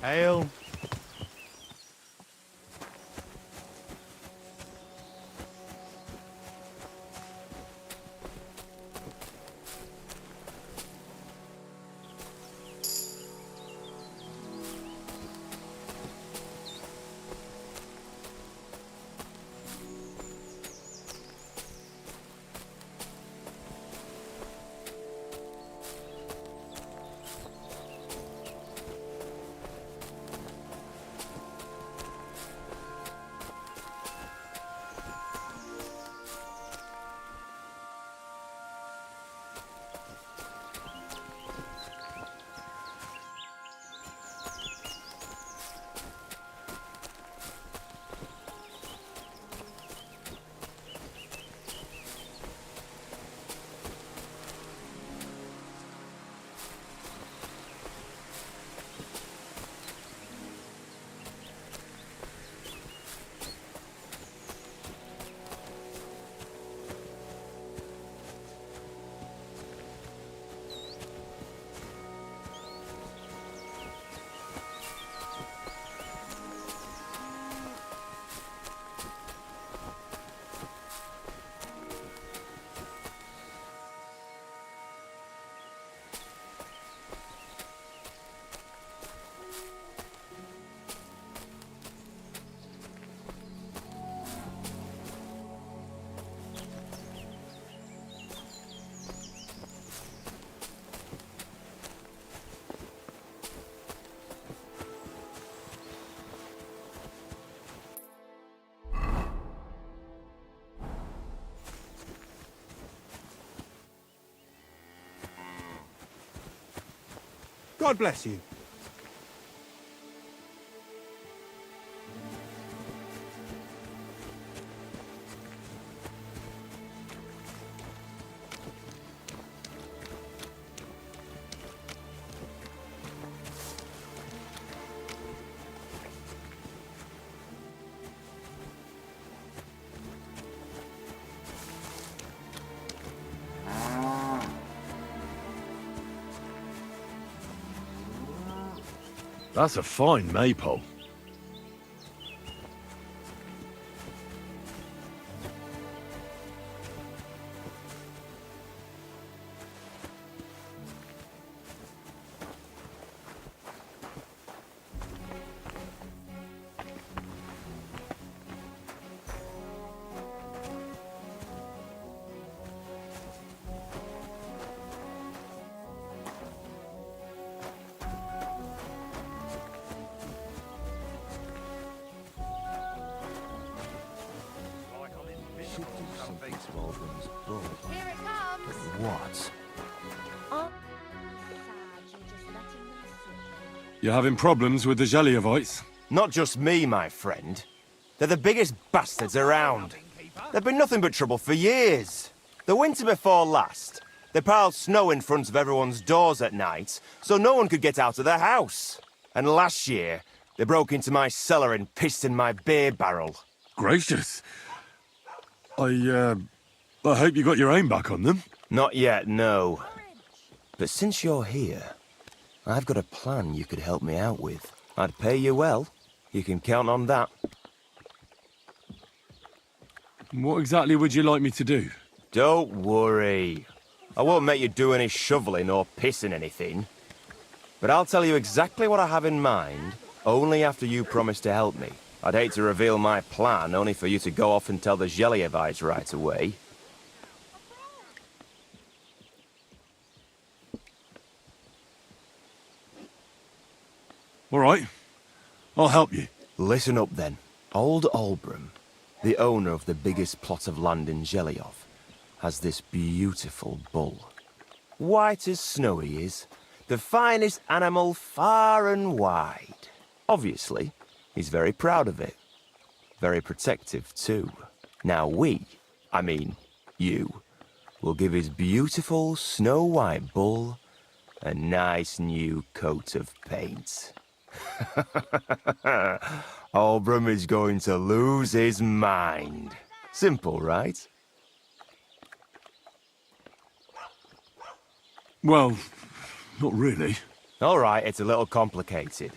Hail. God bless you. That's a fine maypole. Here it comes! What? Oh. Sad, you're just letting them sit. You're having problems with the Jelliavites? Not just me, my friend. They're the biggest bastards around. They've been nothing but trouble for years. The winter before last, they piled snow in front of everyone's doors at night, so no one could get out of their house. And last year, they broke into my cellar and pissed in my beer barrel. Gracious. I hope you got your aim back on them. Not yet, no. But since you're here, I've got a plan you could help me out with. I'd pay you well. You can count on that. What exactly would you like me to do? Don't worry. I won't make you do any shoveling or pissing anything. But I'll tell you exactly what I have in mind, only after you promise to help me. I'd hate to reveal my plan, only for you to go off and tell the Jelliavites right away. All right. I'll help you. Listen up then. Old Albram, the owner of the biggest plot of land in Jelliov, has this beautiful bull. White as snow he is. The finest animal far and wide. Obviously, he's very proud of it. Very protective, too. Now you, will give his beautiful snow-white bull a nice new coat of paint. Albram is going to lose his mind. Simple, right? Well, not really. All right, it's a little complicated.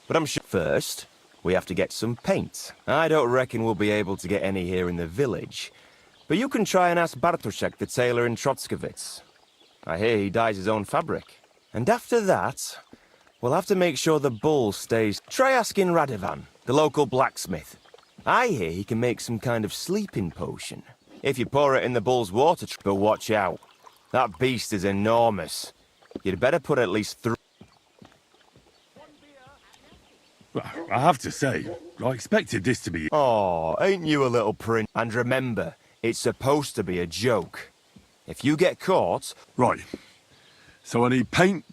but I'm sure first we have to get some paint. I don't reckon we'll be able to get any here in the village, but you can try and ask Bartoszek, the tailor in Trotskovitz. I hear he dyes his own fabric. And after that, we'll have to make sure the bull stays. Try asking Radovan, the local blacksmith. I hear he can make some kind of sleeping potion. If you pour it in the bull's water, but watch out. That beast is enormous. You'd better put at least 3. Well, I have to say, I expected this to be... Oh, ain't you a little prince? And remember, it's supposed to be a joke. If you get caught... Right. So I need paint.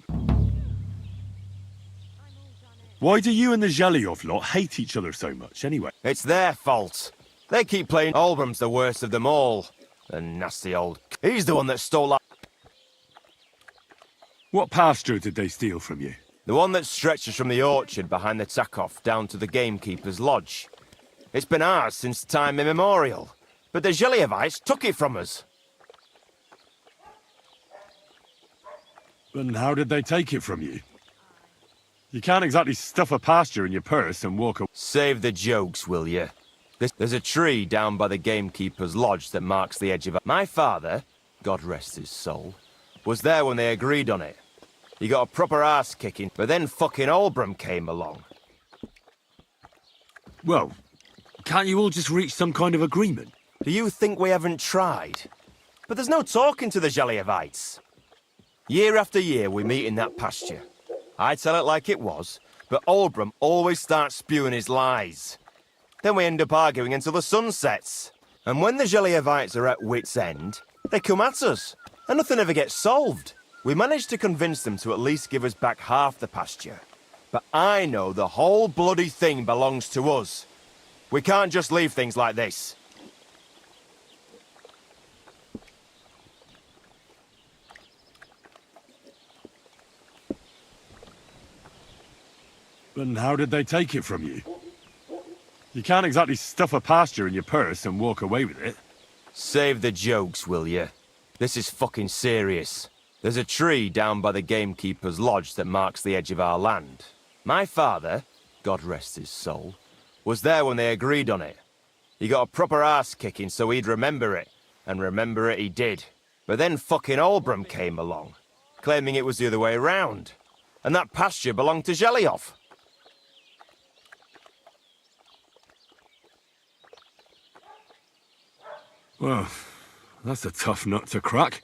Why do you and the Zhelyov lot hate each other so much, anyway? It's their fault. They keep playing... Olbrum's the worst of them all. The nasty old... He's the one that stole our... What pasture did they steal from you? The one that stretches from the orchard behind the Takov down to the gamekeeper's lodge. It's been ours since time immemorial, but the Zhelyevites took it from us. And how did they take it from you? You can't exactly stuff a pasture in your purse and walk away. Save the jokes, will you? There's a tree down by the gamekeeper's lodge that marks the edge of... My father, God rest his soul, was there when they agreed on it. He got a proper ass-kicking, but then fucking Olbrum came along. Well, can't you all just reach some kind of agreement? Do you think we haven't tried? But there's no talking to the Zhelyevites. Year after year we meet in that pasture. I tell it like it was, but Olbrum always starts spewing his lies. Then we end up arguing until the sun sets. And when the Zhelyevites are at wit's end, they come at us, and nothing ever gets solved. We managed to convince them to at least give us back half the pasture. But I know the whole bloody thing belongs to us. We can't just leave things like this. And how did they take it from you? You can't exactly stuff a pasture in your purse and walk away with it. Save the jokes, will you? This is fucking serious. There's a tree down by the gamekeeper's lodge that marks the edge of our land. My father, God rest his soul, was there when they agreed on it. He got a proper ass-kicking so he'd remember it, and remember it he did. But then fucking Olbrum came along, claiming it was the other way around. And that pasture belonged to Zhelyov. Well, that's a tough nut to crack.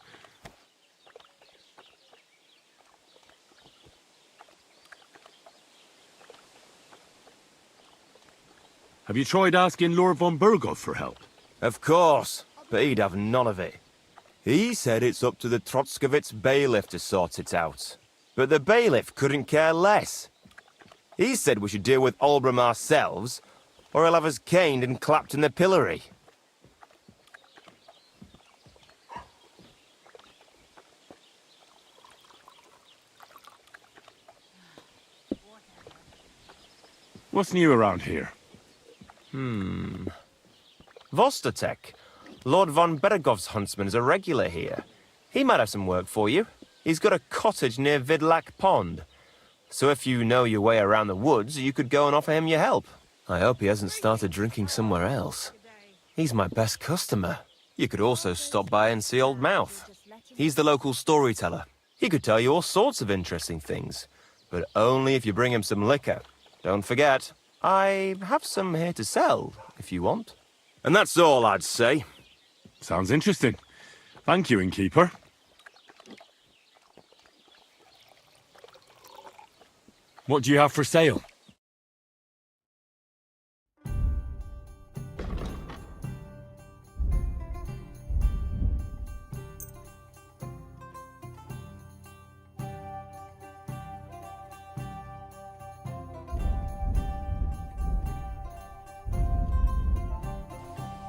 Have you tried asking Lord von Burgov for help? Of course, but he'd have none of it. He said it's up to the Trotskovitz bailiff to sort it out. But the bailiff couldn't care less. He said we should deal with Olbrum ourselves, or he'll have us caned and clapped in the pillory. What's new around here? Vostotek. Lord von Beregov's huntsman is a regular here. He might have some work for you. He's got a cottage near Vidlak Pond. So if you know your way around the woods, you could go and offer him your help. I hope he hasn't started drinking somewhere else. He's my best customer. You could also stop by and see Old Mouth. He's the local storyteller. He could tell you all sorts of interesting things, but only if you bring him some liquor. Don't forget, I have some here to sell, if you want. And that's all I'd say. Sounds interesting. Thank you, innkeeper. What do you have for sale?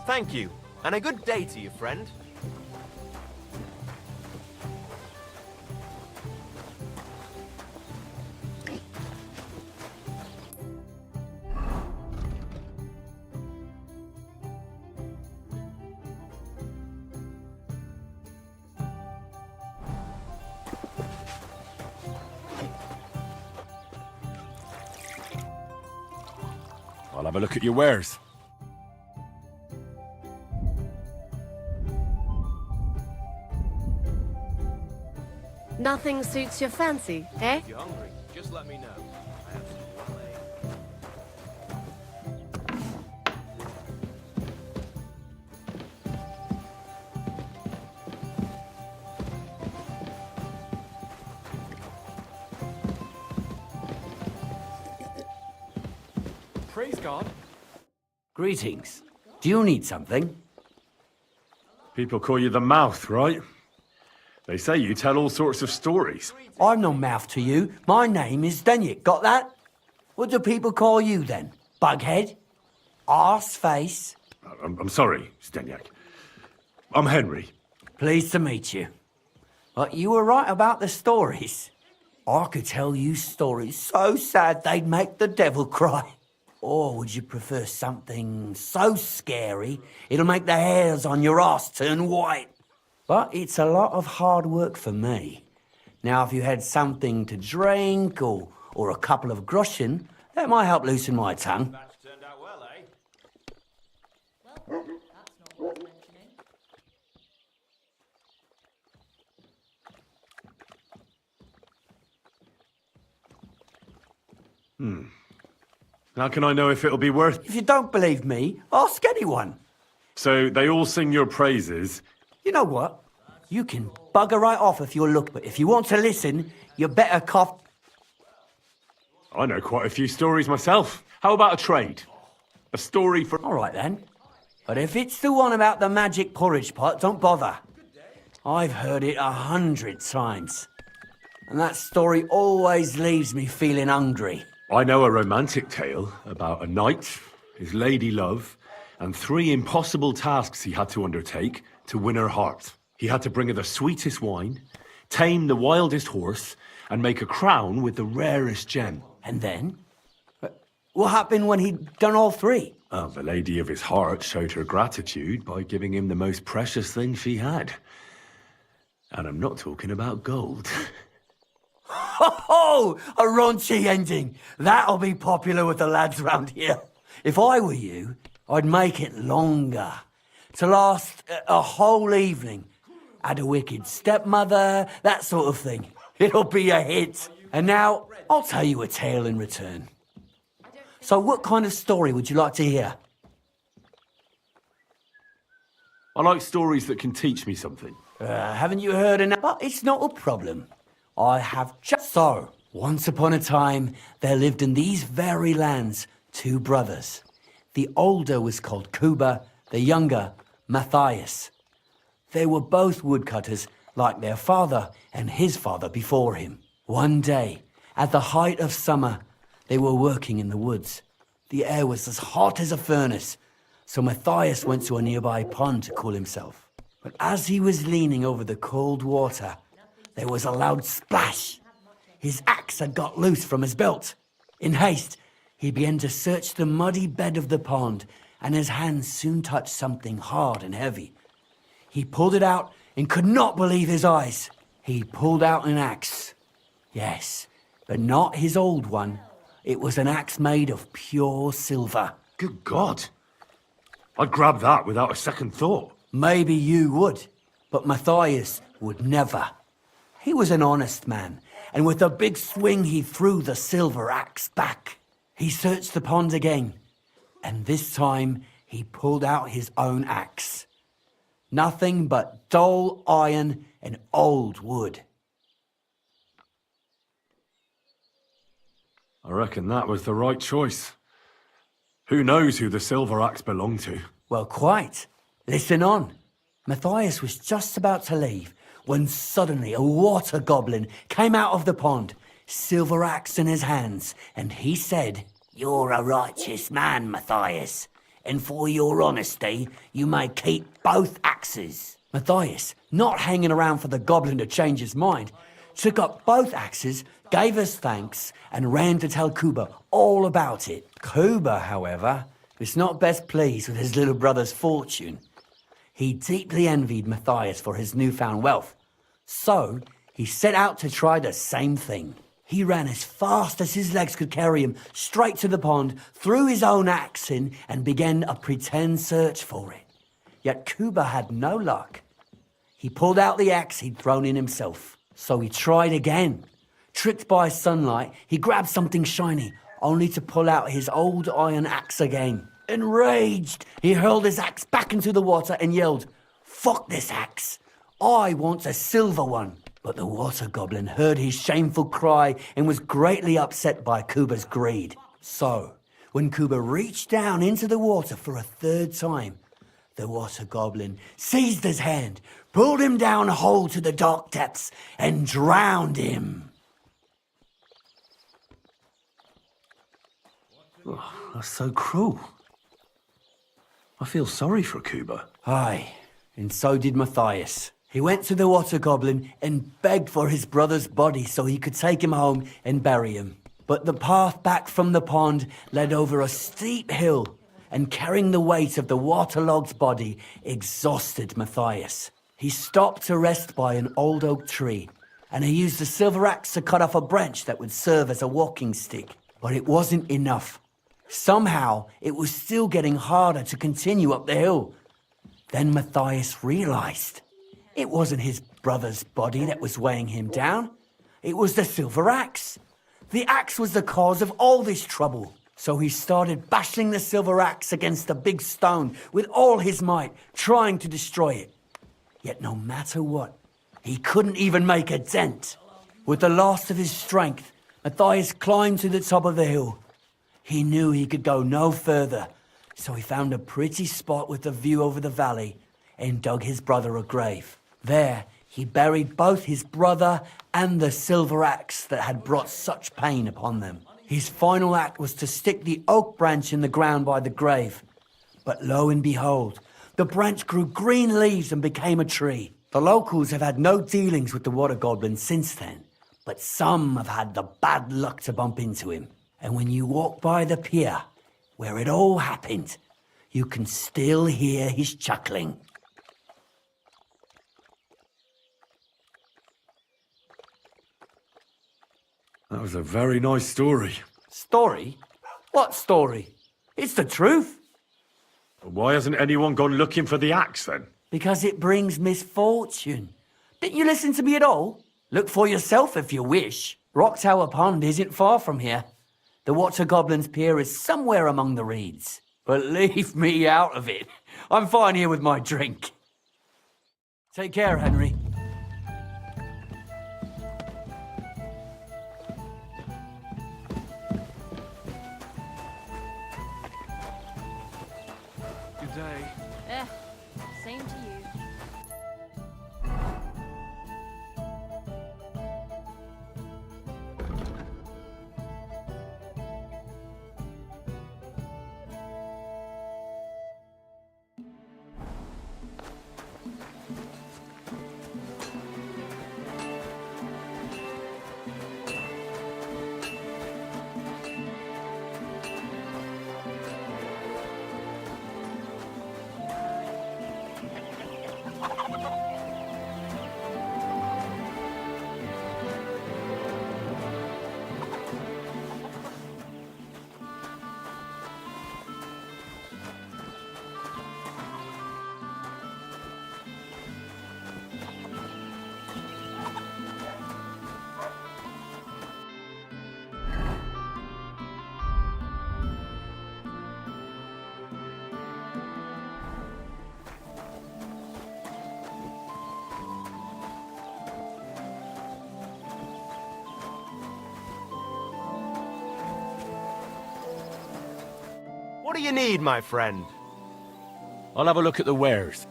Thank you, and a good day to you, friend. have a look at your wares. Nothing suits your fancy, eh? If you're hungry, just let me know. I have some wine. Praise God. Greetings. Do you need something? People call you the mouth, right? They say you tell all sorts of stories. I'm no mouth to you. My name is Denyek. Got that? What do people call you then? Bughead? Arse face? I'm sorry, Stenyak. I'm Henry. Pleased to meet you. But you were right about the stories. I could tell you stories so sad they'd make the devil cry. Or would you prefer something so scary it'll make the hairs on your ass turn white? But it's a lot of hard work for me. Now, if you had something to drink or a couple of groschen, that might help loosen my tongue. That's turned out well, eh? Well, that's not worth mentioning. How can I know if it'll be worth... If you don't believe me, ask anyone. So they all sing your praises. You know what? You can bugger right off if you look, but if you want to listen, you better cough. I know quite a few stories myself. How about a trade? A story for... All right then. But if it's the one about the magic porridge pot, don't bother. I've heard it 100 times. And that story always leaves me feeling hungry. I know a romantic tale about a knight, his lady love, and 3 impossible tasks he had to undertake to win her heart. He had to bring her the sweetest wine, tame the wildest horse, and make a crown with the rarest gem. And then? What happened when he'd done all 3? Well, the lady of his heart showed her gratitude by giving him the most precious thing she had. And I'm not talking about gold. Ho! A raunchy ending. That'll be popular with the lads round here. If I were you, I'd make it longer. To last a whole evening. Add a wicked stepmother, that sort of thing. It'll be a hit. And now, I'll tell you a tale in return. So what kind of story would you like to hear? I like stories that can teach me something. Haven't you heard enough? But it's not a problem. I have just... So, once upon a time, there lived in these very lands 2 brothers. The older was called Kuba, the younger, Matthias. They were both woodcutters, like their father and his father before him. One day, at the height of summer, they were working in the woods. The air was as hot as a furnace, so Matthias went to a nearby pond to cool himself. But as he was leaning over the cold water, there was a loud splash. His axe had got loose from his belt. In haste, he began to search the muddy bed of the pond, and his hands soon touched something hard and heavy. He pulled it out and could not believe his eyes. He pulled out an axe. Yes, but not his old one. It was an axe made of pure silver. Good God. I'd grab that without a second thought. Maybe you would, but Matthias would never. He was an honest man, and with a big swing he threw the silver axe back. He searched the pond again, and this time he pulled out his own axe. Nothing but dull iron and old wood. I reckon that was the right choice. Who knows who the silver axe belonged to? Well, quite. Listen on. Matthias was just about to leave when suddenly a water goblin came out of the pond, silver axe in his hands, and he said, "You're a righteous man, Matthias, and for your honesty, you may keep both axes." Matthias, not hanging around for the goblin to change his mind, took up both axes, gave us thanks, and ran to tell Kuba all about it. Kuba, however, was not best pleased with his little brother's fortune. He deeply envied Matthias for his newfound wealth, so he set out to try the same thing. He ran as fast as his legs could carry him straight to the pond, threw his own axe in, and began a pretend search for it. Yet Kuba had no luck. He pulled out the axe he'd thrown in himself. So he tried again. Tricked by sunlight, he grabbed something shiny, only to pull out his old iron axe again. Enraged, he hurled his axe back into the water and yelled, "Fuck this axe! I want a silver one!" But the water goblin heard his shameful cry and was greatly upset by Kuba's greed. So, when Kuba reached down into the water for a third time, the water goblin seized his hand, pulled him down whole to the dark depths, and drowned him. Oh, that's so cruel. I feel sorry for Kuba. Aye, and so did Matthias. He went to the water goblin and begged for his brother's body so he could take him home and bury him. But the path back from the pond led over a steep hill, and carrying the weight of the waterlogged body exhausted Matthias. He stopped to rest by an old oak tree, and he used a silver axe to cut off a branch that would serve as a walking stick. But it wasn't enough. Somehow, it was still getting harder to continue up the hill. Then Matthias realized it wasn't his brother's body that was weighing him down. It was the silver axe. The axe was the cause of all this trouble. So he started bashing the silver axe against the big stone with all his might, trying to destroy it. Yet no matter what, he couldn't even make a dent. With the last of his strength, Matthias climbed to the top of the hill. He knew he could go no further, so he found a pretty spot with a view over the valley and dug his brother a grave. There, he buried both his brother and the silver axe that had brought such pain upon them. His final act was to stick the oak branch in the ground by the grave. But lo and behold, the branch grew green leaves and became a tree. The locals have had no dealings with the water goblin since then, but some have had the bad luck to bump into him. And when you walk by the pier, where it all happened, you can still hear his chuckling. That was a very nice story. Story? What story? It's the truth. Why hasn't anyone gone looking for the axe then? Because it brings misfortune. Didn't you listen to me at all? Look for yourself if you wish. Rock Tower Pond isn't far from here. The Water Goblin's pier is somewhere among the reeds. But leave me out of it. I'm fine here with my drink. Take care, Henry. Good day. Same to you. What do you need, my friend? I'll have a look at the wares.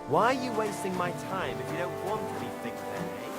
Why are you wasting my time if you don't want anything then, eh?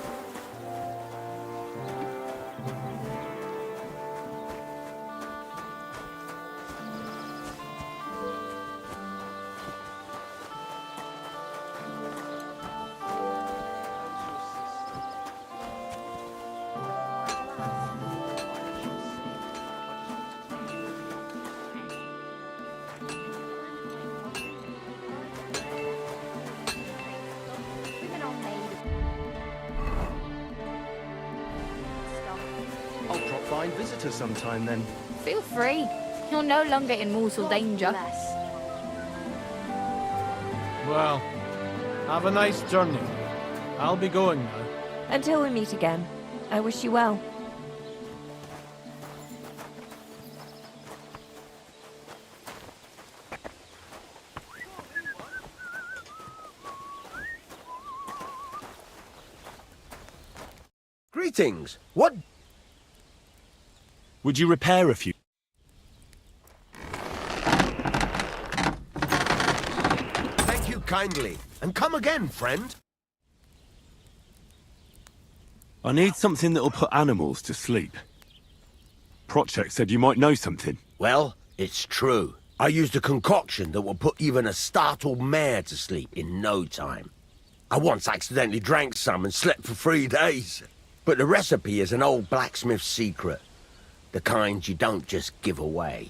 fine visitor sometime then. Feel free. You're no longer in mortal danger. Bless. Well, have a nice journey. I'll be going now. Until we meet again, I wish you well. Greetings. What? Would you repair a few? Thank you kindly. And come again, friend. I need something that'll put animals to sleep. Project said you might know something. Well, it's true. I used a concoction that will put even a startled mare to sleep in no time. I once accidentally drank some and slept for 3 days. But the recipe is an old blacksmith's secret. The kind you don't just give away.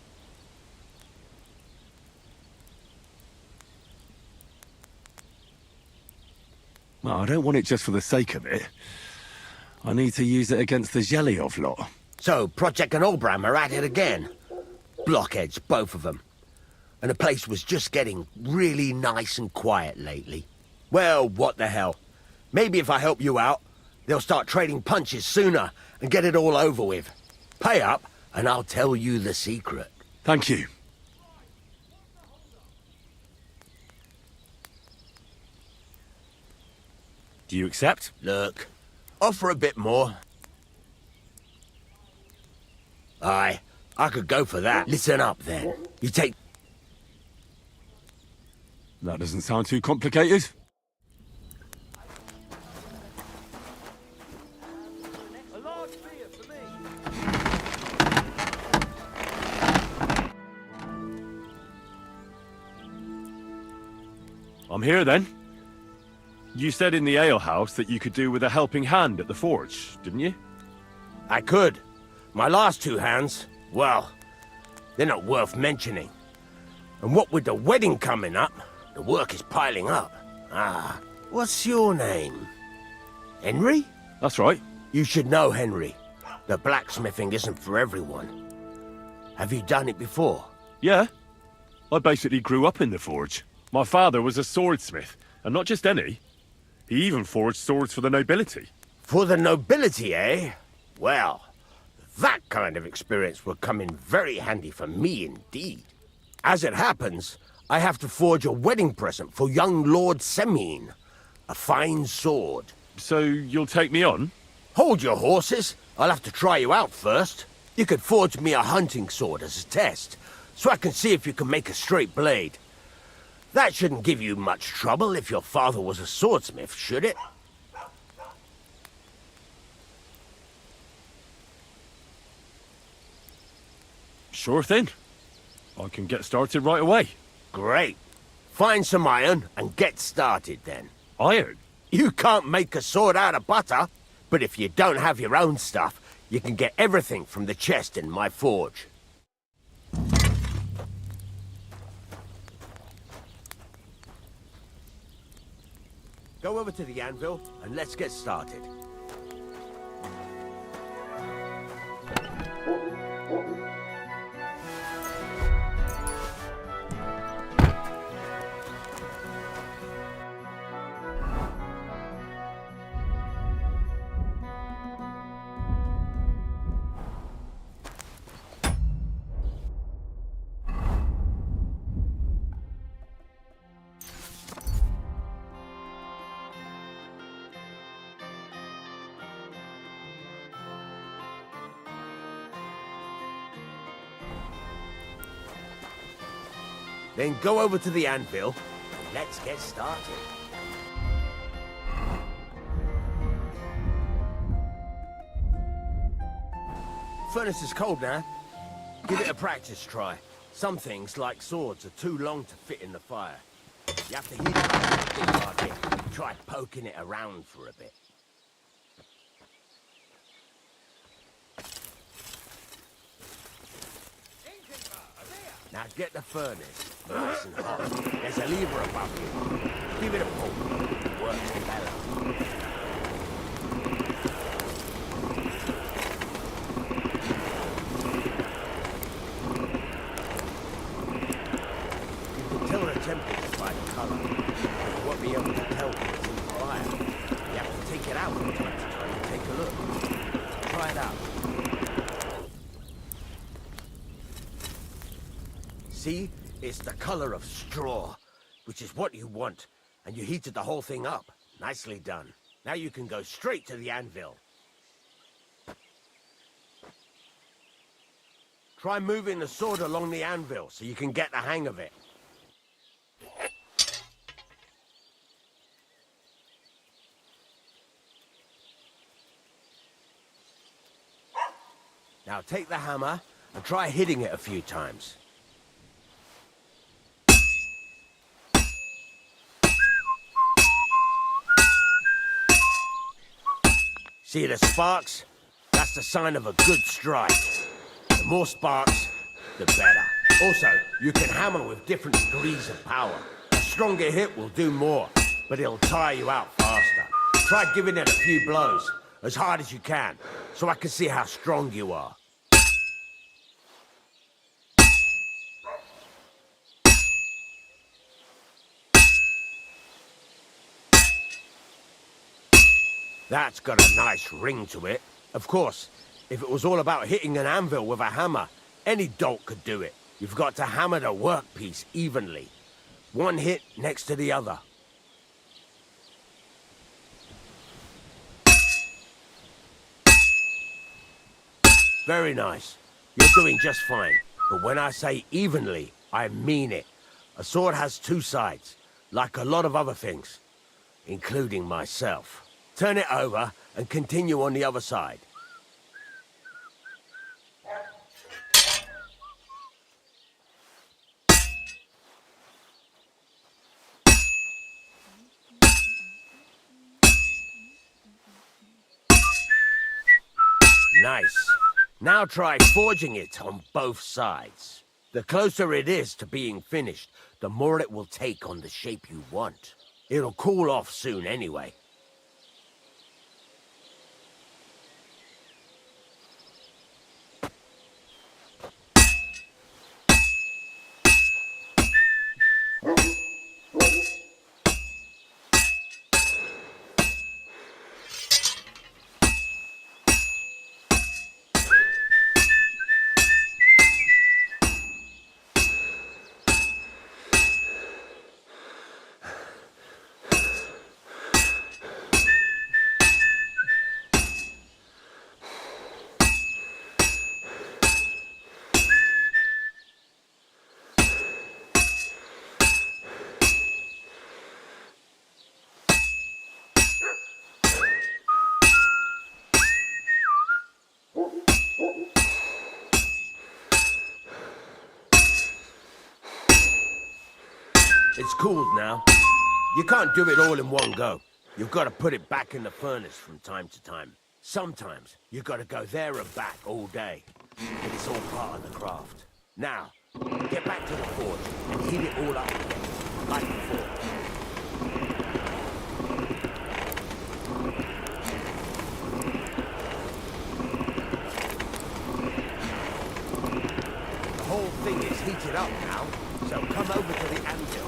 Well, I don't want it just for the sake of it. I need to use it against the Zhelyov lot. So, Project and Olbram are at it again. Blockheads, both of them. And the place was just getting really nice and quiet lately. Well, what the hell. Maybe if I help you out, they'll start trading punches sooner and get it all over with. Pay up, and I'll tell you the secret. Thank you. Do you accept? Look, offer a bit more. Aye, I could go for that. Listen up, then. You take... That doesn't sound too complicated. I'm here then. You said in the alehouse that you could do with a helping hand at the forge, didn't you? I could. My last 2 hands, well, they're not worth mentioning. And what with the wedding coming up, the work is piling up. Ah, what's your name? Henry? That's right. You should know, Henry. The blacksmithing isn't for everyone. Have you done it before? Yeah. I basically grew up in the forge. My father was a swordsmith, and not just any. He even forged swords for the nobility. For the nobility, eh? Well, that kind of experience will come in very handy for me indeed. As it happens, I have to forge a wedding present for young Lord Semine. A fine sword. So you'll take me on? Hold your horses. I'll have to try you out first. You could forge me a hunting sword as a test, so I can see if you can make a straight blade. That shouldn't give you much trouble if your father was a swordsmith, should it? Sure thing. I can get started right away. Great. Find some iron and get started then. Iron? You can't make a sword out of butter, but if you don't have your own stuff, you can get everything from the chest in my forge. Go over to the anvil and let's get started. Then go over to the anvil, and let's get started. Furnace is cold now. Give it a practice try. Some things, like swords, are too long to fit in the fire. You have to heat it up bit by bit. Try poking it around for a bit. Now get the furnace nice and hot. There's a lever above you. Give it a pull. Work the bellows. out. See? It's the color of straw, which is what you want. And you heated the whole thing up. Nicely done. Now you can go straight to the anvil. Try moving the sword along the anvil so you can get the hang of it. Now take the hammer and try hitting it a few times. See the sparks? That's the sign of a good strike. The more sparks, the better. Also, you can hammer with different degrees of power. A stronger hit will do more, but it'll tire you out faster. Try giving it a few blows, as hard as you can, so I can see how strong you are. That's got a nice ring to it. Of course, if it was all about hitting an anvil with a hammer, any dolt could do it. You've got to hammer the workpiece evenly. One hit next to the other. Very nice. You're doing just fine. But when I say evenly, I mean it. A sword has two sides, like a lot of other things, including myself. Turn it over and continue on the other side. Nice. Now try forging it on both sides. The closer it is to being finished, the more it will take on the shape you want. It'll cool off soon anyway. It's cooled now. You can't do it all in one go. You've got to put it back in the furnace from time to time. Sometimes you've got to go there and back all day. But it's all part of the craft. Now, get back to the forge and heat it all up again, like before. The whole thing is heated up now, so come over to the anvil.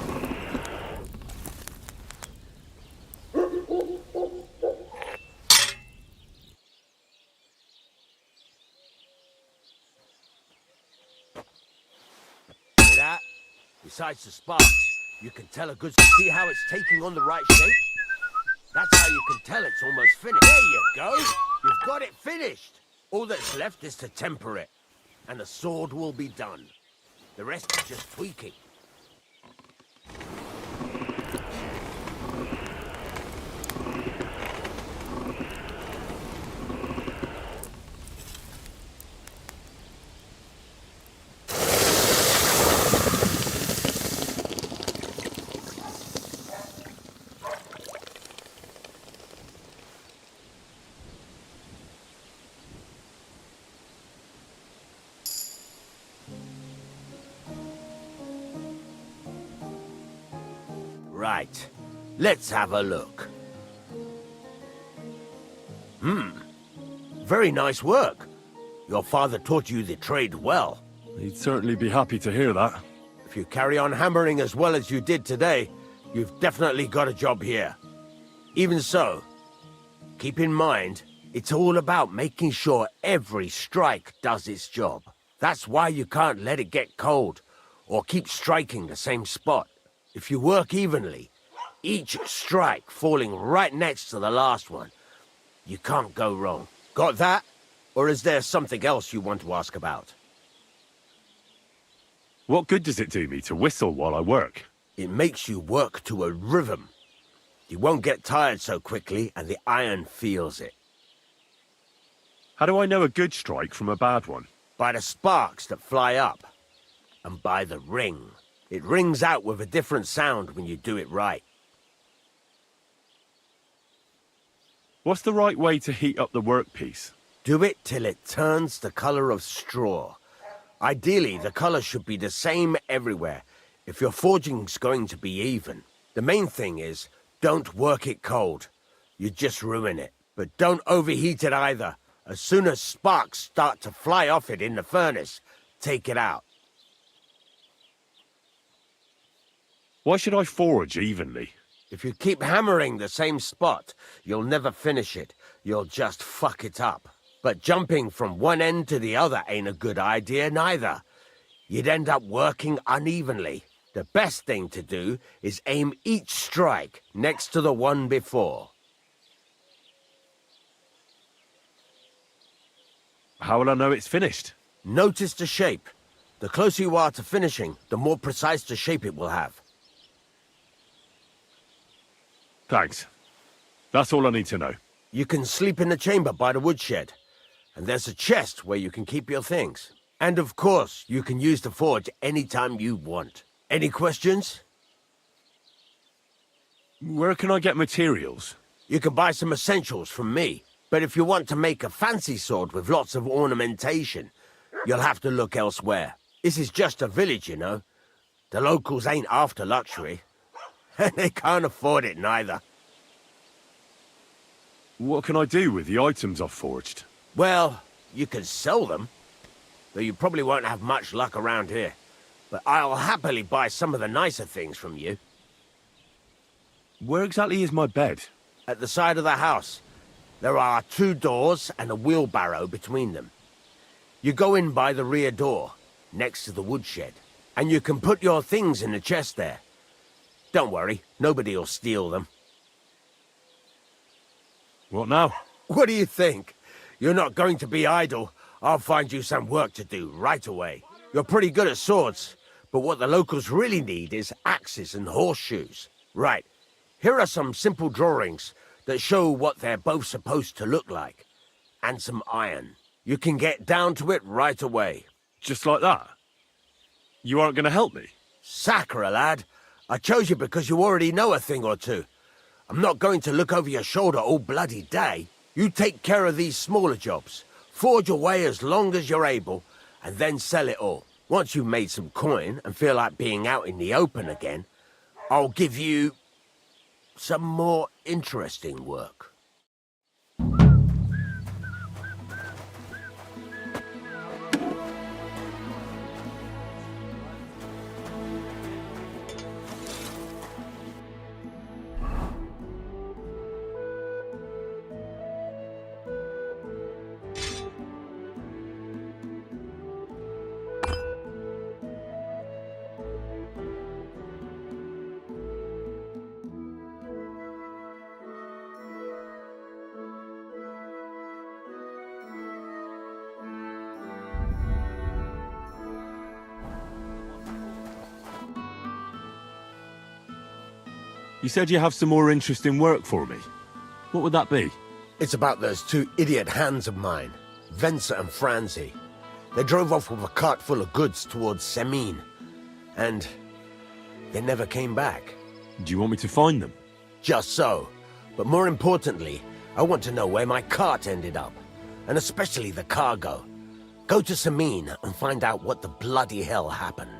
Besides the sparks, you can tell a good... See how it's taking on the right shape? That's how you can tell it's almost finished. There you go! You've got it finished! All that's left is to temper it, and the sword will be done. The rest is just tweaking. Right. Let's have a look. Very nice work. Your father taught you the trade well. He'd certainly be happy to hear that. If you carry on hammering as well as you did today, you've definitely got a job here. Even so, keep in mind, It's all about making sure every strike does its job. That's why you can't let it get cold, or keep striking the same spot. If you work evenly, each strike falling right next to the last one, you can't go wrong. Got that? Or is there something else you want to ask about? What good does it do me to whistle while I work? It makes you work to a rhythm. You won't get tired so quickly, and the iron feels it. How do I know a good strike from a bad one? By the sparks that fly up, and by the ring. It rings out with a different sound when you do it right. What's the right way to heat up the workpiece? Do it till it turns the color of straw. Ideally, the color should be the same everywhere, if your forging's going to be even. The main thing is, don't work it cold. You just ruin it. But don't overheat it either. As soon as sparks start to fly off it in the furnace, take it out. Why should I forge evenly? If you keep hammering the same spot, you'll never finish it. You'll just fuck it up. But jumping from one end to the other ain't a good idea neither. You'd end up working unevenly. The best thing to do is aim each strike next to the one before. How will I know it's finished? Notice the shape. The closer you are to finishing, the more precise the shape it will have. Thanks. That's all I need to know. You can sleep in the chamber by the woodshed. And there's a chest where you can keep your things. And of course, you can use the forge anytime you want. Any questions? Where can I get materials? You can buy some essentials from me. But if you want to make a fancy sword with lots of ornamentation, you'll have to look elsewhere. This is just a village, you know. The locals ain't after luxury. And they can't afford it neither. What can I do with the items I've forged? Well, you can sell them. Though you probably won't have much luck around here. But I'll happily buy some of the nicer things from you. Where exactly is my bed? At the side of the house. There are 2 doors and a wheelbarrow between them. You go in by the rear door, next to the woodshed, and you can put your things in the chest there. Don't worry, nobody'll steal them. What now? What do you think? You're not going to be idle. I'll find you some work to do right away. You're pretty good at swords, but what the locals really need is axes and horseshoes. Right, here are some simple drawings that show what they're both supposed to look like. And some iron. You can get down to it right away. Just like that? You aren't going to help me? Sacre, lad. I chose you because you already know a thing or two. I'm not going to look over your shoulder all bloody day. You take care of these smaller jobs. Forge away as long as you're able, and then sell it all. Once you've made some coin and feel like being out in the open again, I'll give you some more interesting work. You said you have some more interesting work for me. What would that be? It's about those 2 idiot hands of mine, Venser and Franzi. They drove off with a cart full of goods towards Semine, and they never came back. Do you want me to find them? Just so. But more importantly, I want to know where my cart ended up, and especially the cargo. Go to Semine and find out what the bloody hell happened.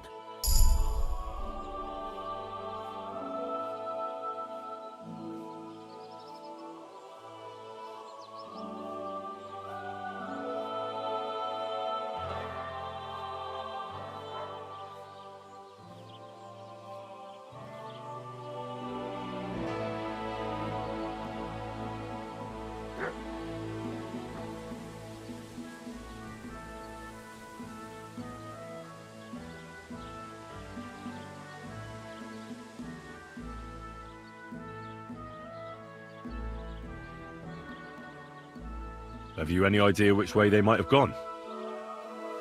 Have you any idea which way they might have gone?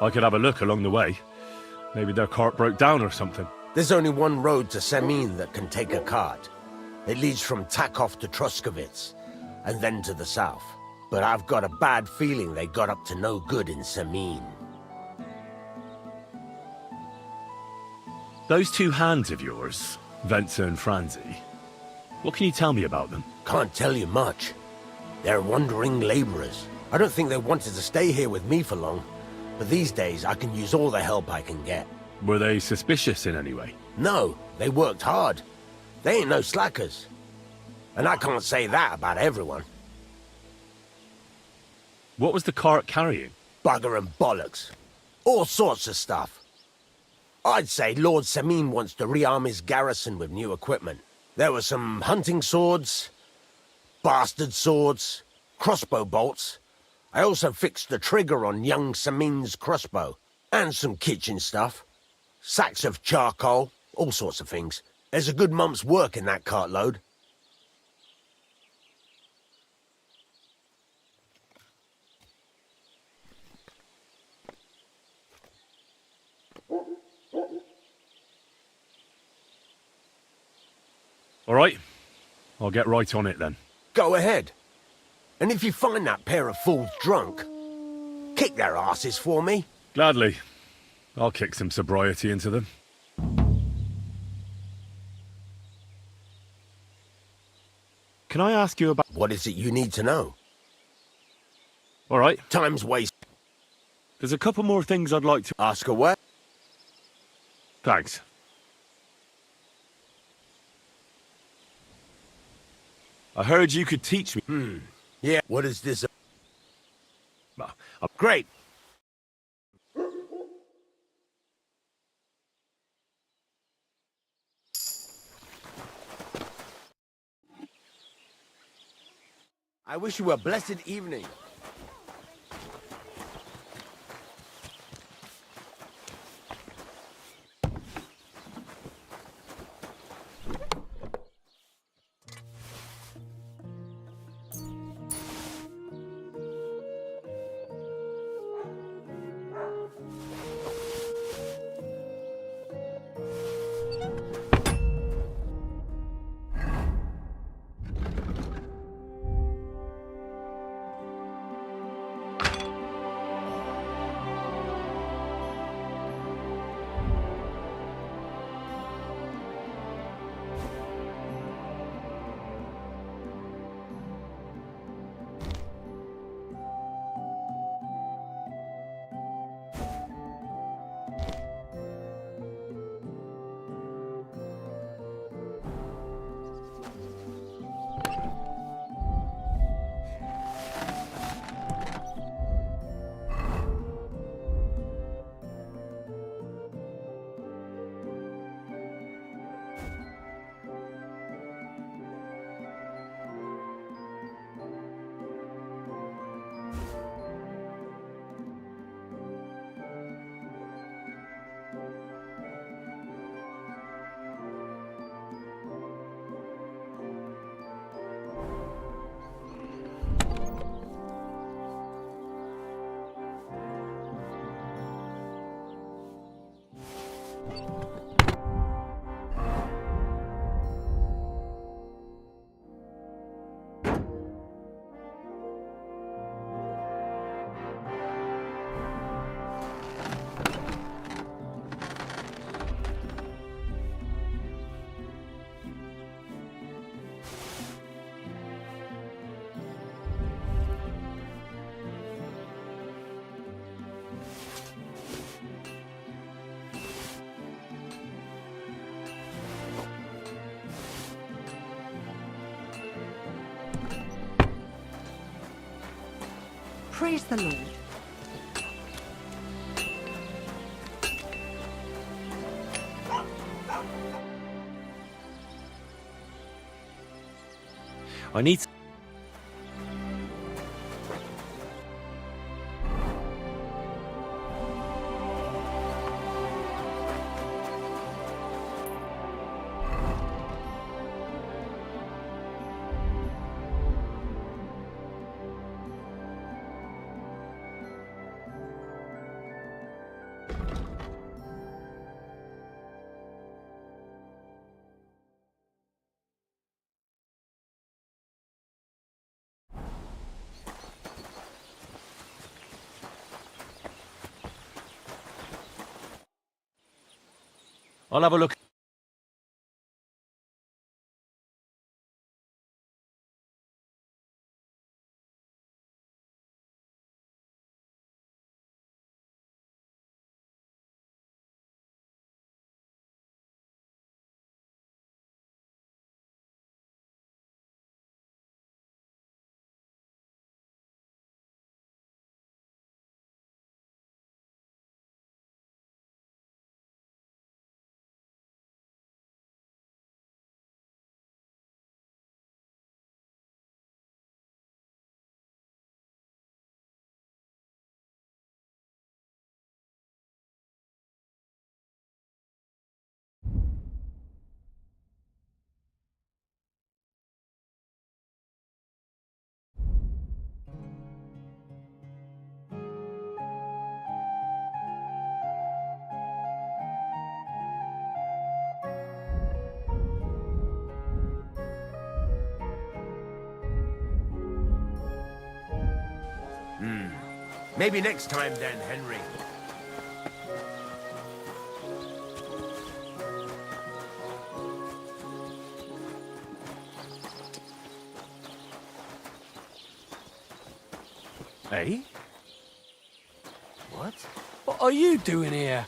I could have a look along the way. Maybe their cart broke down or something. There's only one road to Semin that can take a cart. It leads from Takov to Troskovitz, and then to the south. But I've got a bad feeling they got up to no good in Semin. Those two hands of yours, Ventza and Franzi, what can you tell me about them? Can't tell you much. They're wandering laborers. I don't think they wanted to stay here with me for long, but these days I can use all the help I can get. Were they suspicious in any way? No, they worked hard. They ain't no slackers. And I can't say that about everyone. What was the cart carrying? Bugger and bollocks. All sorts of stuff. I'd say Lord Semin wants to rearm his garrison with new equipment. There were some hunting swords, bastard swords, crossbow bolts. I also fixed the trigger on young Semin's crossbow. And some kitchen stuff. Sacks of charcoal, all sorts of things. There's a good month's work in that cartload. All right, I'll get right on it then. Go ahead. And if you find that pair of fools drunk, kick their asses for me. Gladly. I'll kick some sobriety into them. Can I ask you about... What is it you need to know? All right, Time's wasted. there's a couple more things I'd like to... Ask away. Thanks. I heard you could teach me... Yeah, what is this? Well, Great. I wish you a blessed evening. Praise the Lord. I need... I'll have a look. Maybe next time then, Henry. Hey? What? What are you doing here?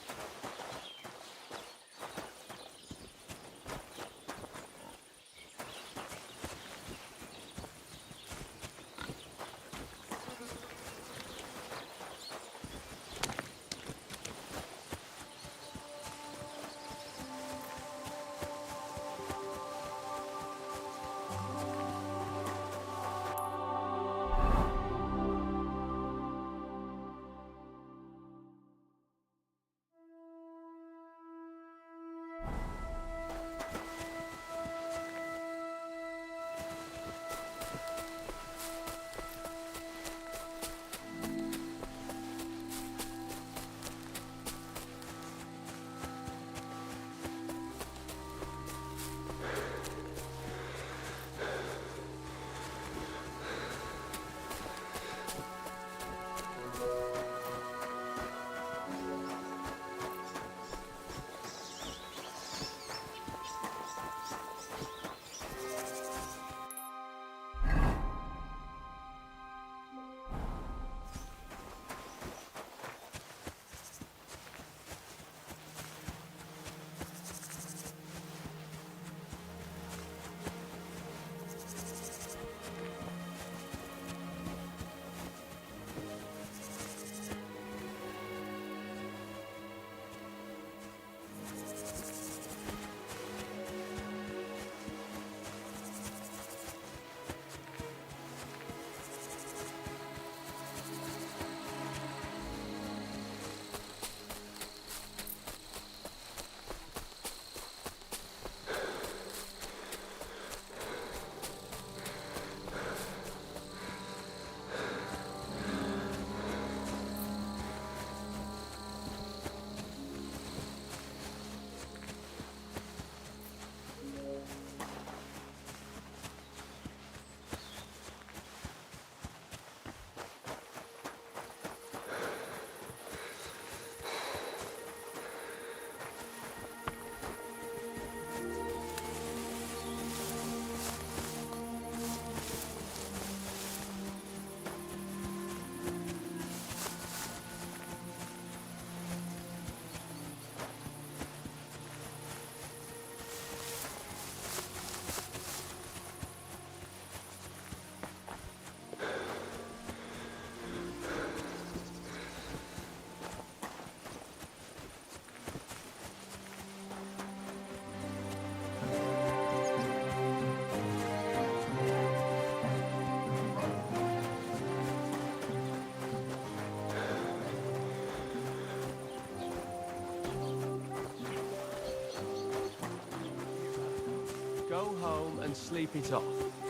Go home and sleep it off.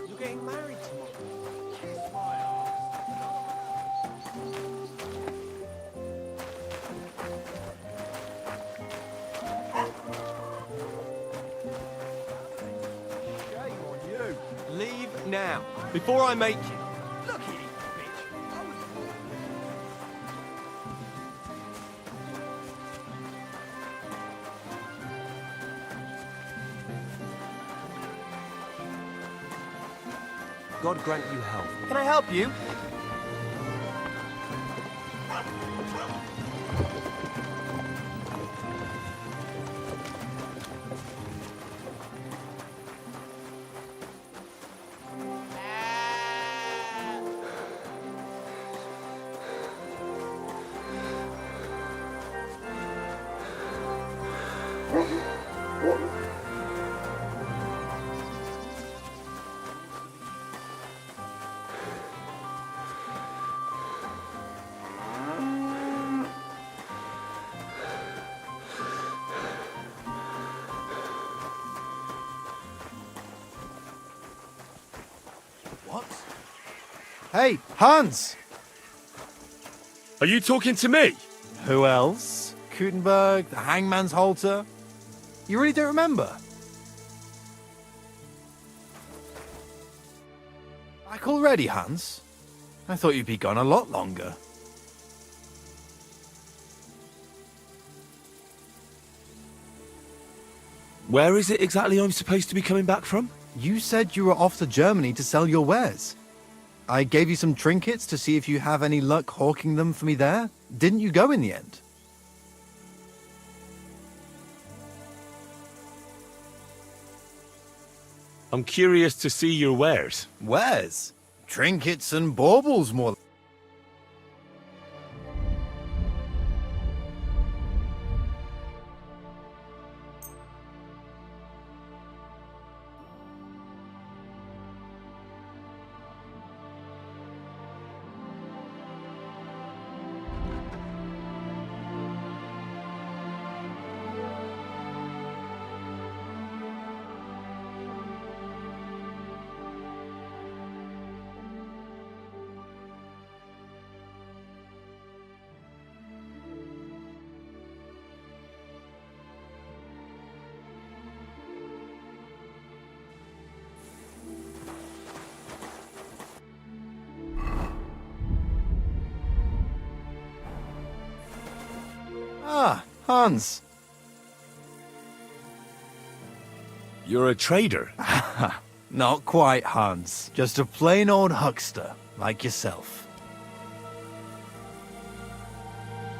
You're getting married tomorrow. Kiss my ass. Shame on you. Leave now, before I make you. Look here, bitch. I was born. God grant you health. Can I help you? What? Hey, Hans! Are you talking to me? Who else? Gutenberg, the Hangman's Halter? You really don't remember? Back already, Hans? I thought you'd be gone a lot longer. Where is it exactly I'm supposed to be coming back from? You said you were off to Germany to sell your wares. I gave you some trinkets to see if you have any luck hawking them for me there. Didn't you go in the end? I'm curious to see your wares. Wares? Trinkets and baubles, more. Ah, Hans. You're a trader. Not quite, Hans. Just a plain old huckster, like yourself.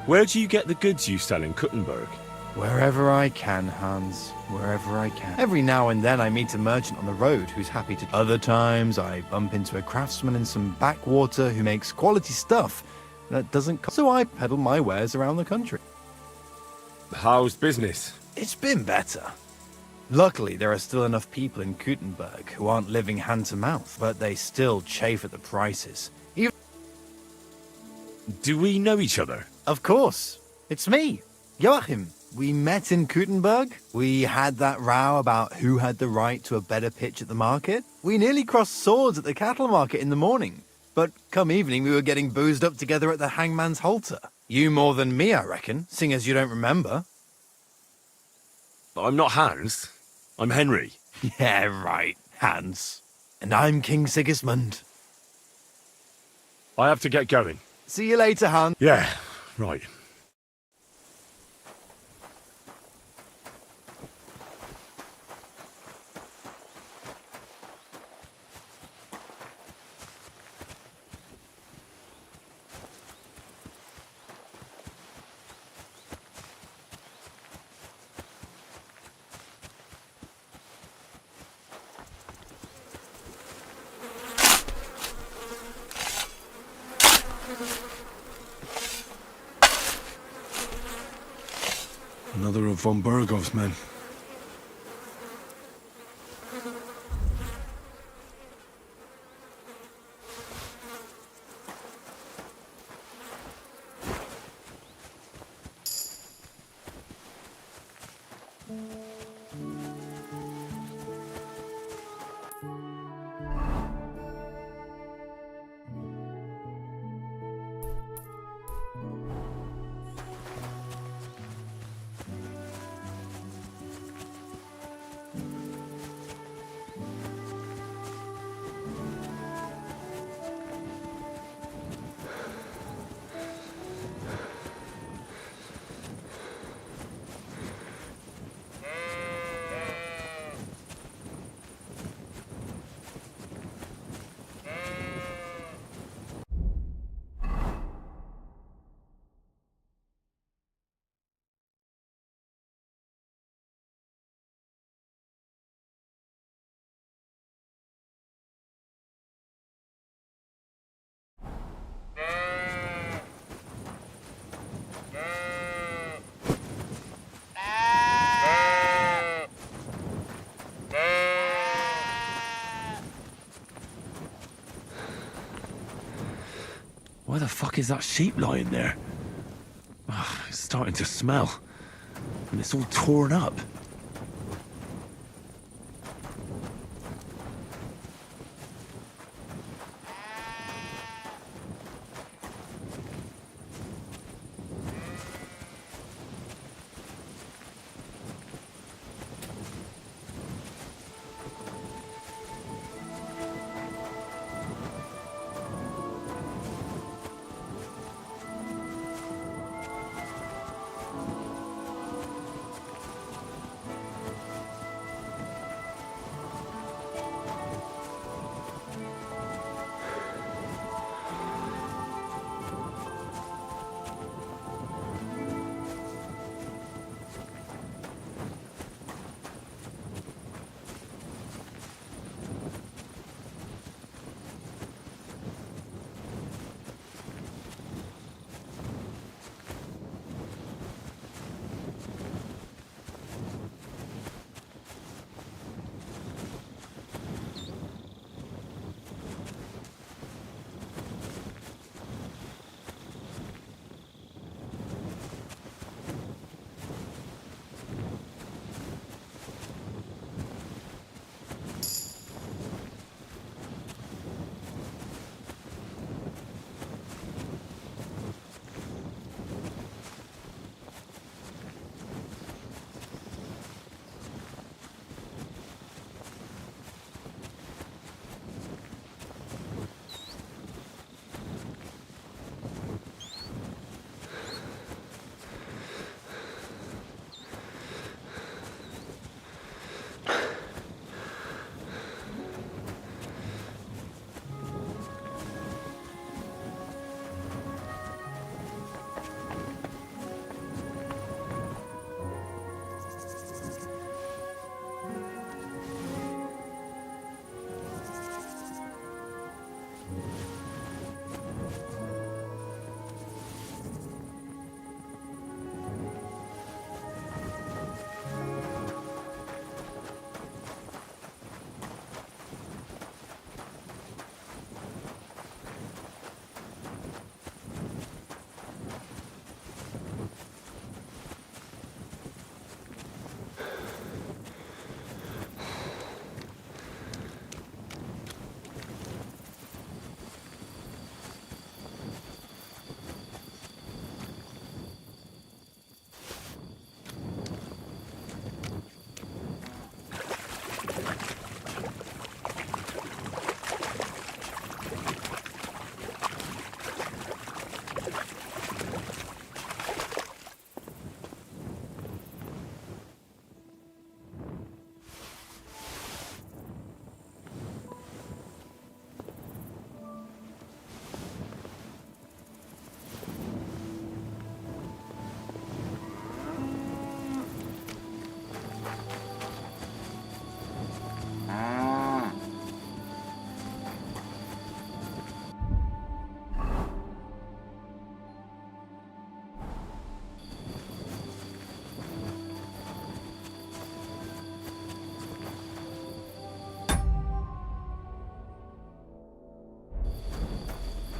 Where do you get the goods you sell in Kuttenberg? Wherever I can, Hans. Wherever I can. Every now and then I meet a merchant on the road who's happy to... Other times I bump into a craftsman in some backwater who makes quality stuff that doesn't cost. So I peddle my wares around the country. How's business? It's been better. Luckily, there are still enough people in Gutenberg who aren't living hand to mouth, but they still chafe at the prices. Do we know each other? Of course. It's me, Joachim. We met in Gutenberg. We had that row about who had the right to a better pitch at the market. We nearly crossed swords at the cattle market in the morning. But come evening, we were getting boozed up together at the Hangman's Halter. You more than me, I reckon, seeing as you don't remember. But I'm not Hans. I'm Henry. Yeah, right, Hans. And I'm King Sigismund. I have to get going. See you later, Hans. Yeah, right. Another of von Bergov's men. fuck is that sheep lying there? Ugh, it's starting to smell. And it's all torn up.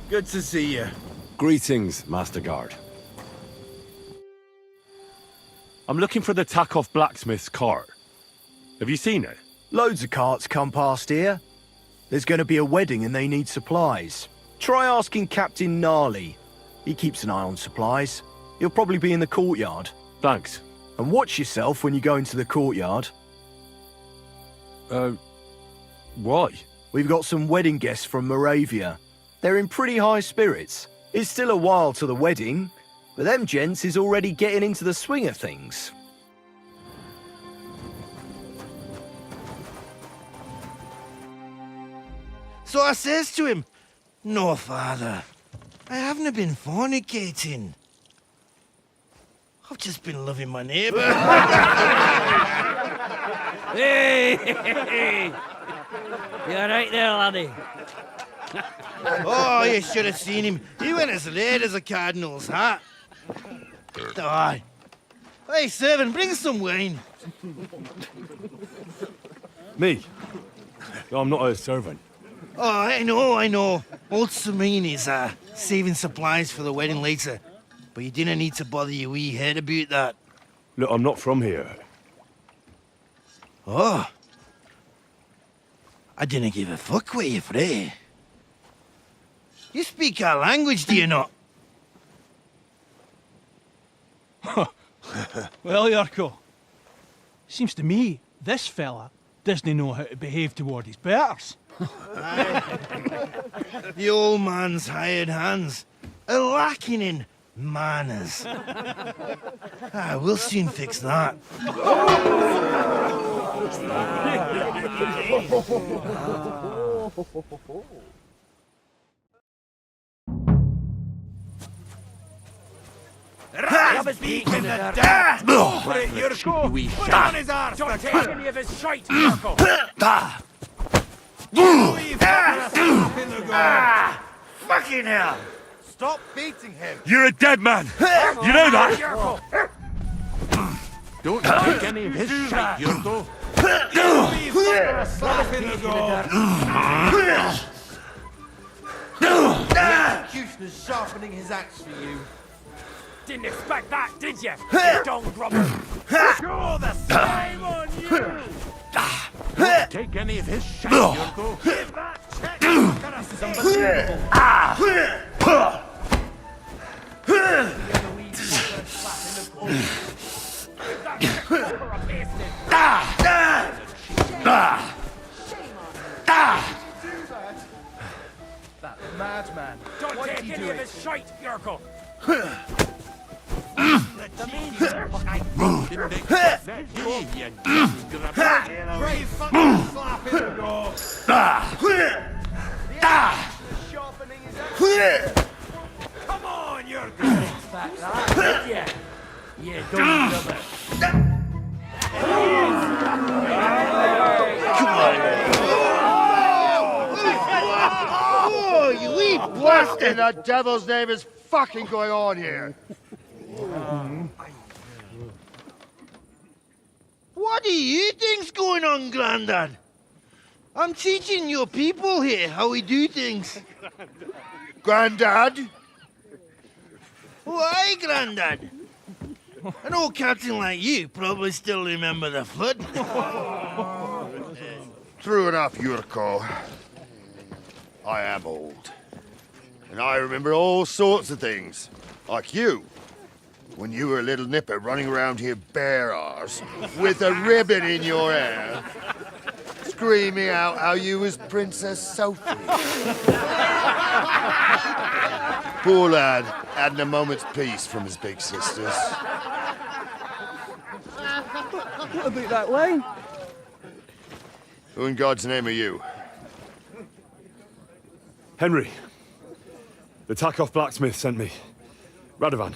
Good to see you. Greetings, Master Guard. I'm looking for the Takeoff blacksmith's cart. Have you seen it? Loads of carts come past here. There's going to be a wedding and they need supplies. Try asking Captain Gnarly. He keeps an eye on supplies. He'll probably be in the courtyard. Thanks. And watch yourself when you go into the courtyard. Why? We've got some wedding guests from Moravia. They're in pretty high spirits. It's still a while to the wedding, but them gents is already getting into the swing of things. So I says to him, "No, father, I haven't been fornicating. I've just been loving my neighbour." Hey! You alright there, laddie? Oh, you should have seen him. He went as red as a cardinal's hat. Aye. Hey, servant, bring some wine. Me? I'm not a servant. Oh, I know. Old Serene is saving supplies for the wedding later. But you didn't need to bother your wee head about that. Look, I'm not from here. Oh. I didn't give a fuck what you fray. You speak our language, do you not? Well, Yurko, seems to me this fella doesn't know how to behave toward his betters. The old man's hired hands are lacking in manners. We'll soon fix that. Speaking of that, put it, Yurko. Put on his arse. Don't take any of his shite, Yurko. Fucking hell! Stop beating him. You're a dead man. You know that? Don't take any of his shite, Yurko. Slap in the The executioner's sharpening his axe for you. Didn't expect that, did you? You dung grubber. Show the slime on you. Don't take any of his shit, Yurko. Give that check. This is unbelievable. That madman. Don't take any of his shite, Yurko. Brave fucking slap in the door. Sharpening his axe. Come on, Yurko. Yeah, don't rub it. Oh, you wee blasted! The devil's name is fucking going on here. What do you think's going on, Grandad? I'm teaching your people here how we do things. Grandad? Why, Grandad? An old captain like you probably still remember the flood. True enough, Yurko. I am old. And I remember all sorts of things. Like you. When you were a little nipper running around here bare arse, with a ribbon in your hair, screaming out how you was Princess Sophie. Poor lad, hadn't a moment's peace from his big sisters. What about that line? Who in God's name are you? Henry. The Takeoff blacksmith sent me. Radovan.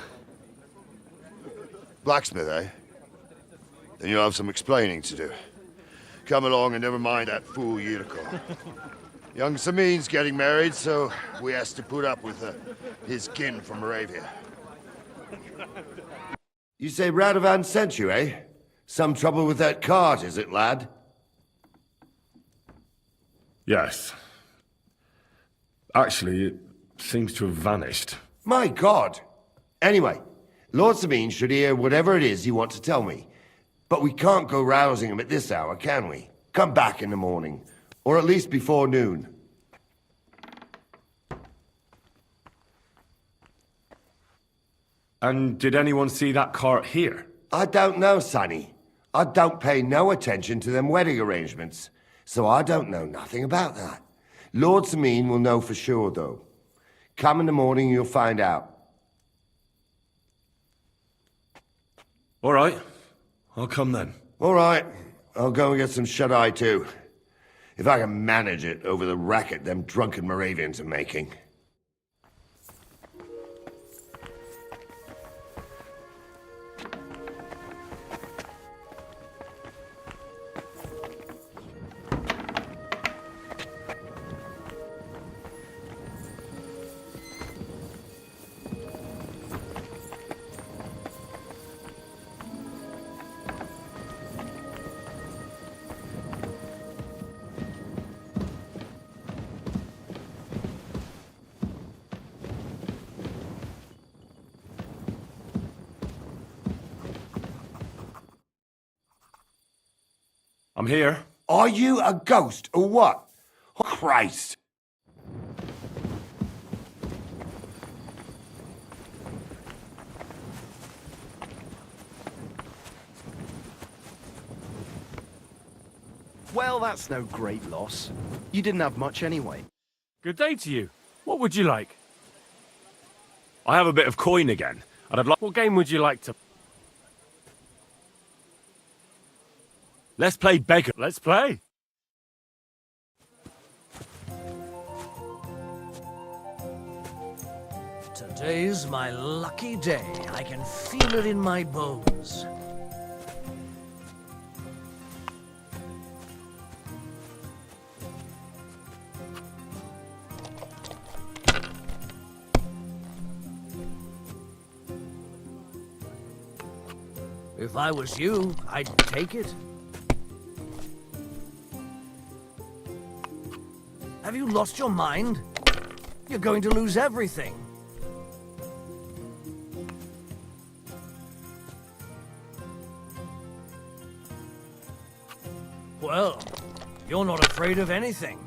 Blacksmith, eh? Then you'll have some explaining to do. Come along and never mind that fool Yurko. Young Samin's getting married, so we has to put up with his kin from Moravia. You say Radovan sent you, eh? Some trouble with that cart, is it, lad? Yes. Actually, it seems to have vanished. My God! Anyway, Lord Samin should hear whatever it is you want to tell me. But we can't go rousing him at this hour, can we? Come back in the morning. Or at least before noon. And did anyone see that cart here? I don't know, Sonny. I don't pay no attention to them wedding arrangements. So I don't know nothing about that. Lord Samin will know for sure, though. Come in the morning, you'll find out. All right. I'll come then. All right. I'll go and get some shut-eye, too. If I can manage it over the racket them drunken Moravians are making. I'm here. Are you a ghost or what? Oh, Christ. Well, that's no great loss. You didn't have much anyway. Good day to you. What would you like? I have a bit of coin again, and I'd like... What game would you like to... Let's play beggar. Let's play. Today's my lucky day. I can feel it in my bones. If I was you, I'd take it. Have you lost your mind? You're going to lose everything. Well, you're not afraid of anything.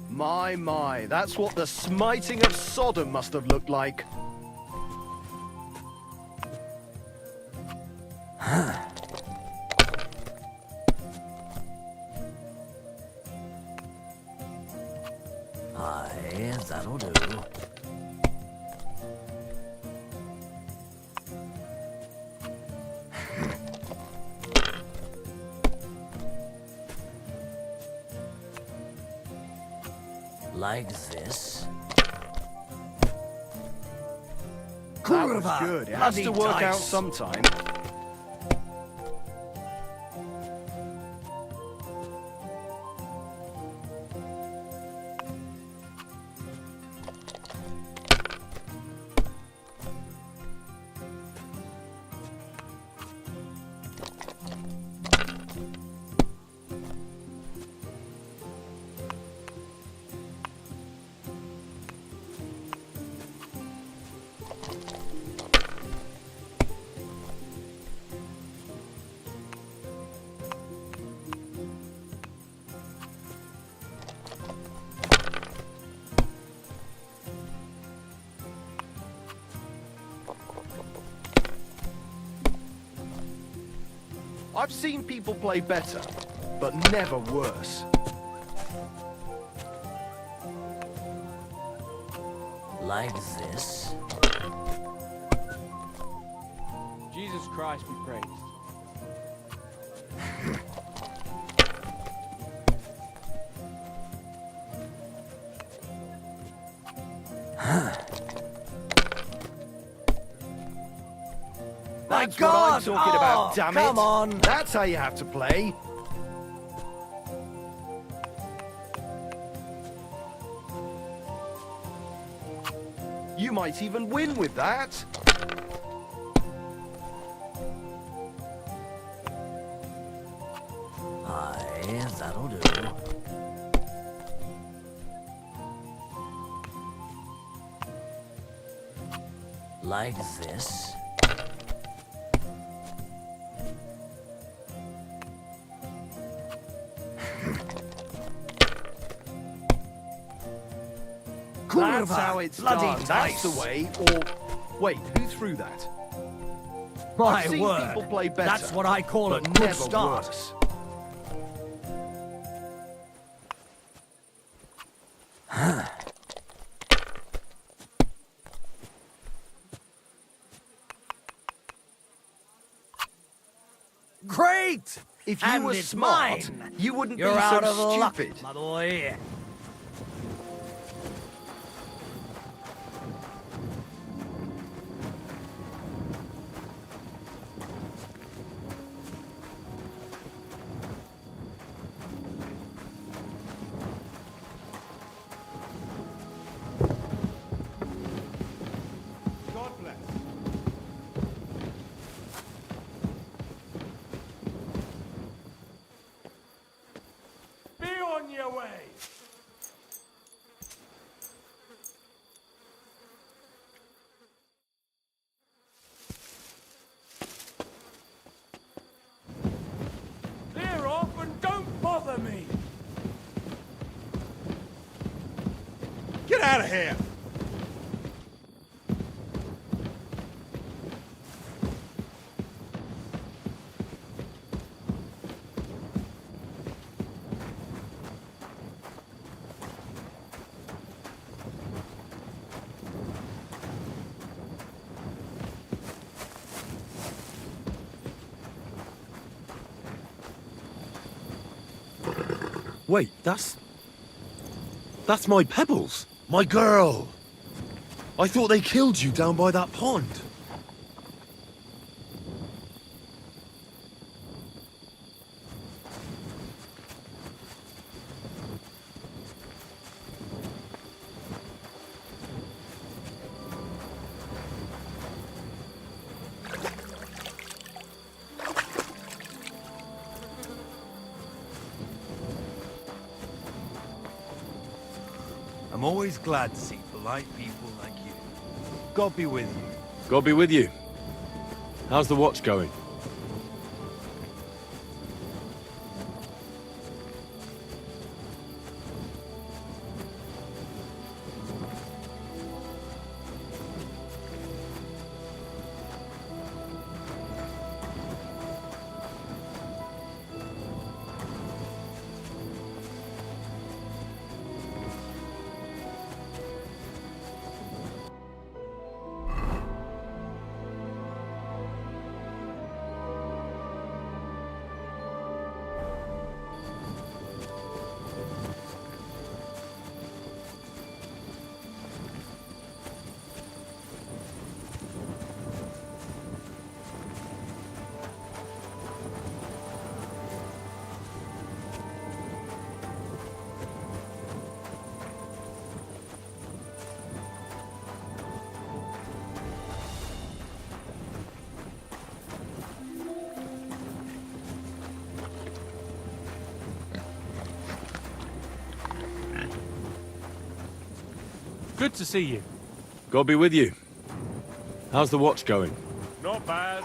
My, that's what the smiting of Sodom must have looked like. Aye, that'll do. Like this. That was good. It has to work out sometime. I've seen people play better, but never worse. Like this. Jesus Christ be praised. That's God! what I'm talking about, damn it! Come on! That's how you have to play. You might even win with that. Aye, that'll do. Like this. That's how it's done. That's the way. Or wait, who threw that? My I've seen word. people play better. That's what I call a but good never start. worse. Great! If you And were it's smart, mine. you wouldn't You're be out so of luck, stupid. my boy. God bless. Be on your way. out of here! Wait, that's my Pebbles. My girl. I thought they killed you down by that pond. I'm always glad to see polite people like you. God be with you. God be with you. How's the watch going? Good to see you. God be with you. How's the watch going? Not bad.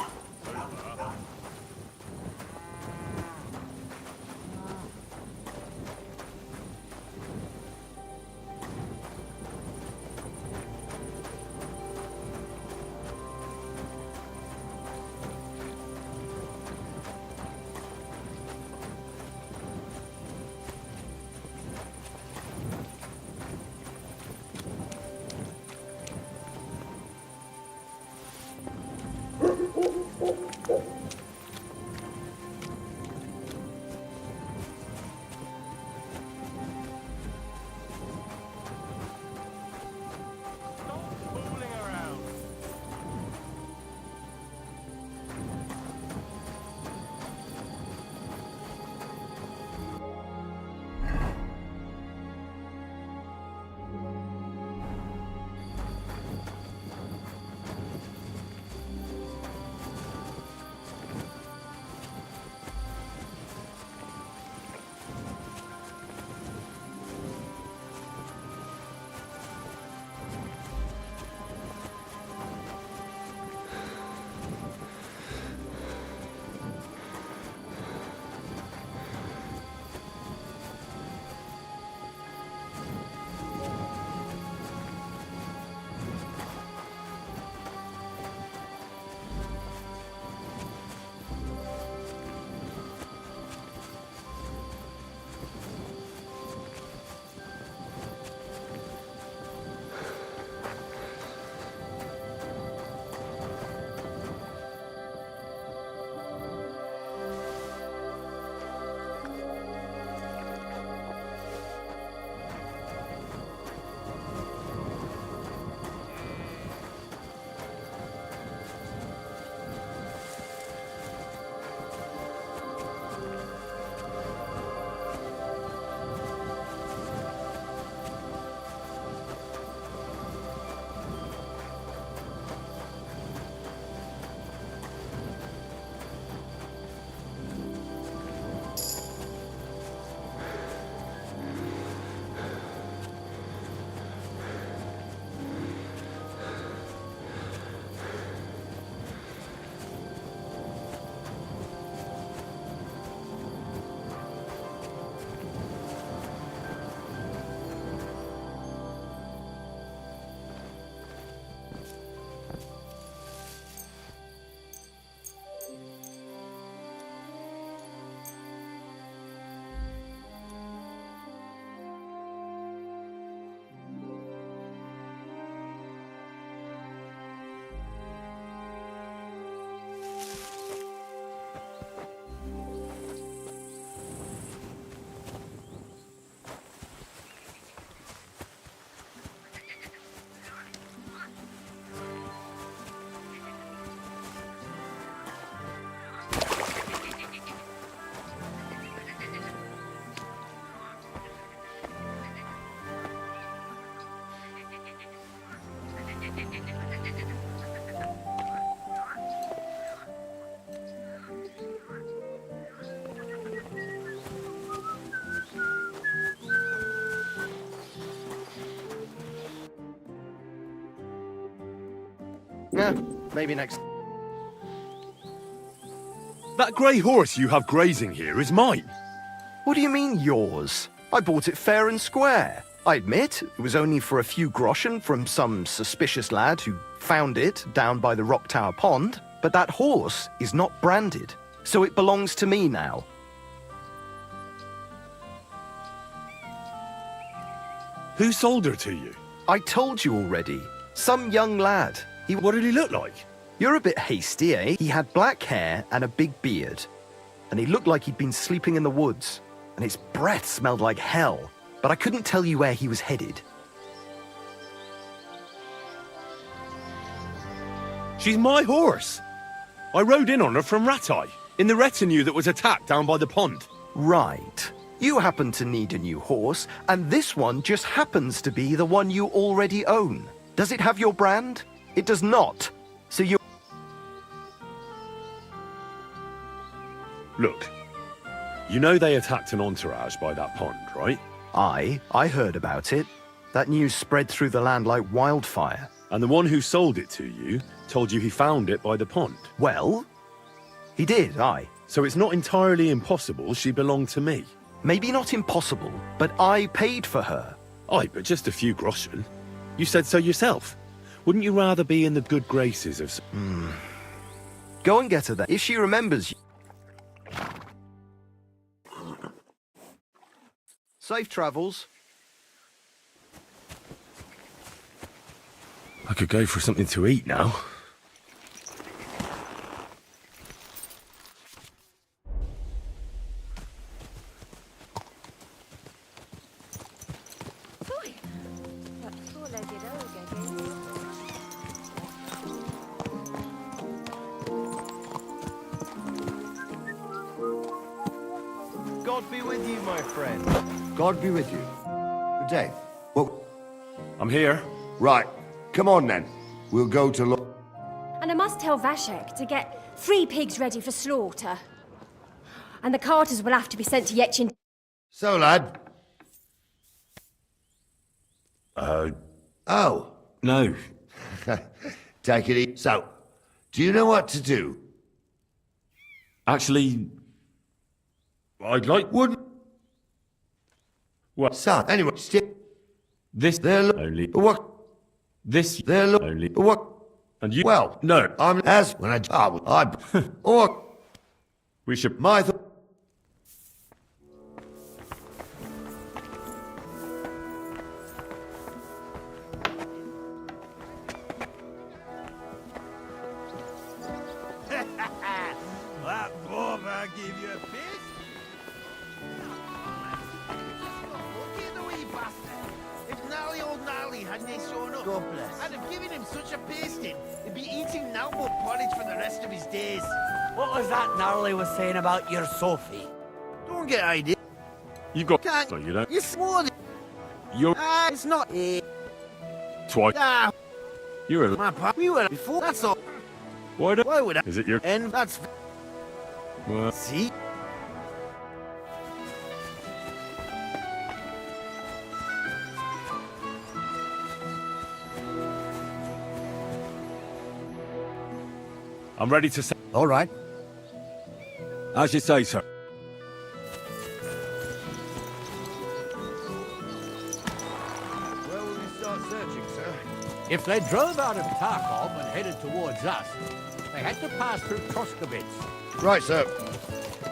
Yeah, maybe next... That grey horse you have grazing here is mine. What do you mean, yours? I bought it fair and square. I admit, it was only for a few groschen from some suspicious lad who found it down by the Rock Tower Pond, but that horse is not branded, so it belongs to me now. Who sold her to you? I told you already. Some young lad. What did he look like? You're a bit hasty, eh? He had black hair and a big beard. And he looked like he'd been sleeping in the woods. And his breath smelled like hell. But I couldn't tell you where he was headed. She's my horse. I rode in on her from Ratai, in the retinue that was attacked down by the pond. Right. You happen to need a new horse, and this one just happens to be the one you already own. Does it have your brand? It does not. So you... Look, you know they attacked an entourage by that pond, right? I heard about it. That news spread through the land like wildfire. And the one who sold it to you told you he found it by the pond. Well, he did, aye. So it's not entirely impossible she belonged to me. Maybe not impossible, but I paid for her. Aye, but just a few groschen. You said so yourself. Wouldn't you rather be in the good graces of... Go and get her then, if she remembers you. Safe travels. I could go for something to eat now. God be with you, my friend. God be with you. Good day. Well, I'm here. Right. Come on, then. We'll go to And I must tell Vashek to get 3 pigs ready for slaughter. And the carters will have to be sent to Yetchin. So, lad. Oh. No. Take it easy. So, do you know what to do? Actually, I'd like... Wouldn't... What? Son, anyway, This... They're only... What? This... They're only... What? And you... Well, no. I'm as... When I... Or... We should... My thought... That bobber gave you a piss? Look at the wee bastard. If gnarly old gnarly hadn't shown up, God bless. I'd have given him such a pasting, he'd be eating Nalbo porridge for the rest of his days. What was that gnarly was saying about your Sophie? Don't get idea. You got... Can't... No, you don't. You swore it. You're... It's not... Twice. Ah, You're a... my pal. We were before, that's all. Why do... Why would I... Is it your... And that's... Well... See? I'm ready to say... All right. As you say, sir. Where will we start searching, sir? If they drove out of Tarkov and headed towards us, they had to pass through Troskovitz. Right, sir.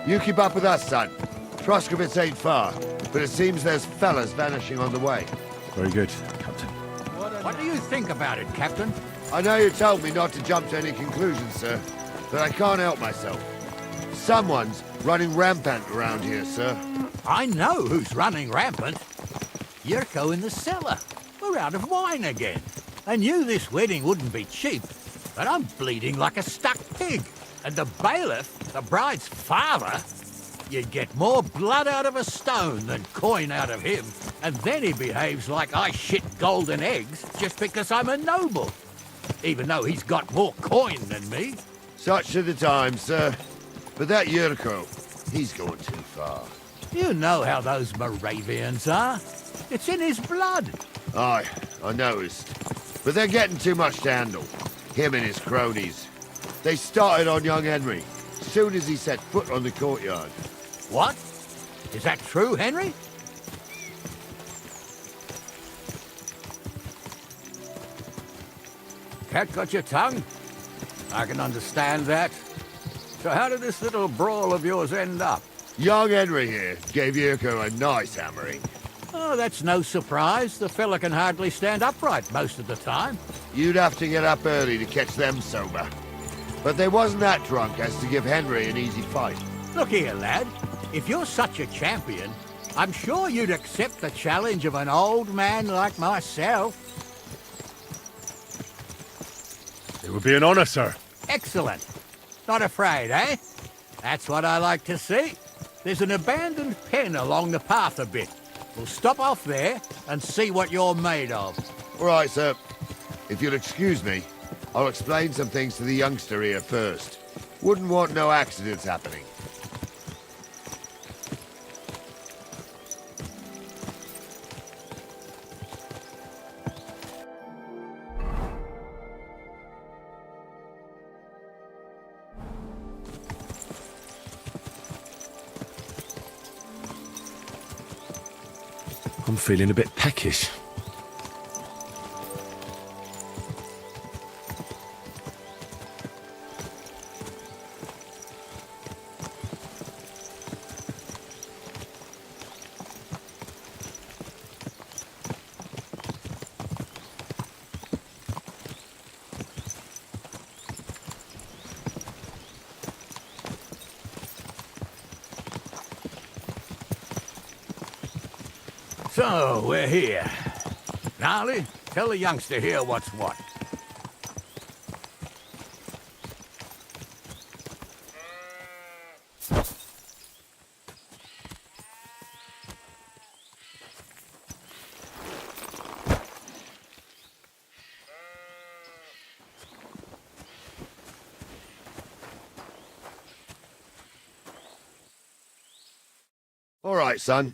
You keep up with us, son. Troskovitz ain't far, but it seems there's fellas vanishing on the way. Very good, Captain. What do you think about it, Captain? I know you told me not to jump to any conclusions, sir, but I can't help myself. Someone's running rampant around here, sir. I know who's running rampant. Yurko in the cellar. We're out of wine again. I knew this wedding wouldn't be cheap, but I'm bleeding like a stuck pig. And the bailiff, the bride's father, you'd get more blood out of a stone than coin out of him. And then he behaves like I shit golden eggs just because I'm a noble. Even though he's got more coin than me. Such are the times, sir. But that Yurko, he's going too far. You know how those Moravians are. It's in his blood. Aye, I noticed. But they're getting too much to handle. Him and his cronies. They started on young Henry, soon as he set foot on the courtyard. What? Is that true, Henry? Cat got your tongue? I can understand that. So how did this little brawl of yours end up? Young Henry here gave Yurko a nice hammering. Oh, that's no surprise. The fella can hardly stand upright most of the time. You'd have to get up early to catch them sober. But they wasn't that drunk as to give Henry an easy fight. Look here, lad. If you're such a champion, I'm sure you'd accept the challenge of an old man like myself. It would be an honor, sir. Excellent. Not afraid, eh? That's what I like to see. There's an abandoned pen along the path a bit. We'll stop off there and see what you're made of. All right, sir. If you'll excuse me, I'll explain some things to the youngster here first. Wouldn't want no accidents happening. I'm feeling a bit peckish. So, we're here. Gnarly, tell the youngster here what's what. All right, son.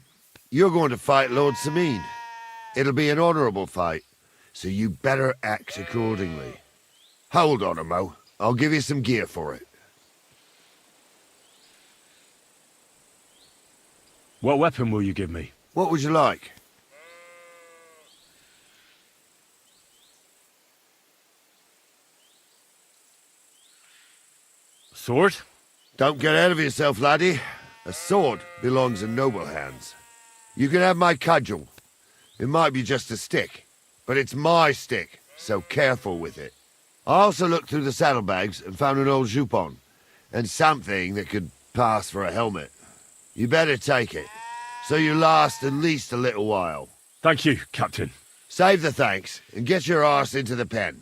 You're going to fight Lord Sameen. It'll be an honorable fight, so you better act accordingly. Hold on, Mo. I'll give you some gear for it. What weapon will you give me? What would you like? Sword? Don't get ahead of yourself, laddie. A sword belongs in noble hands. You can have my cudgel. It might be just a stick, but it's my stick, so careful with it. I also looked through the saddlebags and found an old jupon, and something that could pass for a helmet. You better take it, so you last at least a little while. Thank you, Captain. Save the thanks, and get your arse into the pen.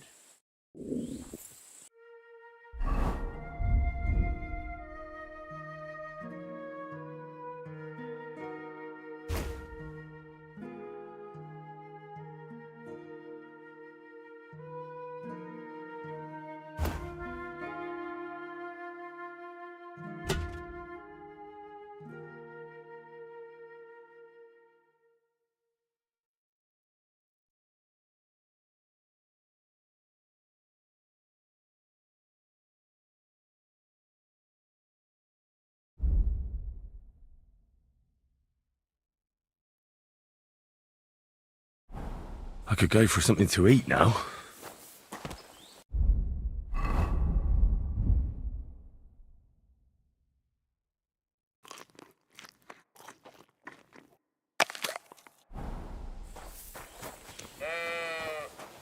I could go for something to eat now.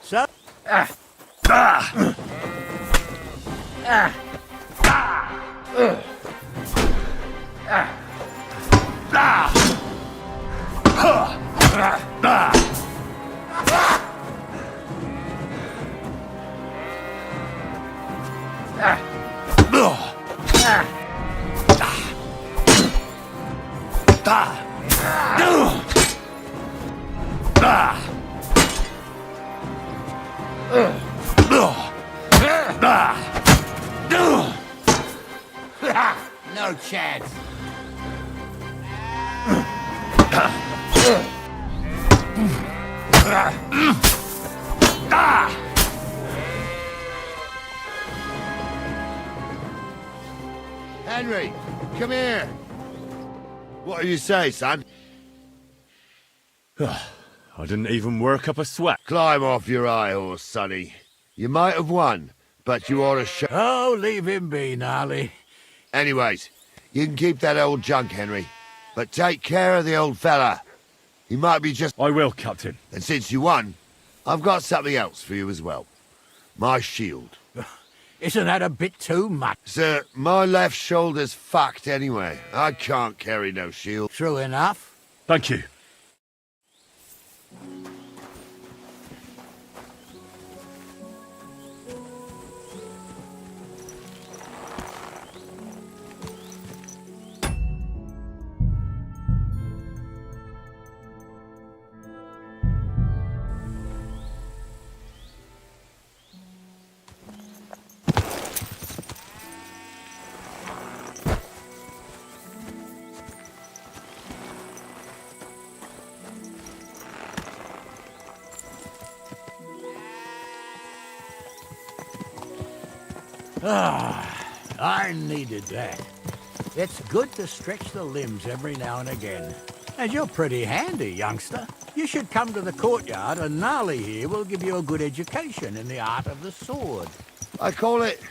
So? No chance. Henry, come here. What do you say, son? I didn't even work up a sweat. Climb off your high horse, sonny. You might have won, but you ought to show... Oh, leave him be, Gnarly. Anyways, you can keep that old junk, Henry. But take care of the old fella. He might be just... I will, Captain. And since you won, I've got something else for you as well. My shield. Isn't that a bit too much? Sir, my left shoulder's fucked anyway. I can't carry no shield. True enough. Thank you. I needed that. It's good to stretch the limbs every now and again. And you're pretty handy, youngster. You should come to the courtyard, and Gnarly here will give you a good education in the art of the sword. I call it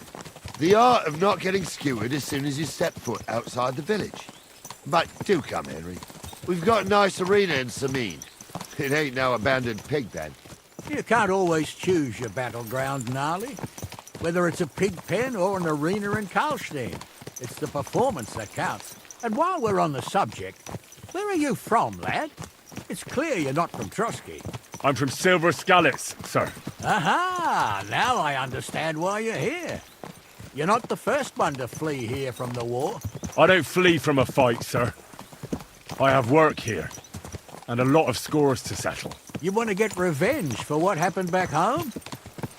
the art of not getting skewered as soon as you step foot outside the village. But do come, Henry. We've got a nice arena in Sameen. It ain't no abandoned pig pen. You can't always choose your battleground, Gnarly. Whether it's a pig pen or an arena in Karlstein, it's the performance that counts. And while we're on the subject, where are you from, lad? It's clear you're not from Trotsky. I'm from Silver Scallops, sir. Aha! Now I understand why you're here. You're not the first one to flee here from the war. I don't flee from a fight, sir. I have work here, and a lot of scores to settle. You want to get revenge for what happened back home?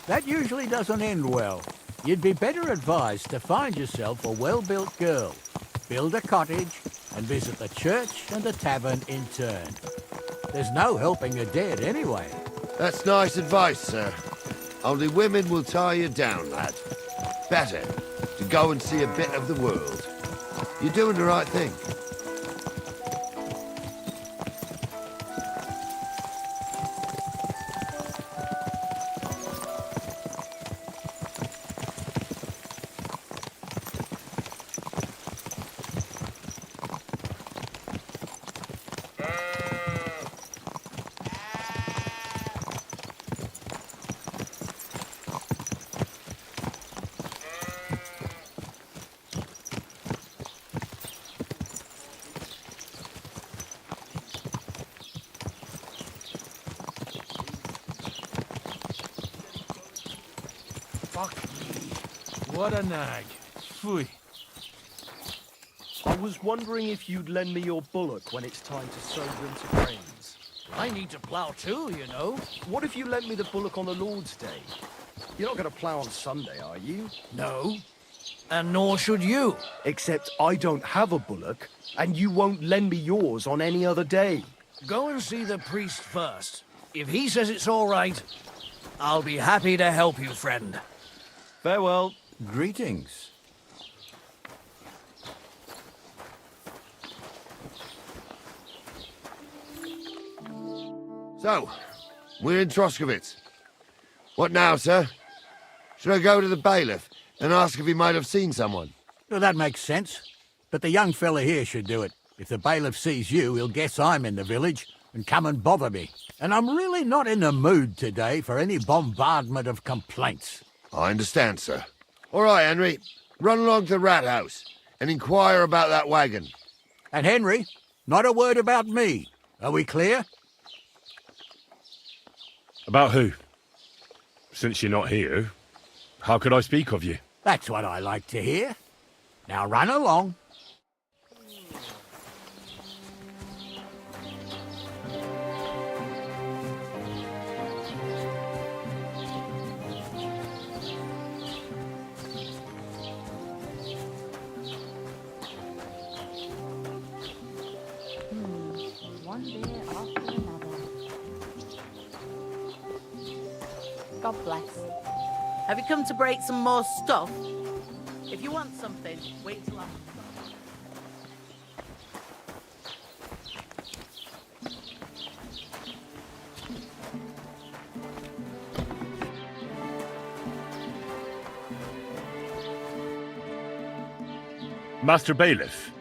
That usually doesn't end well. You'd be better advised to find yourself a well-built girl, build a cottage, and visit the church and the tavern in turn. There's no helping the dead anyway. That's nice advice, sir. Only women will tie you down, lad. Better to go and see a bit of the world. You're doing the right thing. Fuck me. What a nag. Phew. I was wondering if you'd lend me your bullock when it's time to sow winter grains. I need to plough too, you know. What if you lent me the bullock on the Lord's Day? You're not going to plough on Sunday, are you? No. And nor should you. Except I don't have a bullock, and you won't lend me yours on any other day. Go and see the priest first. If he says it's all right, I'll be happy to help you, friend. Farewell. Greetings. So, we're in Troskowitz. What now, sir? Should I go to the bailiff and ask if he might have seen someone? Well, that makes sense. But the young fella here should do it. If the bailiff sees you, he'll guess I'm in the village and come and bother me. And I'm really not in the mood today for any bombardment of complaints. I understand, sir. All right, Henry. Run along to the rat house and inquire about that wagon. And Henry, not a word about me. Are we clear? About who? Since you're not here, how could I speak of you? That's what I like to hear. Now run along. One beer after another. God bless. Have you come to break some more stuff? If you want something, wait till I'm... Master Bailiff,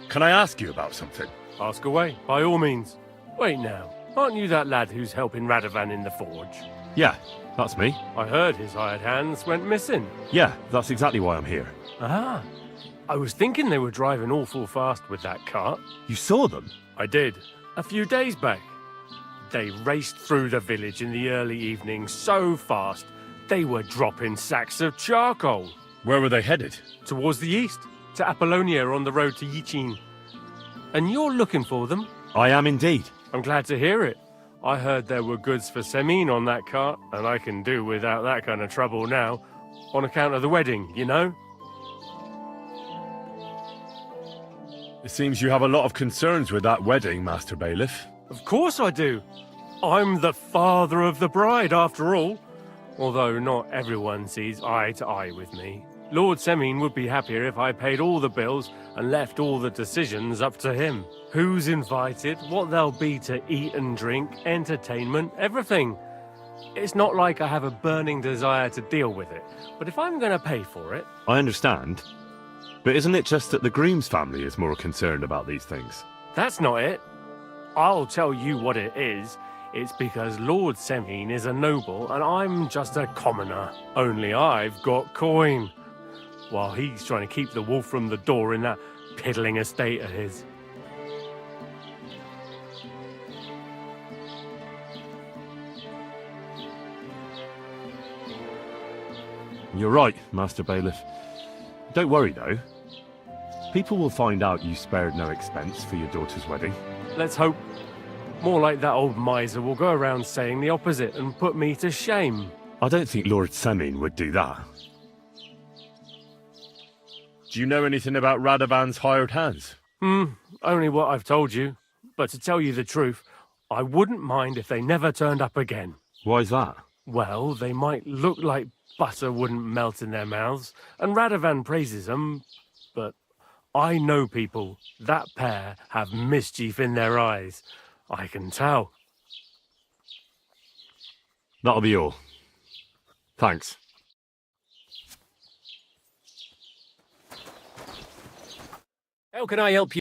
can I ask you about something? Ask away, by all means. Wait now, aren't you that lad who's helping Radovan in the forge? Yeah, that's me. I heard his hired hands went missing. Yeah, that's exactly why I'm here. Ah, I was thinking they were driving awful fast with that cart. You saw them? I did, a few days back. They raced through the village in the early evening so fast, they were dropping sacks of charcoal. Where were they headed? Towards the east, to Apollonia on the road to Yichin. And you're looking for them? I am indeed. I'm glad to hear it. I heard there were goods for Semin on that cart, and I can do without that kind of trouble now, on account of the wedding, you know? It seems you have a lot of concerns with that wedding, Master Bailiff. Of course I do. I'm the father of the bride, after all. Although not everyone sees eye to eye with me. Lord Semin would be happier if I paid all the bills and left all the decisions up to him. Who's invited, what there'll be to eat and drink, entertainment, everything. It's not like I have a burning desire to deal with it, but if I'm going to pay for it... I understand. But isn't it just that the groom's family is more concerned about these things? That's not it. I'll tell you what it is. It's because Lord Semin is a noble and I'm just a commoner. Only I've got coin. While he's trying to keep the wolf from the door in that piddling estate of his. You're right, Master Bailiff. Don't worry, though. People will find out you spared no expense for your daughter's wedding. Let's hope. More like that old miser will go around saying the opposite and put me to shame. I don't think Lord Semin would do that. Do you know anything about Radovan's hired hands? Only what I've told you. But to tell you the truth, I wouldn't mind if they never turned up again. Why's that? Well, they might look like butter wouldn't melt in their mouths, and Radovan praises them, but I know people. That pair have mischief in their eyes. I can tell. That'll be all. Thanks. How can I help you?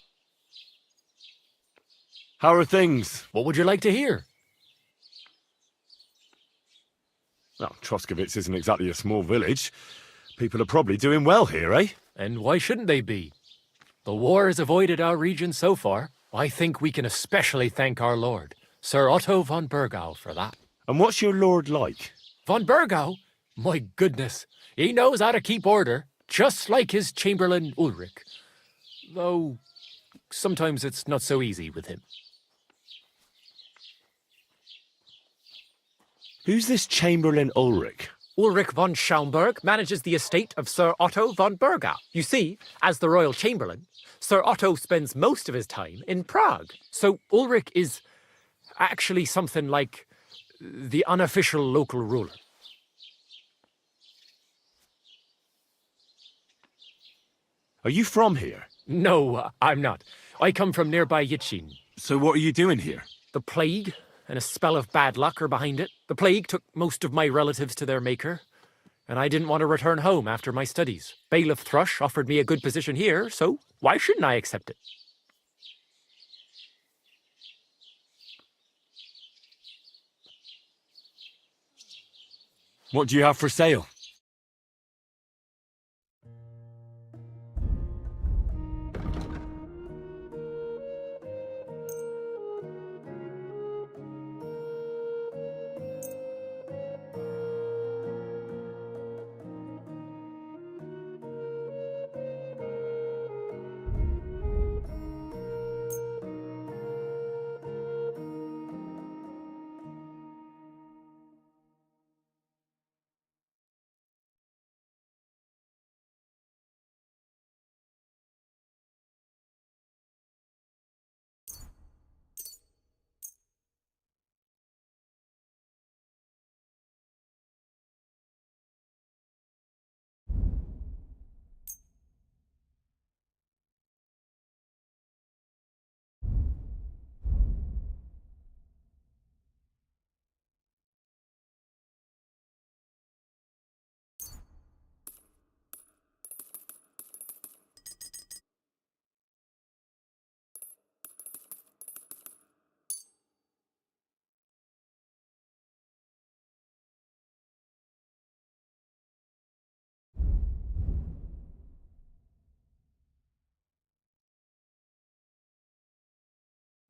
How are things? What would you like to hear? Well, Troskovitz isn't exactly a small village. People are probably doing well here, eh? And why shouldn't they be? The war has avoided our region so far. I think we can especially thank our lord, Sir Otto von Bergau, for that. And what's your lord like? Von Bergau? My goodness, he knows how to keep order, just like his chamberlain Ulrich. Though, sometimes it's not so easy with him. Who's this Chamberlain Ulrich? Ulrich von Schaumburg manages the estate of Sir Otto von Bergau. You see, as the royal chamberlain, Sir Otto spends most of his time in Prague. So Ulrich is actually something like the unofficial local ruler. Are you from here? No, I'm not. I come from nearby Yichin. So what are you doing here? The plague and a spell of bad luck are behind it. The plague took most of my relatives to their maker, and I didn't want to return home after my studies. Bailiff Thrush offered me a good position here, so why shouldn't I accept it? What do you have for sale?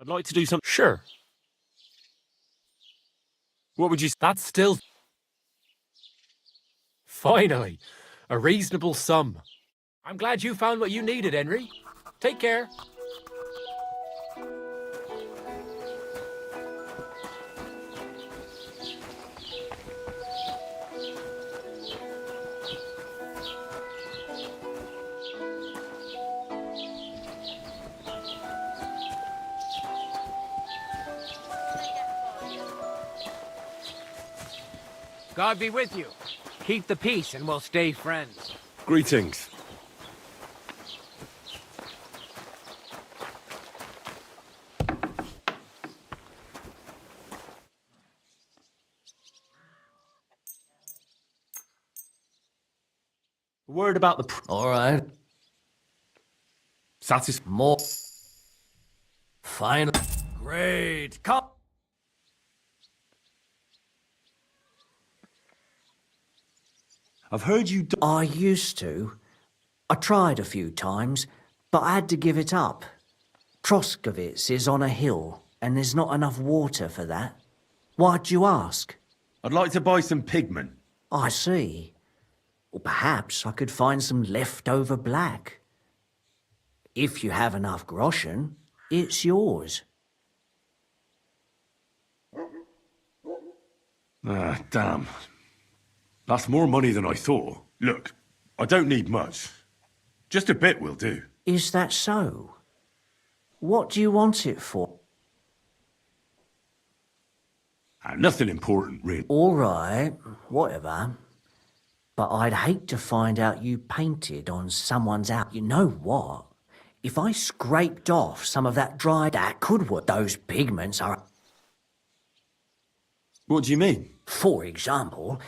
I'd like to do something. Sure. What would you... That's still... Finally, a reasonable sum. I'm glad you found what you needed, Henry. Take care. God be with you. Keep the peace and we'll stay friends. Greetings. A word about the... All right. More. Final. Great. Come. I've heard you... I used to. I tried a few times, but I had to give it up. Troskovitz is on a hill, and there's not enough water for that. Why'd you ask? I'd like to buy some pigment. I see. Or perhaps I could find some leftover black. If you have enough groschen, it's yours. Ah, damn. That's more money than I thought. Look, I don't need much. Just a bit will do. Is that so? What do you want it for? Nothing important, really. All right, whatever. But I'd hate to find out you painted on someone's out. You know what? If I scraped off some of that dry, that could work. Those pigments are... What do you mean? For example,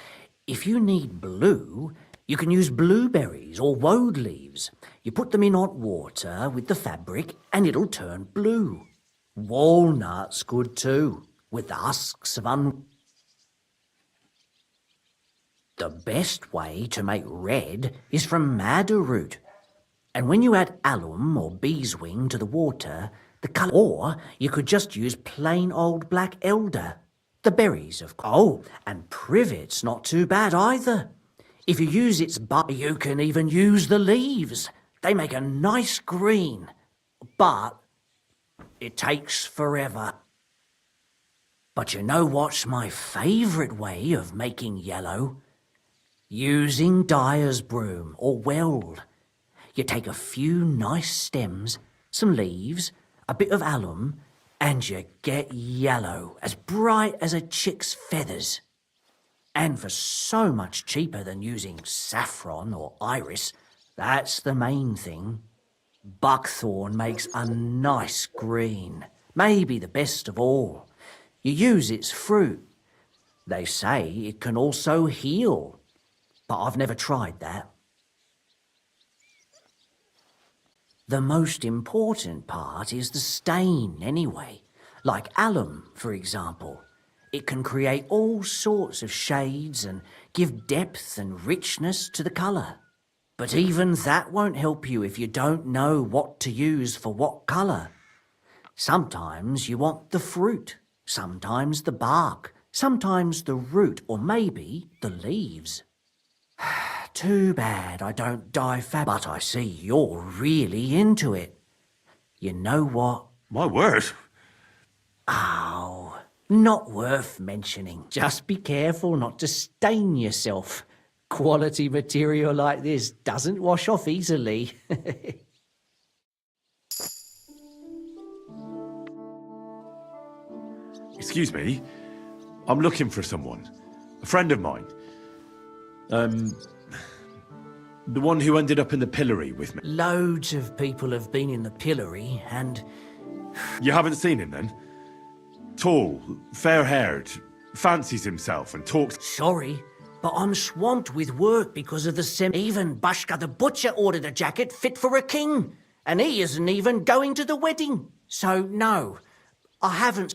if you need blue, you can use blueberries or woad leaves. You put them in hot water with the fabric and it'll turn blue. Walnut's good too, with the husks of The best way to make red is from madder root. And when you add alum or beeswing to the water, the colour... Or you could just use plain old black elder. The berries, of course. Oh, and privet's not too bad either. If you use its bark, you can even use the leaves. They make a nice green. But it takes forever. But you know what's my favourite way of making yellow? Using dyer's broom or weld. You take a few nice stems, some leaves, a bit of alum, and you get yellow, as bright as a chick's feathers. And for so much cheaper than using saffron or iris, that's the main thing. Buckthorn makes a nice green, maybe the best of all. You use its fruit. They say it can also heal, but I've never tried that. The most important part is the stain, anyway. Like alum, for example. It can create all sorts of shades and give depth and richness to the colour. But even that won't help you if you don't know what to use for what colour. Sometimes you want the fruit, sometimes the bark, sometimes the root, or maybe the leaves. Too bad I don't dye fabric, but I see you're really into it. You know what? My word. Oh, not worth mentioning. Just be careful not to stain yourself. Quality material like this doesn't wash off easily. Excuse me. I'm looking for someone. A friend of mine. The one who ended up in the pillory with me. Loads of people have been in the pillory and... You haven't seen him then? Tall, fair-haired, fancies himself and talks... Sorry, but I'm swamped with work because of the Even Bashka the Butcher ordered a jacket fit for a king, and he isn't even going to the wedding. So, no, I haven't...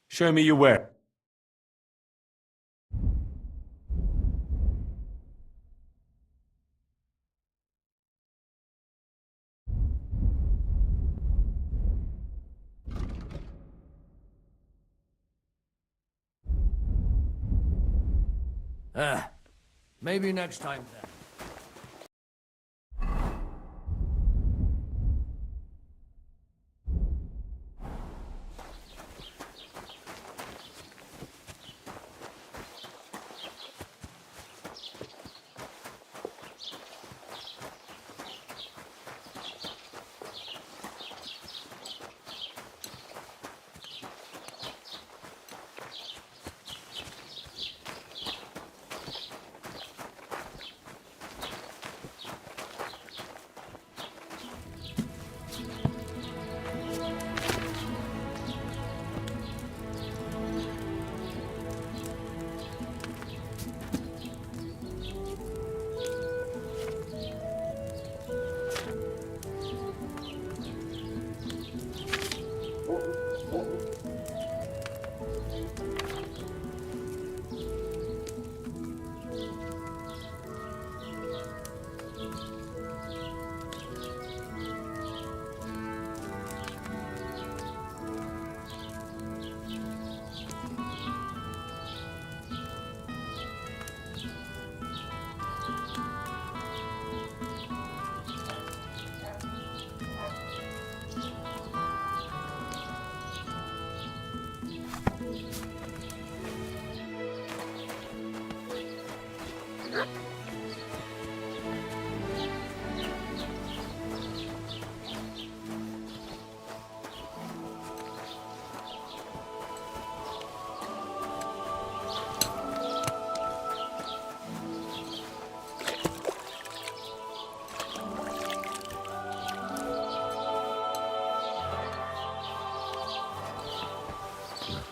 Show me your wear. Maybe next time then.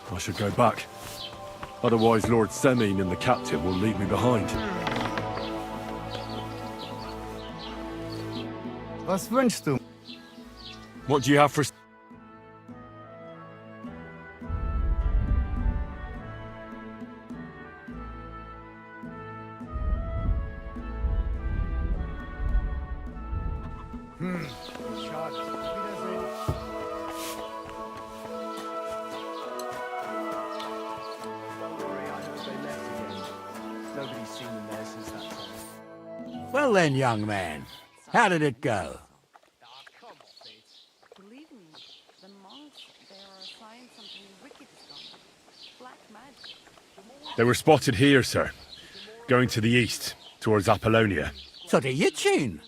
I should go back. Otherwise, Lord Semine and the captain will leave me behind. Was wünschst du? What do you have for... Schade. Wiedersehen. Don't worry, I know they left again. Nobody's seen them there since that time. Well then, young man, how did it go? Believe me, the monks, they are assigned something wicked is gone. Black magic. They were spotted here, sir. Going to the east, towards Apollonia. So to Yichin?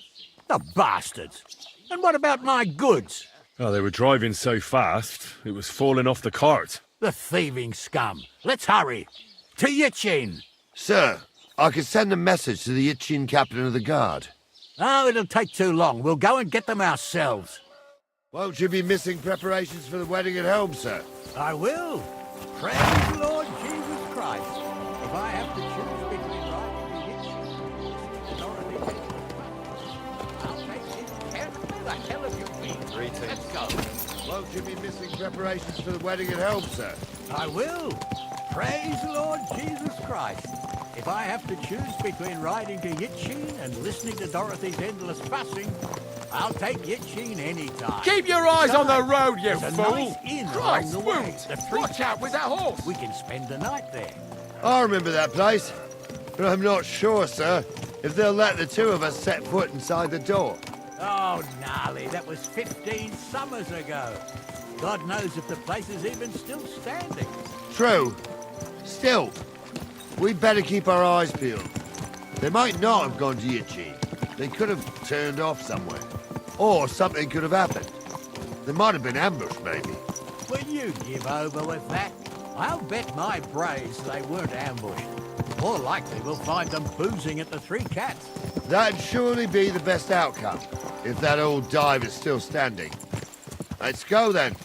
The bastards! And what about my goods? Oh, they were driving so fast, it was falling off the cart. The thieving scum. Let's hurry. To Yichin! Sir, I can send a message to the Yichin captain of the guard. Oh, it'll take too long. We'll go and get them ourselves. Won't you be missing preparations for the wedding at home, sir? I will. Praise the Lord Jesus Christ. If I have to choose between riding to Yichin and Dorothy, I'll take it. Where the hell have you been? Greetings. Let's go. Won't you be missing preparations for the wedding at home, sir? I will. Praise the Lord Jesus Christ. If I have to choose between riding to Yichin and listening to Dorothy's endless fussing, I'll take Yichin any time. Keep your eyes on the road, you There's a fool! nice inn Christ, along the way. wound! The three Watch out with that horse! We can spend the night there. I remember that place, but I'm not sure, sir, if they'll let the two of us set foot inside the door. Oh, gnarly, that was 15 summers ago. God knows if the place is even still standing. True. Still, we'd better keep our eyes peeled. They might not have gone to Yichin. They could have turned off somewhere. Or something could have happened. They might have been ambushed, maybe. Will you give over with that? I'll bet my brains they weren't ambushed. More likely we'll find them boozing at the Three Cats. That'd surely be the best outcome, if that old dive is still standing. Let's go, then.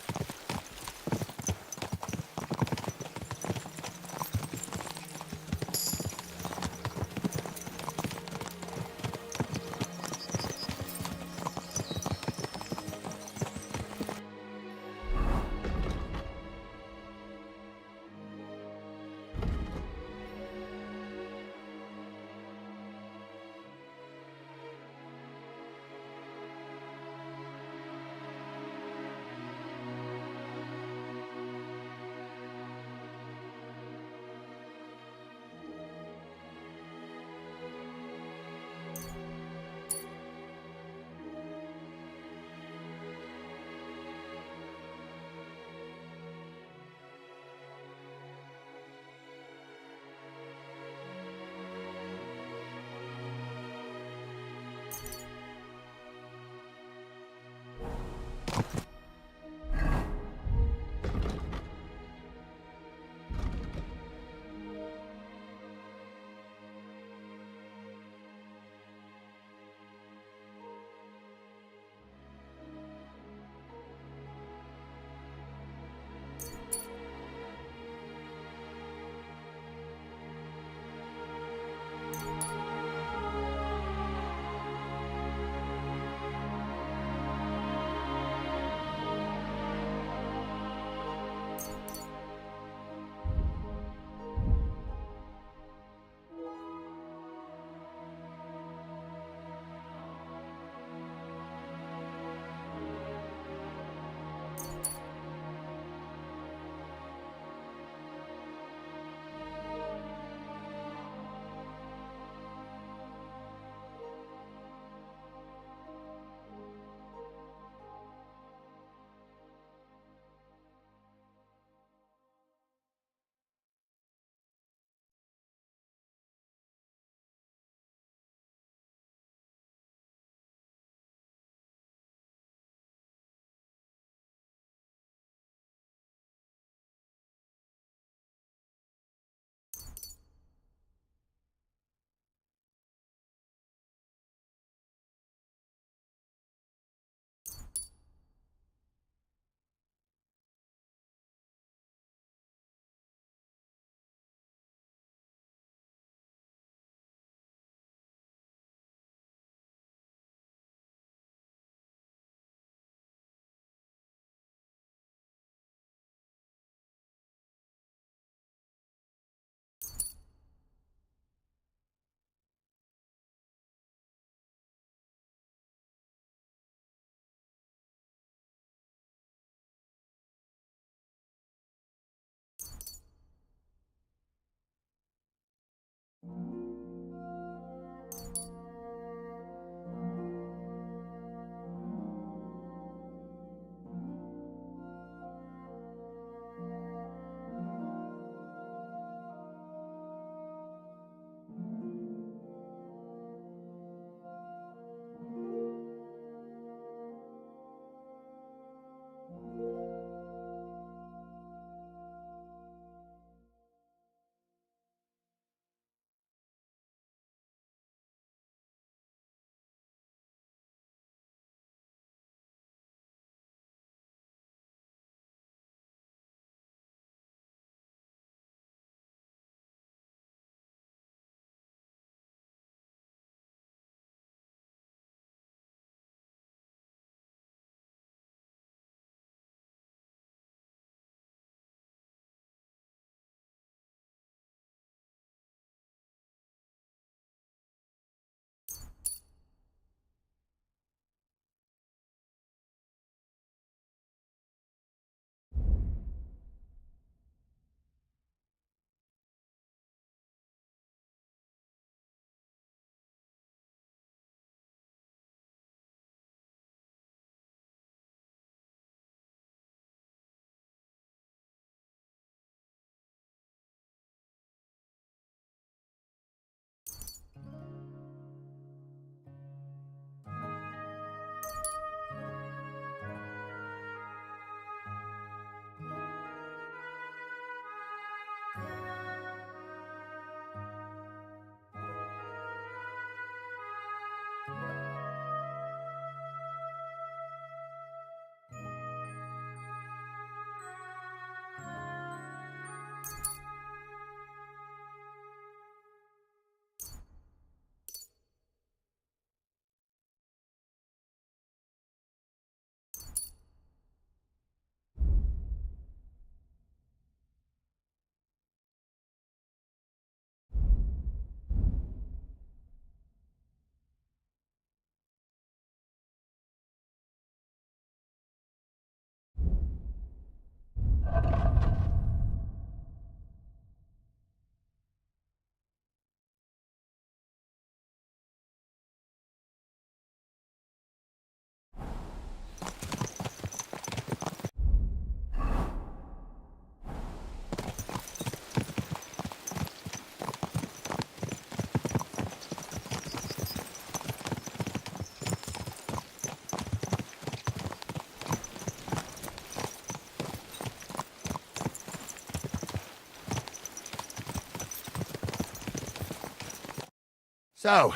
So,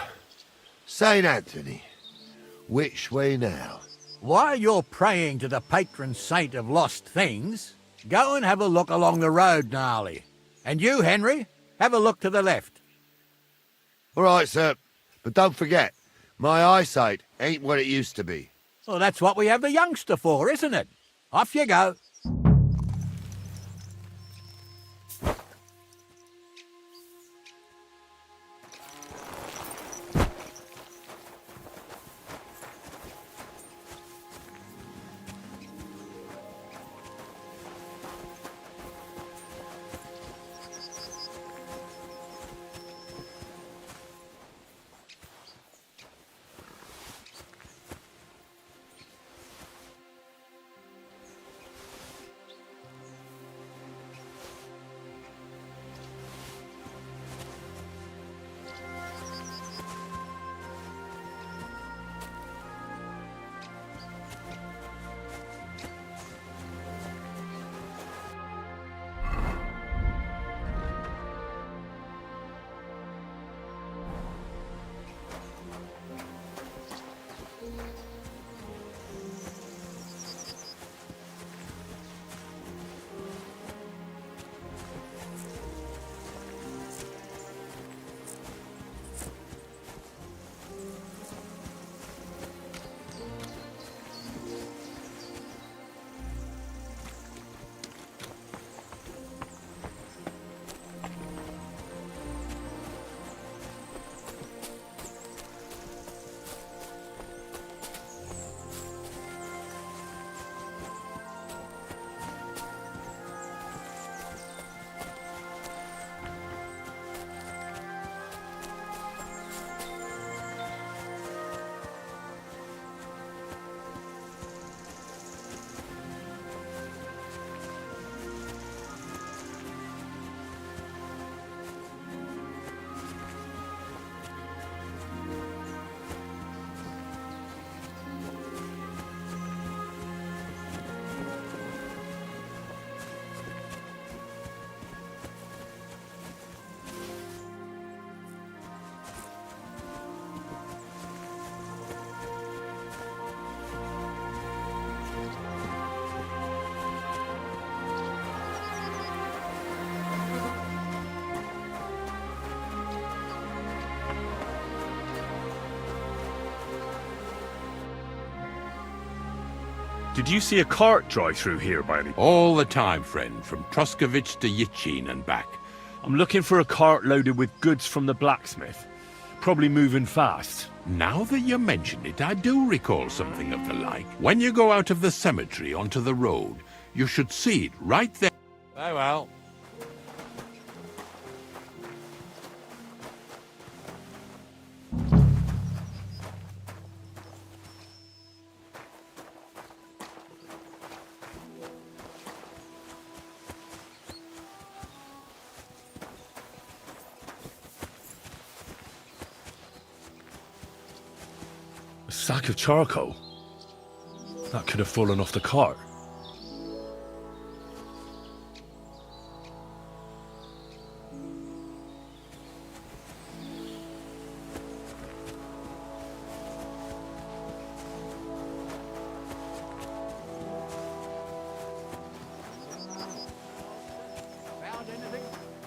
St. Anthony, which way now? While you're praying to the patron saint of lost things, go and have a look along the road, Gnarly. And you, Henry, have a look to the left. All right, sir. But don't forget, my eyesight ain't what it used to be. Well, that's what we have the youngster for, isn't it? Off you go. Did you see a cart drive through here by any... All the time, friend, from Truskovich to Yitchin and back. I'm looking for a cart loaded with goods from the blacksmith. Probably moving fast. Now that you mention it, I do recall something of the like. When you go out of the cemetery onto the road, you should see it right there. Very well. A sack of charcoal? That could have fallen off the cart.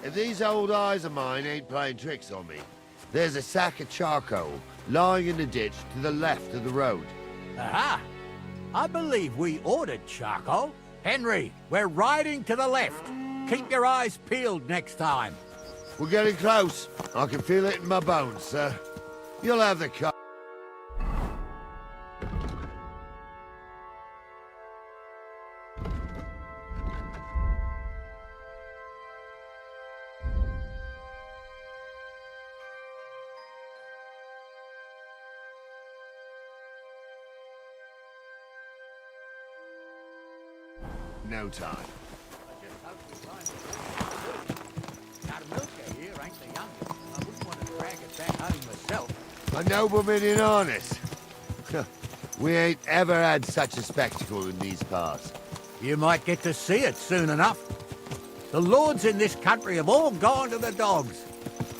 If these old eyes of mine ain't playing tricks on me, there's a sack of charcoal lying in the ditch to the left of the road. Aha! I believe we ordered charcoal. Henry, we're riding to the left. Keep your eyes peeled next time. We're getting close. I can feel it in my bones, sir. You'll have the car. No time. A nobleman in harness. We ain't ever had such a spectacle in these parts. You might get to see it soon enough. The lords in this country have all gone to the dogs.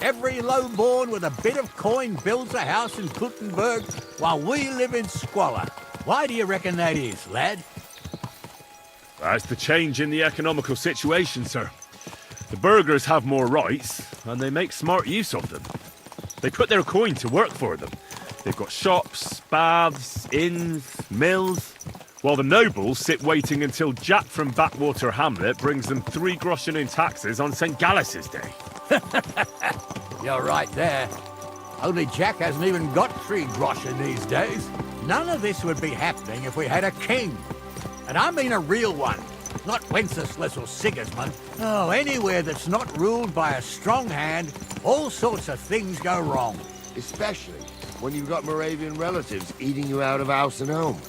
Every lowborn with a bit of coin builds a house in Gutenberg while we live in squalor. Why do you reckon that is, lad? That's the change in the economical situation, sir. The burghers have more rights, and they make smart use of them. They put their coin to work for them. They've got shops, baths, inns, mills, while the nobles sit waiting until Jack from Backwater Hamlet brings them 3 groschen in taxes on St. Gallus's Day. You're right there. Only Jack hasn't even got 3 groschen these days. None of this would be happening if we had a king. And I mean a real one, not Wenceslas or Sigismund. Oh, anywhere that's not ruled by a strong hand, all sorts of things go wrong. Especially when you've got Moravian relatives eating you out of house and home.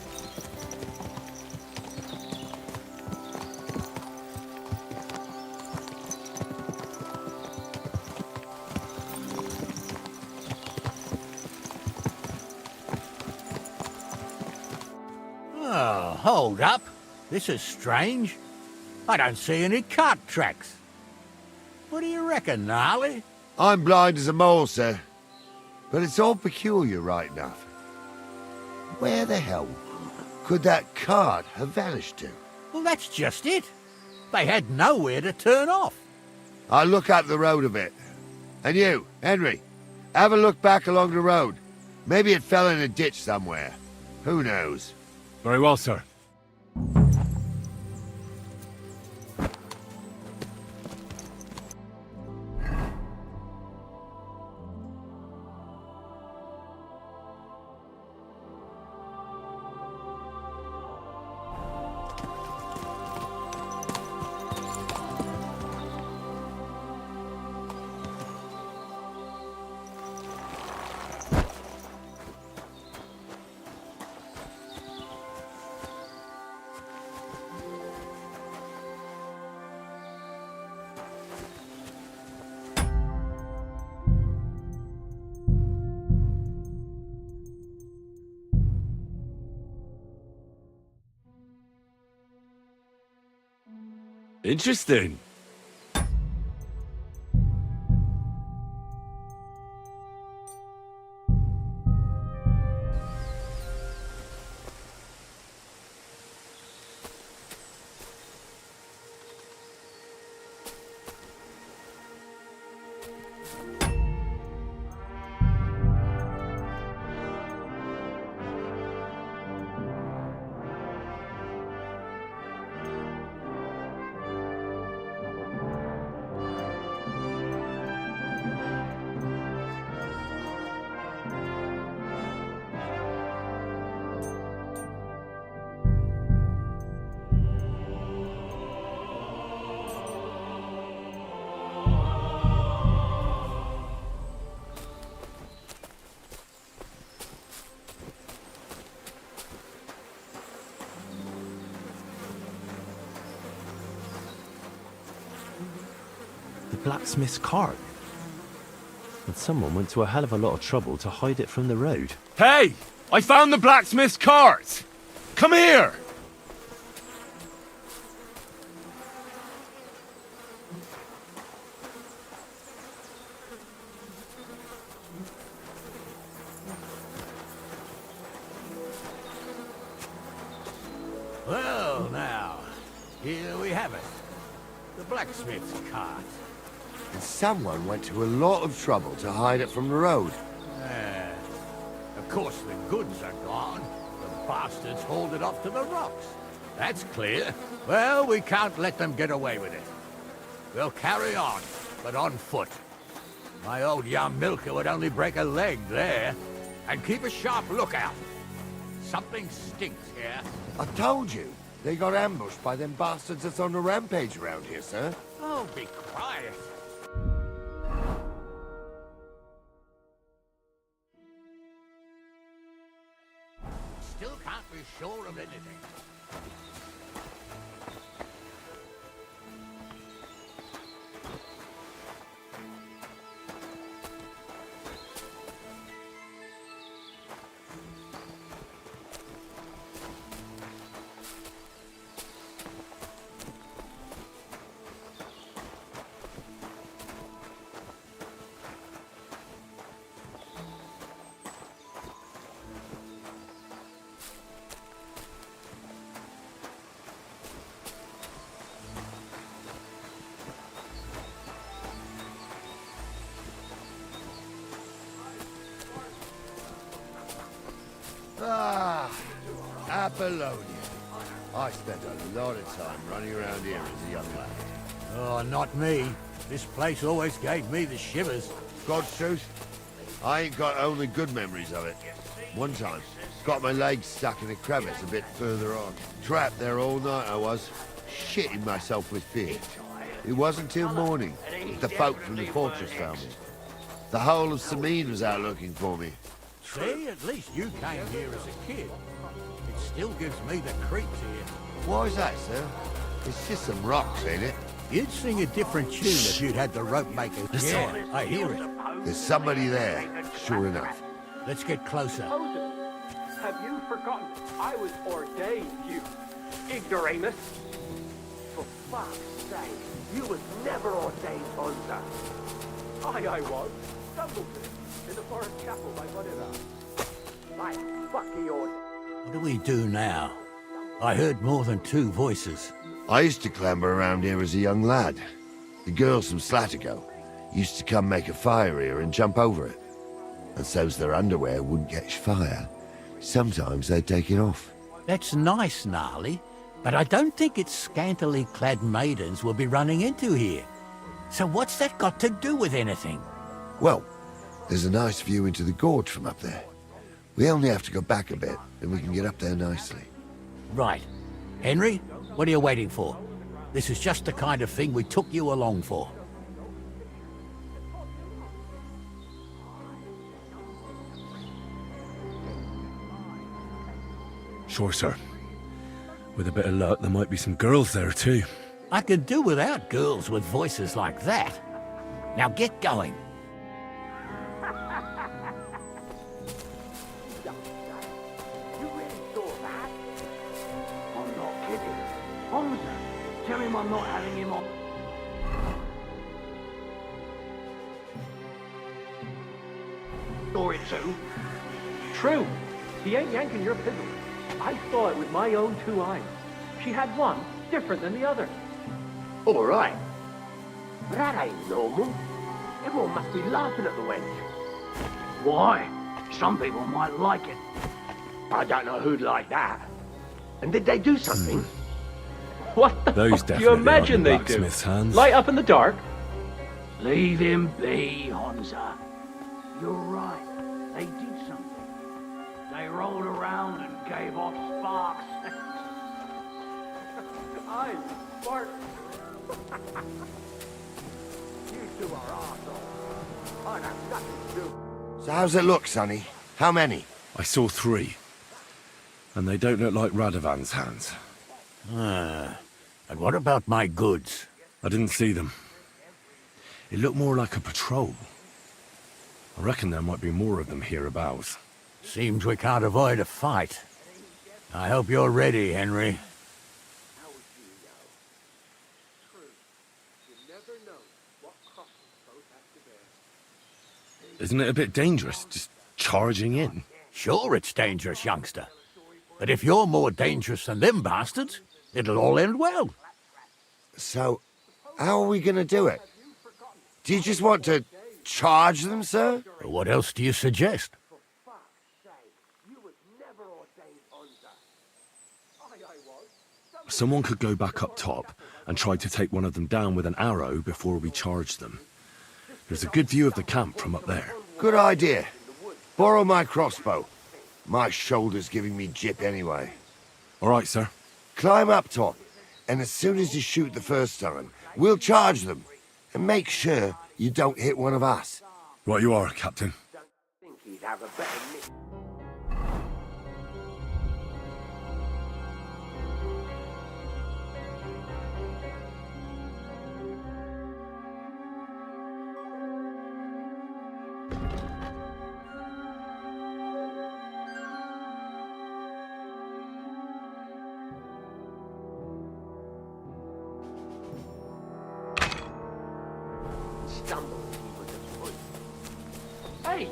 Oh, hold up. This is strange. I don't see any cart tracks. What do you reckon, Gnarly? I'm blind as a mole, sir. But it's all peculiar right enough. Where the hell could that cart have vanished to? Well, that's just it. They had nowhere to turn off. I'll look up the road a bit. And you, Henry, have a look back along the road. Maybe it fell in a ditch somewhere. Who knows? Very well, sir. Interesting. Blacksmith's cart. And someone went to a hell of a lot of trouble to hide it from the road. Hey! I found the blacksmith's cart! Come here! Well, now, here we have it. The blacksmith's cart. And someone went to a lot of trouble to hide it from the road. Of course, the goods are gone. The bastards hauled it off to the rocks. That's clear. Well, we can't let them get away with it. We'll carry on, but on foot. My old young milker would only break a leg there. And keep a sharp lookout. Something stinks here. I told you. They got ambushed by them bastards that's on the rampage around here, sir. Oh, be quiet. Still can't be sure of anything. Apollonia. I spent a lot of time running around here as a young lad. Oh, not me. This place always gave me the shivers. God's truth, I ain't got only good memories of it. One time, got my legs stuck in a crevice a bit further on. Trapped there all night I was, shitting myself with fear. It wasn't till morning that the folk from the fortress found me. The whole of Sameen was out looking for me. See, at least you came here as a kid. It still gives me the creeps here. Why is that, sir? It's just some rocks, ain't it? You'd sing a different tune if you'd had the rope maker. Yeah, I hear it. There's somebody there, sure enough. Let's get closer. Have you forgotten I was ordained, you ignoramus? For fuck's sake, you was never ordained, Hunter. I was. Dumbledore, in the Forest Chapel by whatever. My fucking order. What do we do now? I heard more than two voices. I used to clamber around here as a young lad. The girls from Slatigo used to come make a fire here and jump over it. And so's their underwear wouldn't catch fire, sometimes they'd take it off. That's nice, Gnarly, but I don't think it's scantily clad maidens we'll be running into here. So what's that got to do with anything? Well, there's a nice view into the gorge from up there. We only have to go back a bit, and we can get up there nicely. Right. Henry, what are you waiting for? This is just the kind of thing we took you along for. Sure, sir. With a bit of luck, there might be some girls there, too. I could do without girls with voices like that. Now get going. You really saw that? I'm not kidding. Hunter, tell him I'm not having him on. Saw it too. True. He ain't yanking your piddle. I saw it with my own two eyes. She had one different than the other. All right. But that ain't normal. Everyone must be laughing at the wench. Why? Some people might like it. I don't know who'd like that. And did they do something? What the Those fuck do you definitely imagine aren't the they do? blacksmith's hands. Light up in the dark? Leave him be, Honza. You're right. They did something. They rolled around and gave off sparks. I spark. You two are arseholes. I have nothing to do. So how's it look, Sonny? How many? I saw 3. And they don't look like Radovan's hands. And what about my goods? I didn't see them. It looked more like a patrol. I reckon there might be more of them hereabouts. Seems we can't avoid a fight. I hope you're ready, Henry. Isn't it a bit dangerous, just charging in? Sure it's dangerous, youngster. But if you're more dangerous than them bastards, it'll all end well. So, how are we gonna do it? Do you just want to charge them, sir? What else do you suggest? Someone could go back up top and try to take one of them down with an arrow before we charge them. There's a good view of the camp from up there. Good idea. Borrow my crossbow. My shoulder's giving me jip anyway. All right, sir. Climb up top, and as soon as you shoot the first time, we'll charge them. And make sure you don't hit one of us. Right you are, Captain. Think he'd have a better nick. Hey!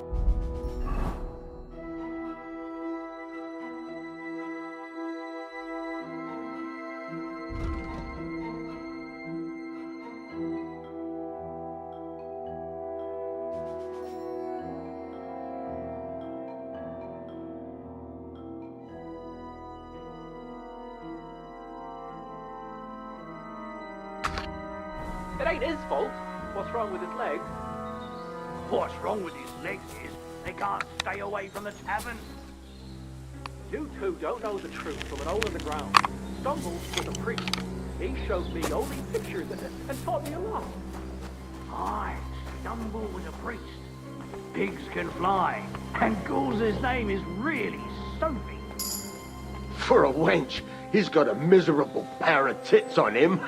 ain't his fault. What's wrong with his legs? What's wrong with his legs is they can't stay away from the tavern. You two don't know the truth from an hole in the ground. Stumbles was a priest. He showed me only pictures and taught me a lot. Aye, Stumble was a priest. Pigs can fly, and Ghoul's name is really Sophie. For a wench, he's got a miserable pair of tits on him.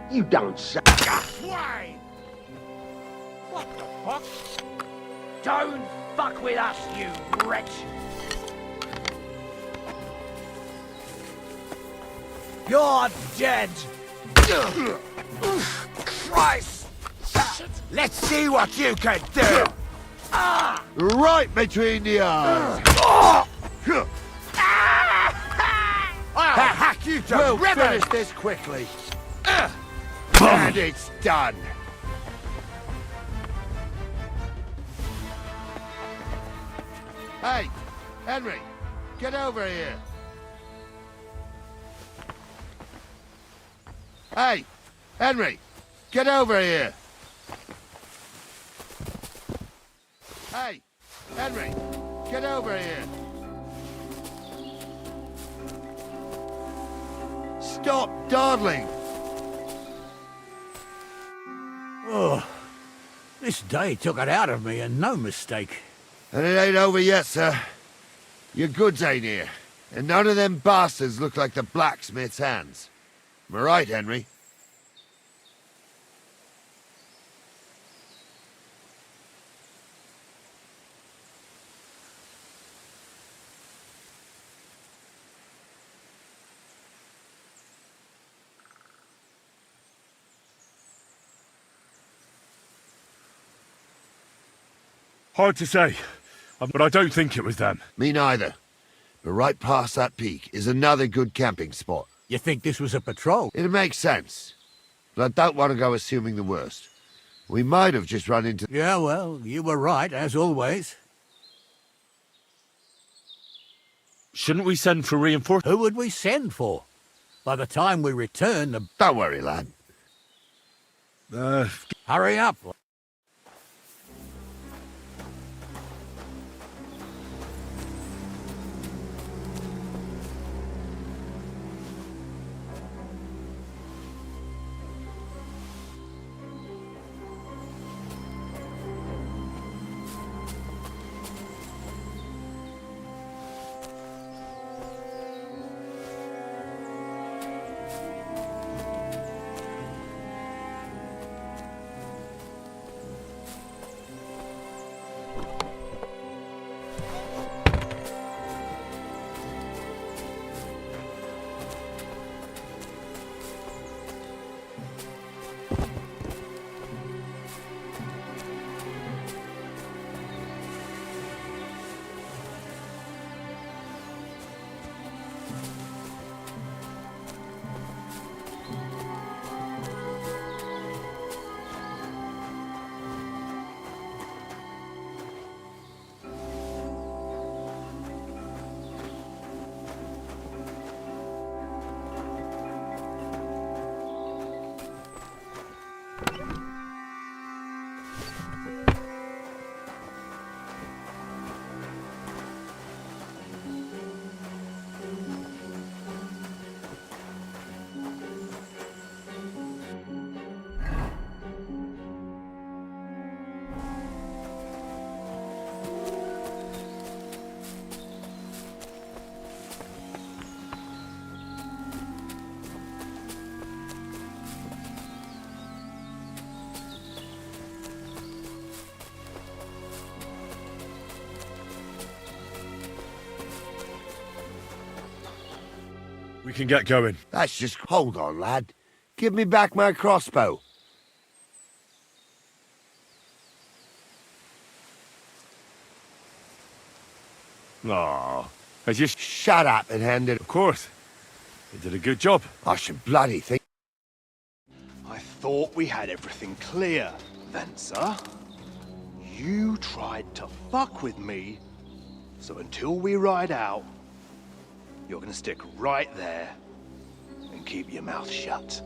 You don't say. Swine! What the fuck? Don't fuck with us, you wretch! You're dead! Christ! Let's see what you can do! Right between the eyes. I'll hack you to We'll ribbons! finish this quickly. And it's done. Hey, Henry, get over here. Hey, Henry, get over here. Hey, Henry, get over here. Stop dawdling. Oh, this day took it out of me, and no mistake. And it ain't over yet, sir. Your goods ain't here, and none of them bastards look like the blacksmith's hands. Am I right, Henry? Hard to say, but I don't think it was them. Me neither. But right past that peak is another good camping spot. You think this was a patrol? It makes sense. But I don't want to go assuming the worst. We might have just run into... Yeah, well, you were right, as always. Shouldn't we send for reinforcements? Who would we send for? By the time we return, the... Don't worry, lad. Hurry up. We can get going. That's just... Hold on, lad. Give me back my crossbow. Oh, I just... Shut up and hand it... Of course. You did a good job. I should bloody think... I thought we had everything clear, then, sir. You tried to fuck with me, so until we ride out, you're gonna stick right there and keep your mouth shut.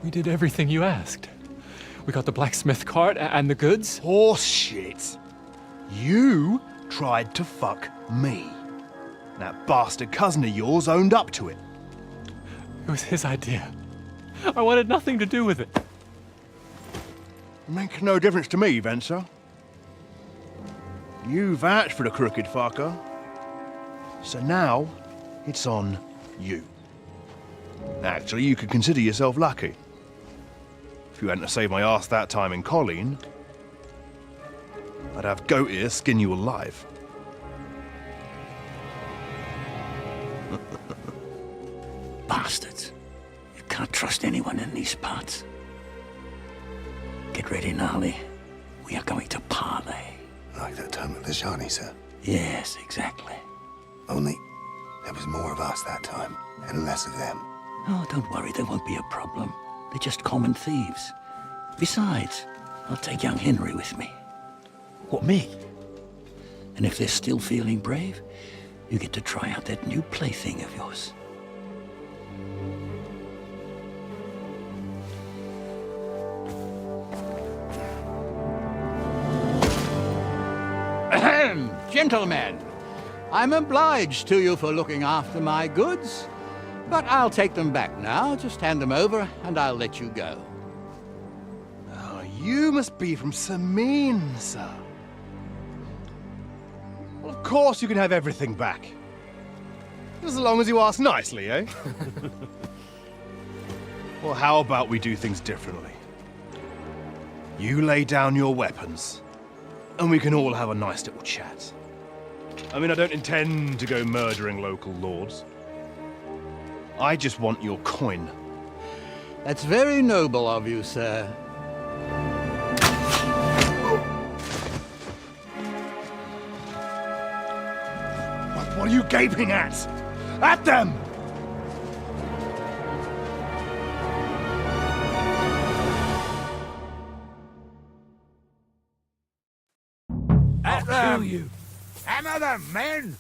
We did everything you asked. We got the blacksmith cart and the goods. Horse shit. You tried to fuck me. That bastard cousin of yours owned up to it. It was his idea. I wanted nothing to do with it. Make no difference to me, Venser. You vouched for the crooked fucker. So now, it's on you. Actually, you could consider yourself lucky. If you hadn't saved my ass that time in Colleen, I'd have goat ear skin you alive. Bastards. You can't trust anyone in these parts. Get ready, Gnarly. We are going to parley. Like that time at the Shani, sir? Yes, exactly. Only there was more of us that time, and less of them. Oh, don't worry, there won't be a problem. They're just common thieves. Besides, I'll take young Henry with me. What, me? And if they're still feeling brave, you get to try out that new plaything of yours. Ahem, gentlemen, I'm obliged to you for looking after my goods, but I'll take them back now. Just hand them over and I'll let you go. Oh, you must be from Samin, sir. Well, of course you can have everything back. Just as long as you ask nicely, eh? Well, how about we do things differently? You lay down your weapons, and we can all have a nice little chat. I mean, I don't intend to go murdering local lords. I just want your coin. That's very noble of you, sir. What are you gaping at? At them! I'll kill you. Hammer them, men!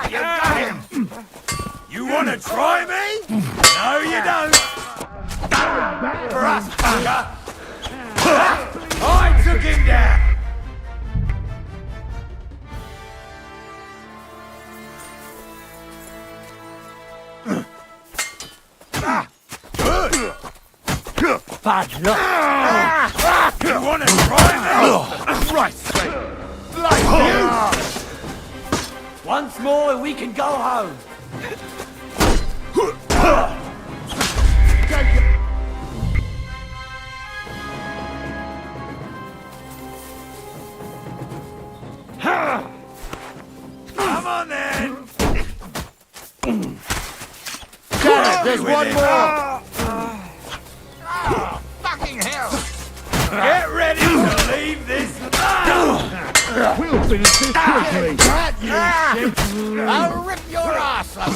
You got him! You want to try me? No, you don't! For us, fucker! I took him down! Bad luck! You want to try me? Right, straight. Like you! Once more, we can go home. Come on then! There's one more! Fucking hell! Get ready to leave this. We'll finish this quickly. I'll rip your ass up!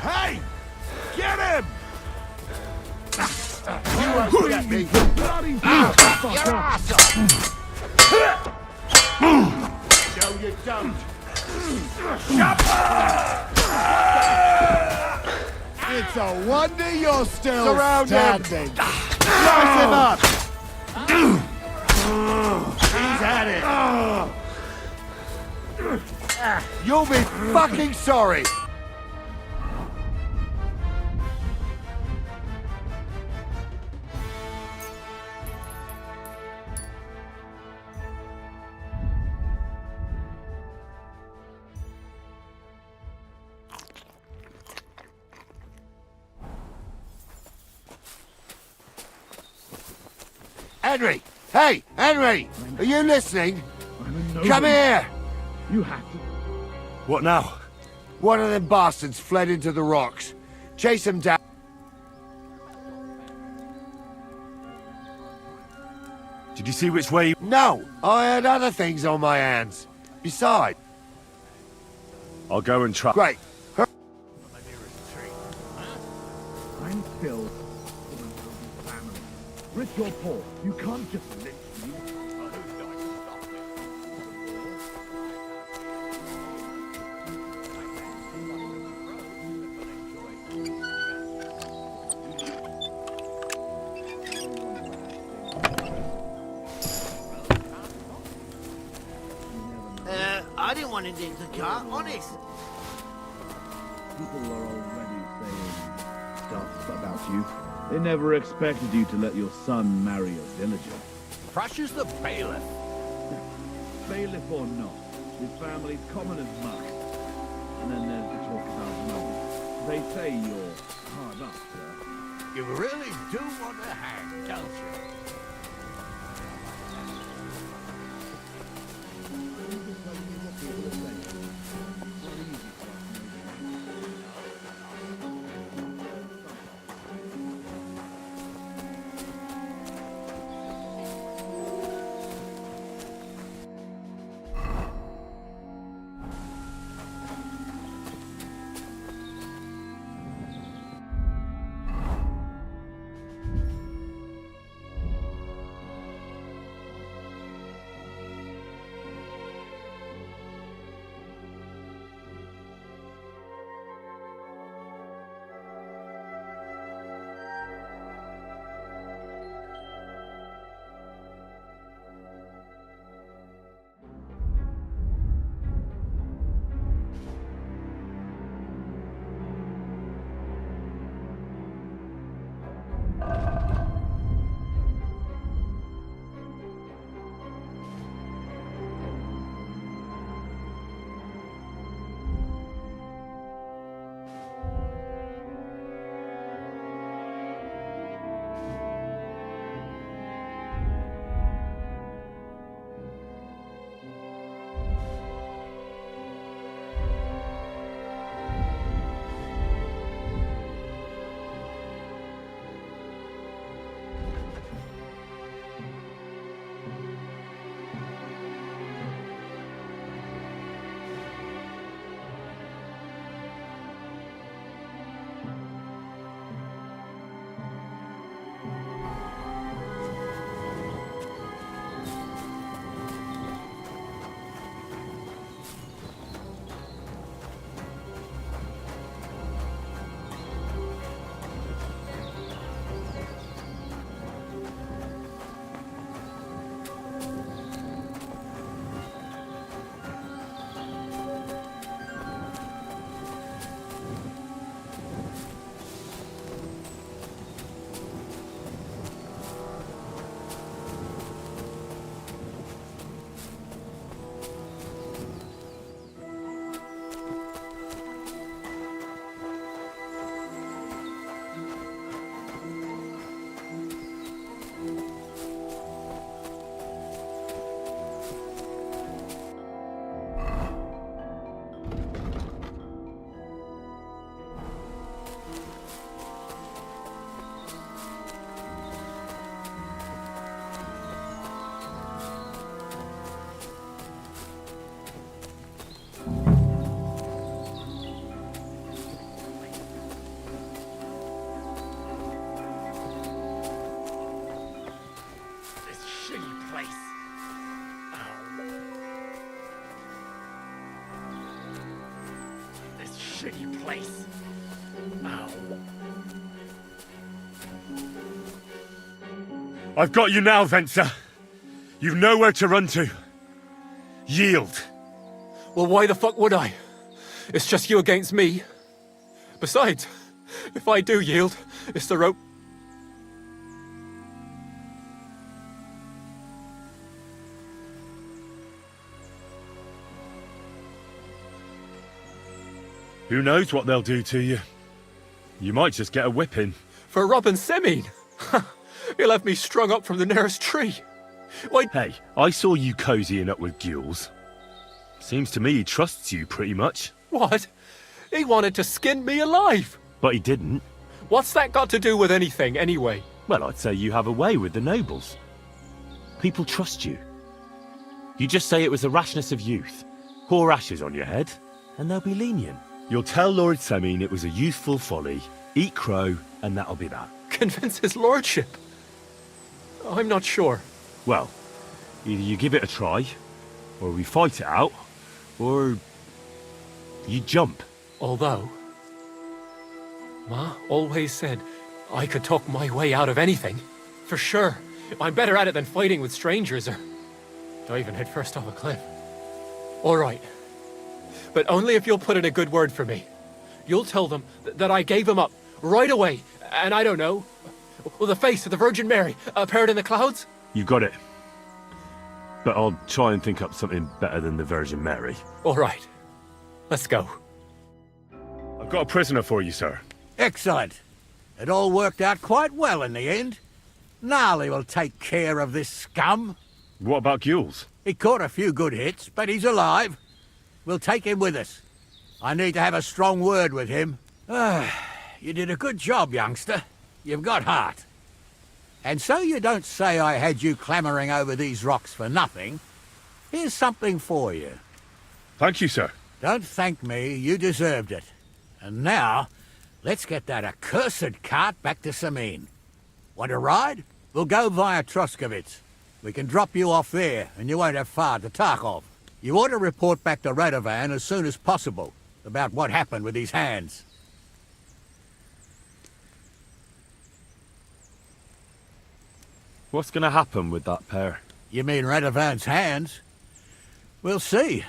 Hey! Get him! You won't get me. Your ass up! No, you don't. It's a wonder you're still standing. Slice him up. He's at it. You'll be fucking sorry. Henry! Hey, Henry! Are you listening? Come here! You have to. What now? One of them bastards fled into the rocks. Chase him down. Did you see which way? No, I had other things on my hands. Besides, I'll go and try. Great. I'm still family. Rich or poor, you can't just lynch me. I didn't want to dig the car, honest. People are already saying stuff about you. They never expected you to let your son marry a villager. Crushes the bailiff. Bailiff or not, his family's common as mud. And then there's the talk about money. They say you're hard up, sir. You really do want to hang, don't you? shitty place. Ow. I've got you now, Venser. You've nowhere to run to. Yield. Well, why the fuck would I? It's just you against me. Besides, if I do yield, it's the rope. Who knows what they'll do to you? You might just get a whipping. For robbing Semine? He'll have me strung up from the nearest tree. Why? Hey, I saw you cozying up with Gules. Seems to me he trusts you pretty much. What? He wanted to skin me alive. But he didn't. What's that got to do with anything, anyway? Well, I'd say you have a way with the nobles. People trust you. You just say it was the rashness of youth. Pour ashes on your head, and they'll be lenient. You'll tell Lord Semine it was a youthful folly, eat crow, and that'll be that. Convince his lordship? I'm not sure. Well, either you give it a try, or we fight it out, or you jump. Although, Ma always said I could talk my way out of anything. For sure. I'm better at it than fighting with strangers or diving headfirst off a cliff. All right. But only if you'll put in a good word for me. You'll tell them that I gave him up right away, and I don't know, the face of the Virgin Mary appeared in the clouds? You got it. But I'll try and think up something better than the Virgin Mary. All right. Let's go. I've got a prisoner for you, sir. Excellent. It all worked out quite well in the end. Gnarly will take care of this scum. What about Gules? He caught a few good hits, but he's alive. We'll take him with us. I need to have a strong word with him. You did a good job, youngster. You've got heart. And so you don't say I had you clambering over these rocks for nothing. Here's something for you. Thank you, sir. Don't thank me, you deserved it. And now, let's get that accursed cart back to Semine. Want a ride? We'll go via Troskovitz. We can drop you off there, and you won't have far to Tarkov. You ought to report back to Radovan as soon as possible about what happened with these hands. What's going to happen with that pair? You mean Radovan's hands? We'll see.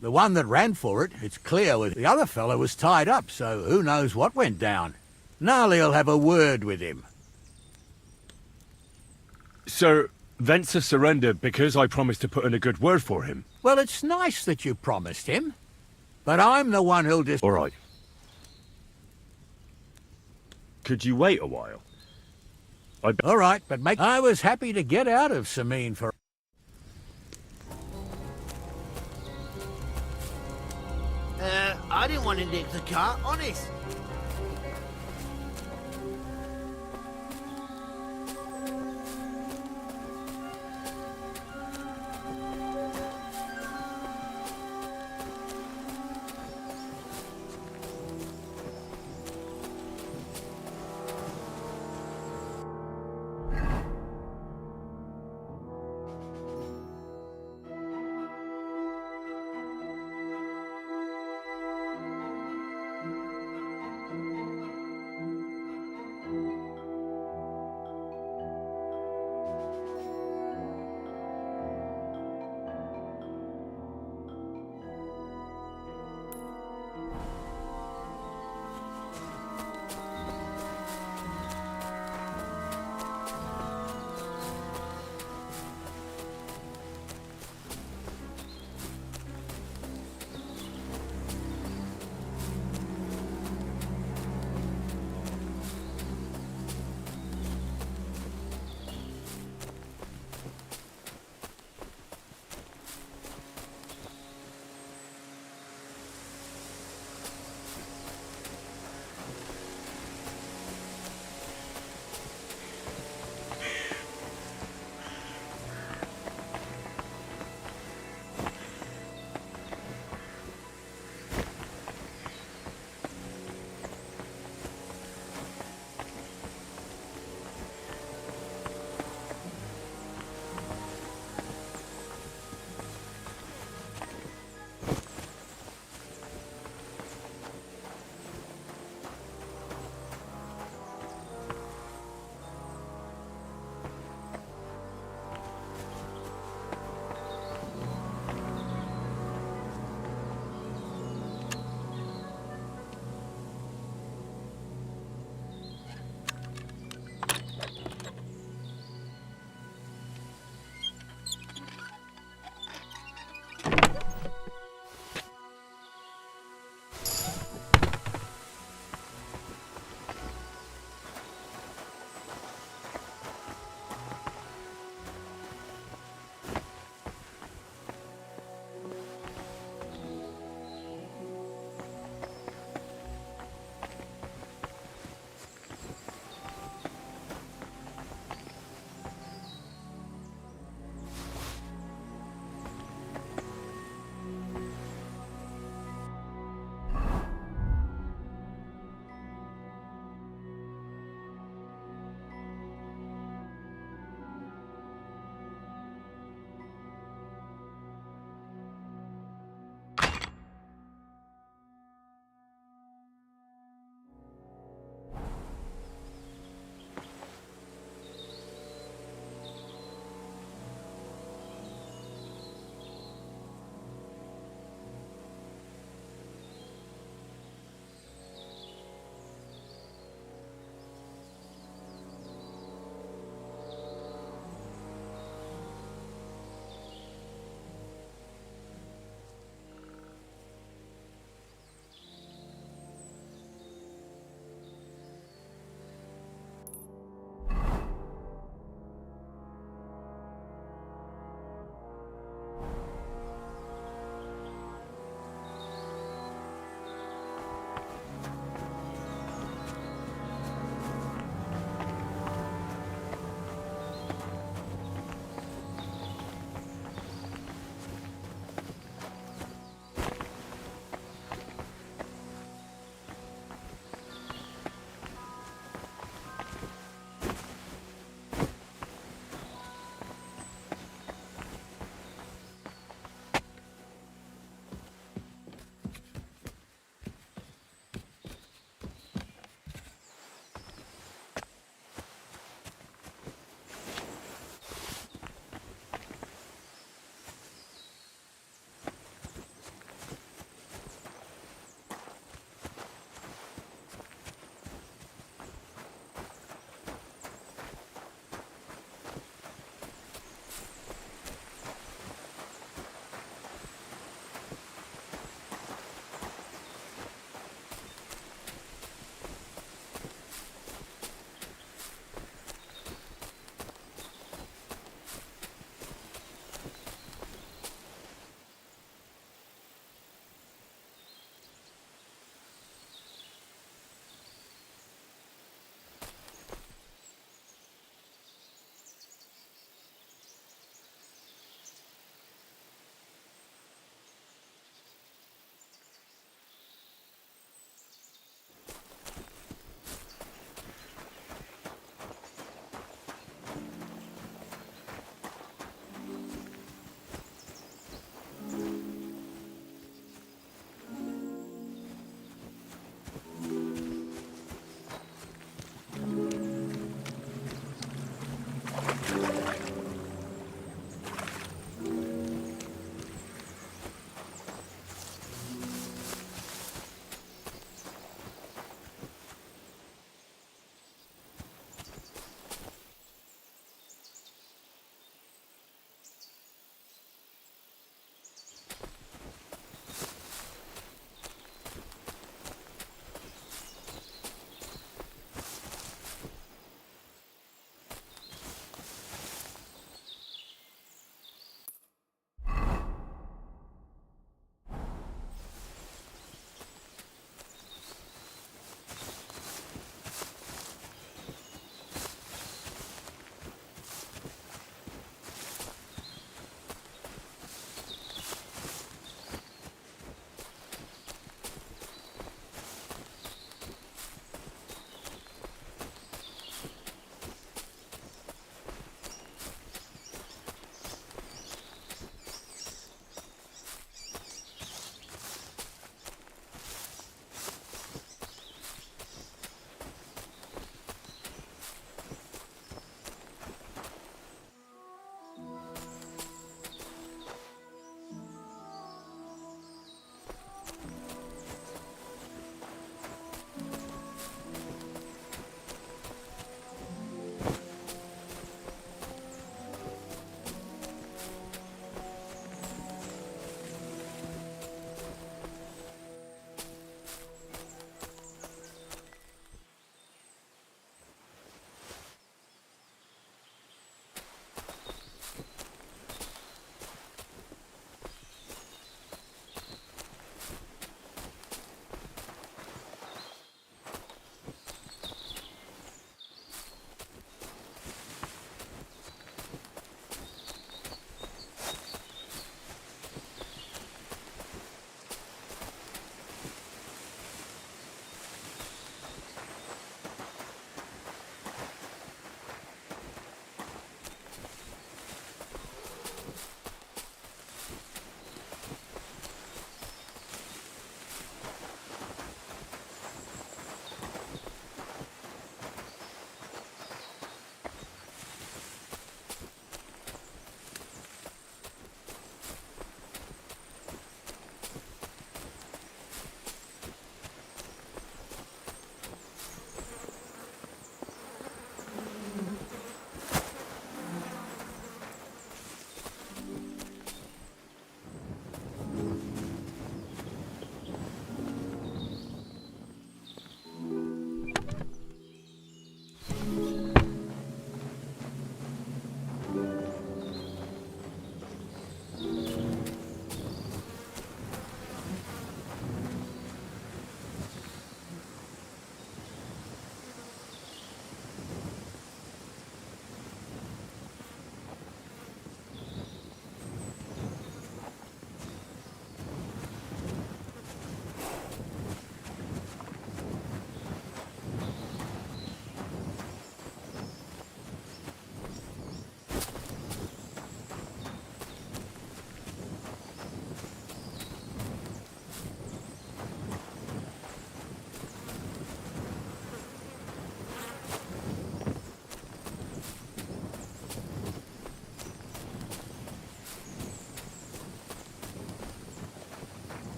The one that ran for it, it's clear with the other fellow was tied up, so who knows what went down. Gnarly'll have a word with him. Sir, Venza surrendered because I promised to put in a good word for him. Well, it's nice that you promised him, but I'm the one who'll All right. Could you wait a while? All right, but I was happy to get out of Semine for... I didn't want to nick the car, honest.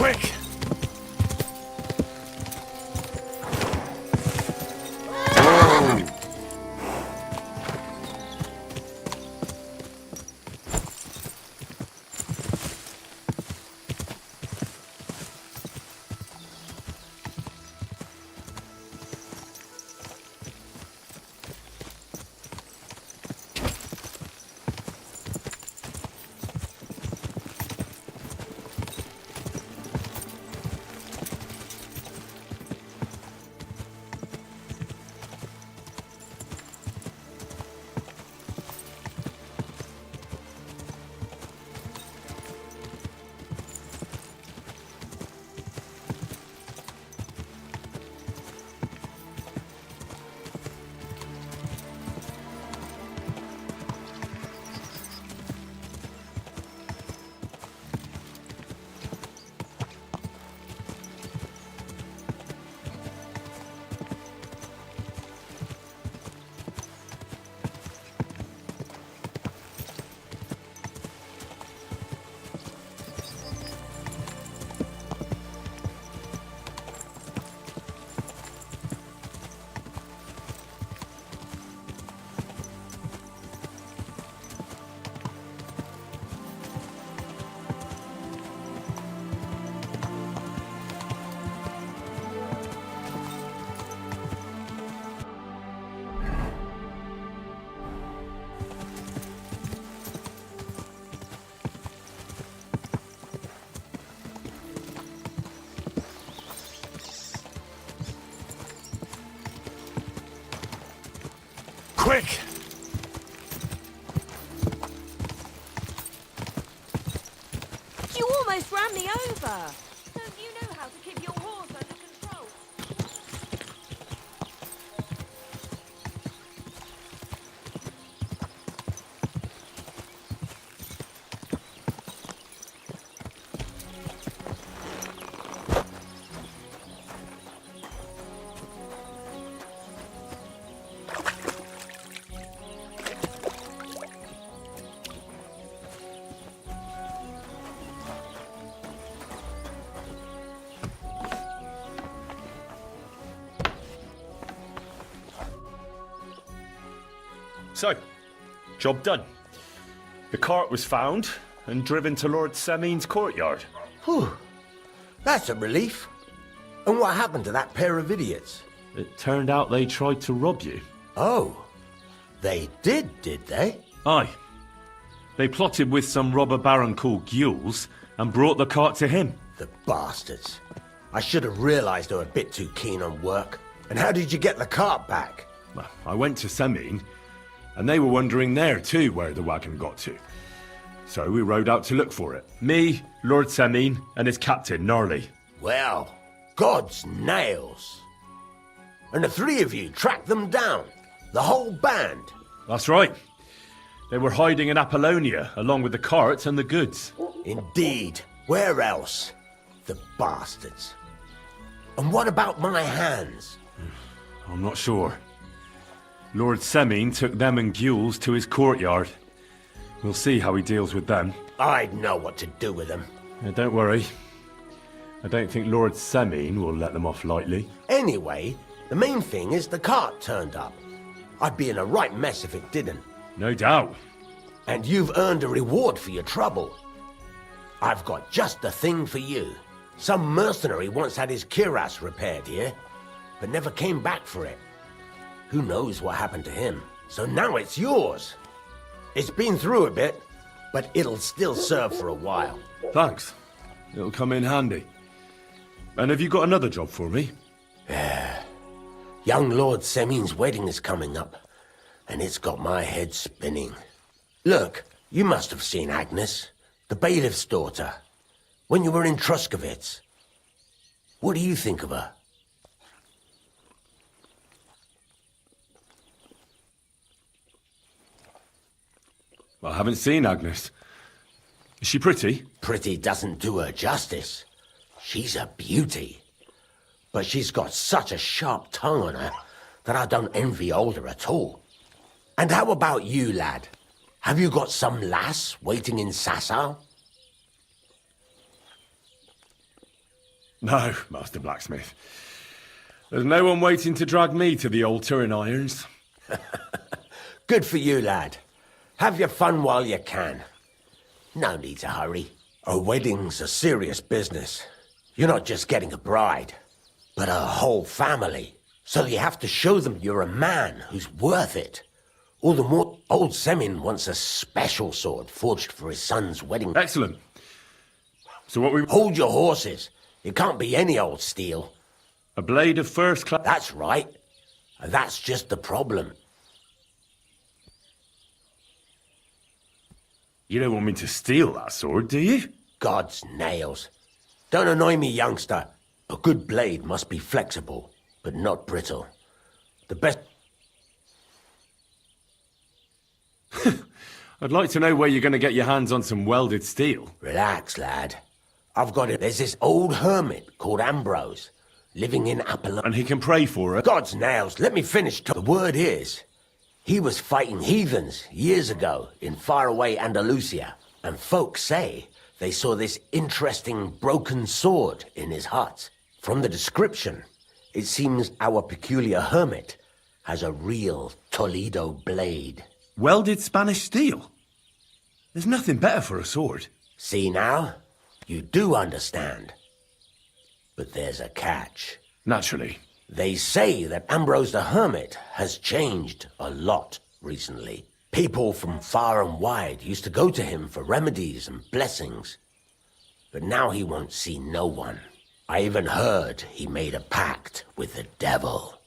Quick! Quick! You almost ran me over. Don't you know how to keep your horse under control? So, job done. The cart was found and driven to Lord Semin's courtyard. Whew. That's a relief. And what happened to that pair of idiots? It turned out they tried to rob you. Oh. They did they? Aye. They plotted with some robber baron called Gules and brought the cart to him. The bastards. I should have realised they were a bit too keen on work. And how did you get the cart back? Well, I went to Semin, and they were wondering there too where the wagon got to. So we rode out to look for it. Me, Lord Semin, and his captain, Gnarly. Well, God's nails. And the three of you tracked them down. The whole band. That's right. They were hiding in Apollonia, along with the carts and the goods. Indeed. Where else? The bastards. And what about my hands? I'm not sure. Lord Semin took them and Gules to his courtyard. We'll see how he deals with them. I'd know what to do with them. Don't worry. I don't think Lord Semin will let them off lightly. Anyway, the main thing is the cart turned up. I'd be in a right mess if it didn't. No doubt. And you've earned a reward for your trouble. I've got just the thing for you. Some mercenary once had his cuirass repaired here, but never came back for it. Who knows what happened to him? So now it's yours. It's been through a bit, but it'll still serve for a while. Thanks. It'll come in handy. And have you got another job for me? Young Lord Semin's wedding is coming up, and it's got my head spinning. Look, you must have seen Agnes, the bailiff's daughter, when you were in Truskovitz. What do you think of her? I haven't seen Agnes. Is she pretty? Pretty doesn't do her justice. She's a beauty. But she's got such a sharp tongue on her that I don't envy older at all. And how about you, lad? Have you got some lass waiting in Sasau? No, Master Blacksmith. There's no one waiting to drag me to the altar in irons. Good for you, lad. Have your fun while you can. No need to hurry. A wedding's a serious business. You're not just getting a bride, but a whole family. So you have to show them you're a man who's worth it. All the more, old Semin wants a special sword forged for his son's wedding. Excellent. So what we... Hold your horses. It can't be any old steel. A blade of first class... That's right. And that's just the problem. You don't want me to steal that sword, do you? God's nails. Don't annoy me, youngster. A good blade must be flexible, but not brittle. The best... I'd like to know where you're going to get your hands on some welded steel. Relax, lad. I've got it. There's this old hermit called Ambrose, living in Apollonia. And he can pray for her? God's nails, let me finish. The word is, he was fighting heathens years ago in faraway Andalusia, and folks say they saw this interesting broken sword in his hut. From the description, it seems our peculiar hermit has a real Toledo blade. Welded Spanish steel? There's nothing better for a sword. See now? You do understand. But there's a catch. Naturally. They say that Ambrose the Hermit has changed a lot recently. People from far and wide used to go to him for remedies and blessings. But now he won't see no one. I even heard he made a pact with the devil.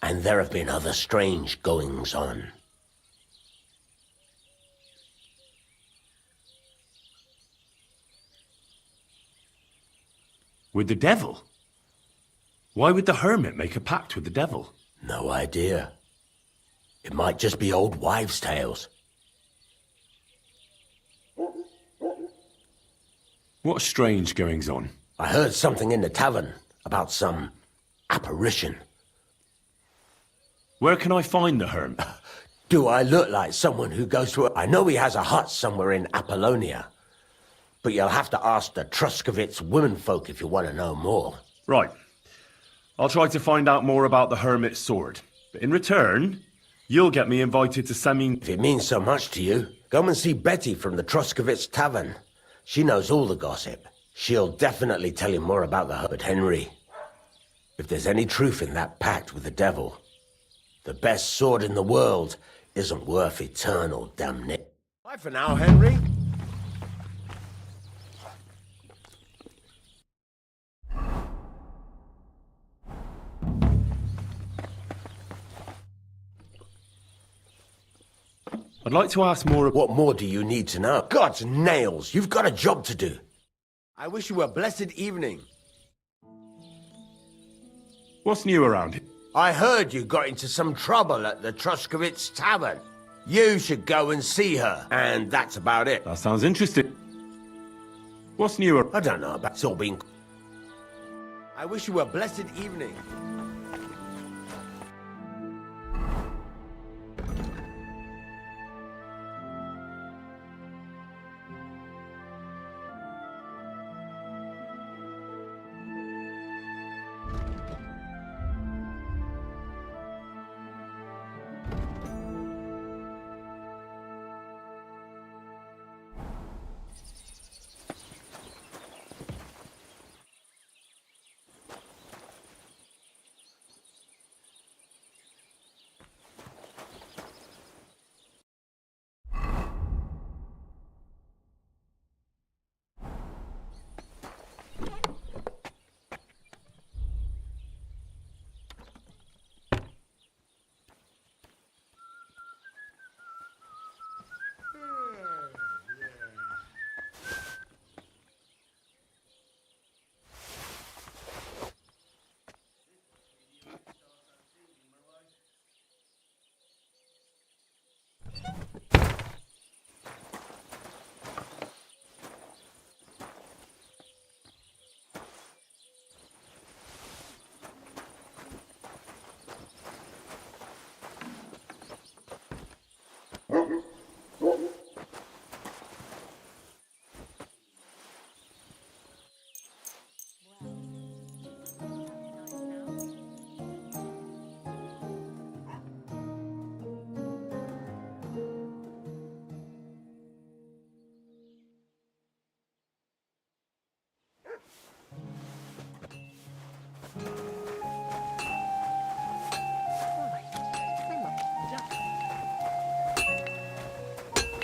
And there have been other strange goings-on. With the devil? Why would the hermit make a pact with the devil? No idea. It might just be old wives' tales. What strange goings-on? I heard something in the tavern about some apparition. Where can I find the hermit? Do I look like someone who goes to I know he has a hut somewhere in Apollonia. But you'll have to ask the Truscovitz womenfolk if you want to know more. Right. I'll try to find out more about the hermit's sword. But in return, you'll get me invited to Semin. If it means so much to you, come and see Betty from the Truscovitz Tavern. She knows all the gossip. She'll definitely tell you more about the Herbert Henry. If there's any truth in that pact with the devil, the best sword in the world isn't worth eternal damnation. Bye for now, Henry. I'd like to ask more... What more do you need to know? God's nails, you've got a job to do. I wish you a blessed evening. What's new around here? I heard you got into some trouble at the Truscovitz Tavern. You should go and see her, and that's about it. That sounds interesting. What's new? I don't know, but it's all been... I wish you a blessed evening.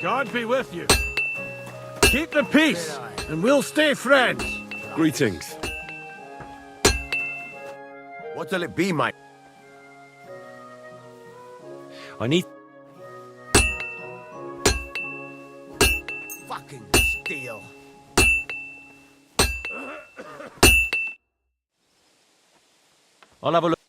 God be with you. Keep the peace, and we'll stay friends. Greetings. What'll it be, Mike? I need... Fucking steel. I'll have a look.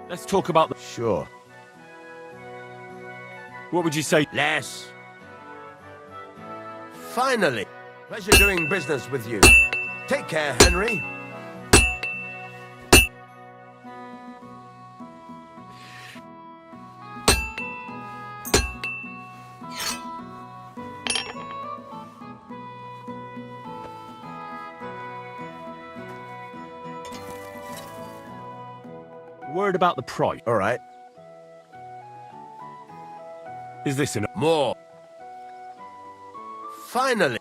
Let's talk about the... Sure. What would you say? Less. Finally. Pleasure doing business with you. Take care, Henry. Word about the price. All right. Is this enough? More. Finally.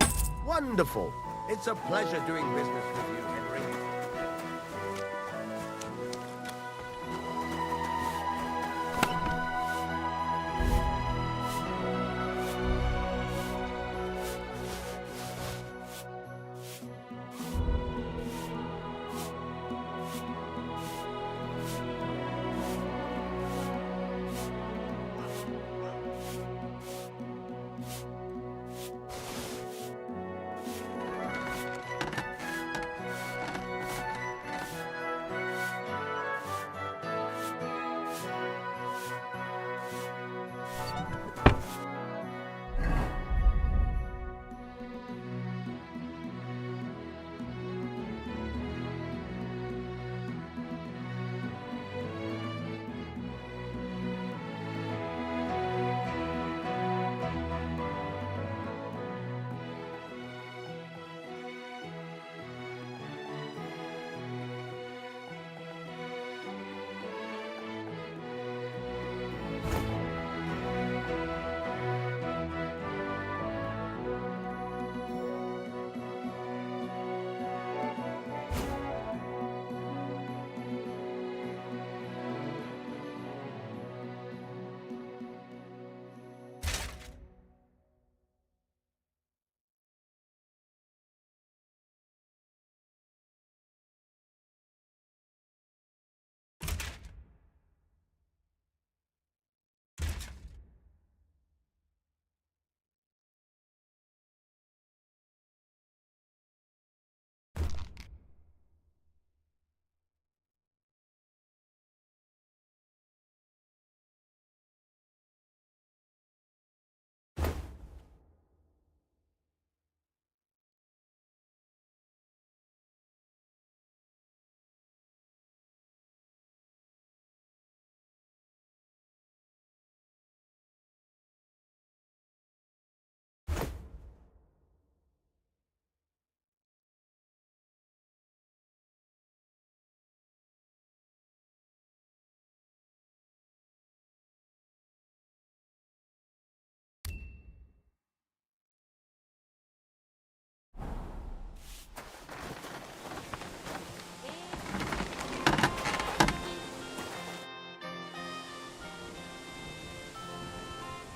Wonderful. It's a pleasure doing business with you, Henry.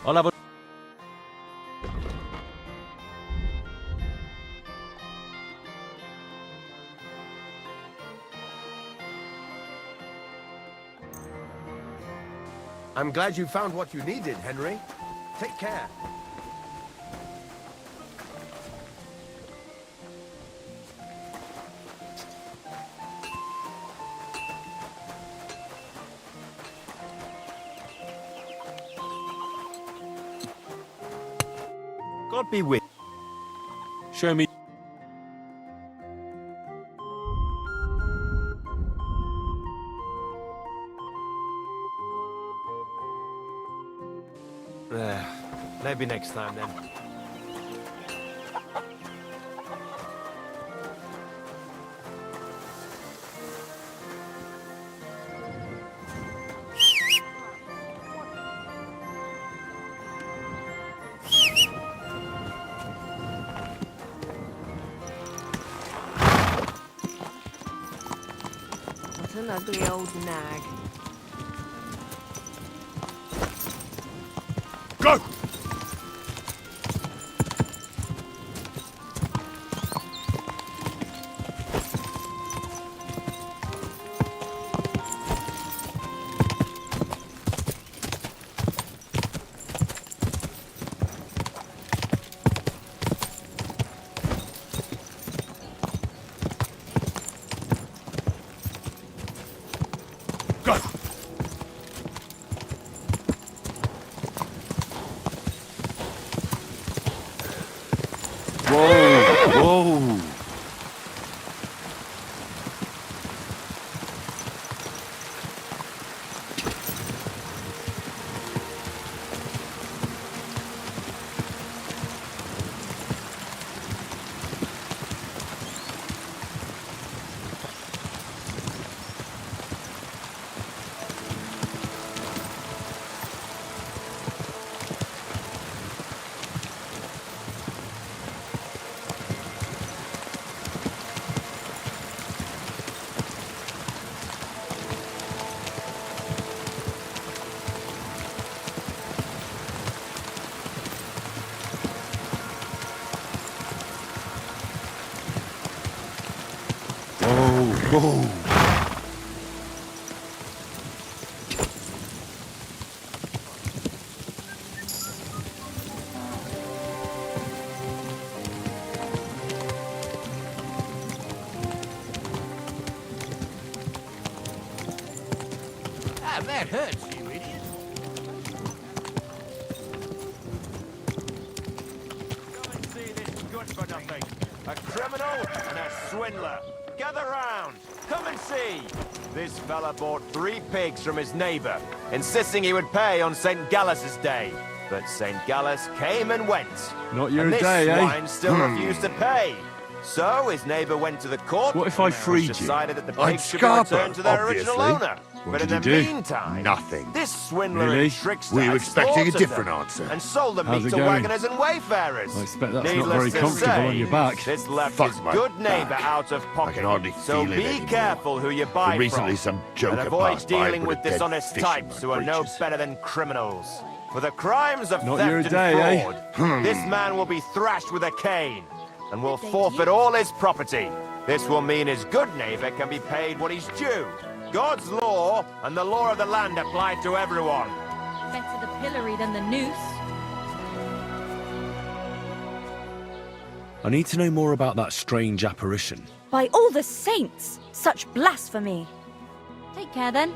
I'll have a... I'm glad you found what you needed, Henry. Take care. God be with. Show me. Maybe next time then. What an ugly old nag. Go! Whoa! Whoa! Ah, that hurts, you idiot. Come and see this good-for-nothing. A criminal and a swindler. Gather round. Come and see. This fella bought 3 pigs from his neighbor, insisting he would pay on St. Gallus's day. But St. Gallus came and went. Not your and this day, swine eh? still refused to pay. So his neighbor went to the court. What if I and freed it was you? decided that the I'm pigs should be Scarpa, returned to their original obviously. owner. What But in did the you do? meantime, Nothing. this swindler Really? and trickster We were had expecting a slaughtered different them answer. and sold the How's meat it to going? wagoners and wayfarers. I expect that's not Needless very to comfortable say, on your back. This left Fuck his my good neighbor back. out of pocket. can hardly So feel it be anymore. careful who you buy Recently from. some joker and avoid passed by dealing with with a dead dishonest fish types in who my are no breeches. better than criminals. For the crimes of Not theft your and day, fraud, this man will be thrashed with a cane and will forfeit all his property. This will mean his good neighbor can be paid what he's due. God's law and the law of the land apply to everyone. Better the pillory than the noose. I need to know more about that strange apparition. By all the saints! Such blasphemy! Take care then.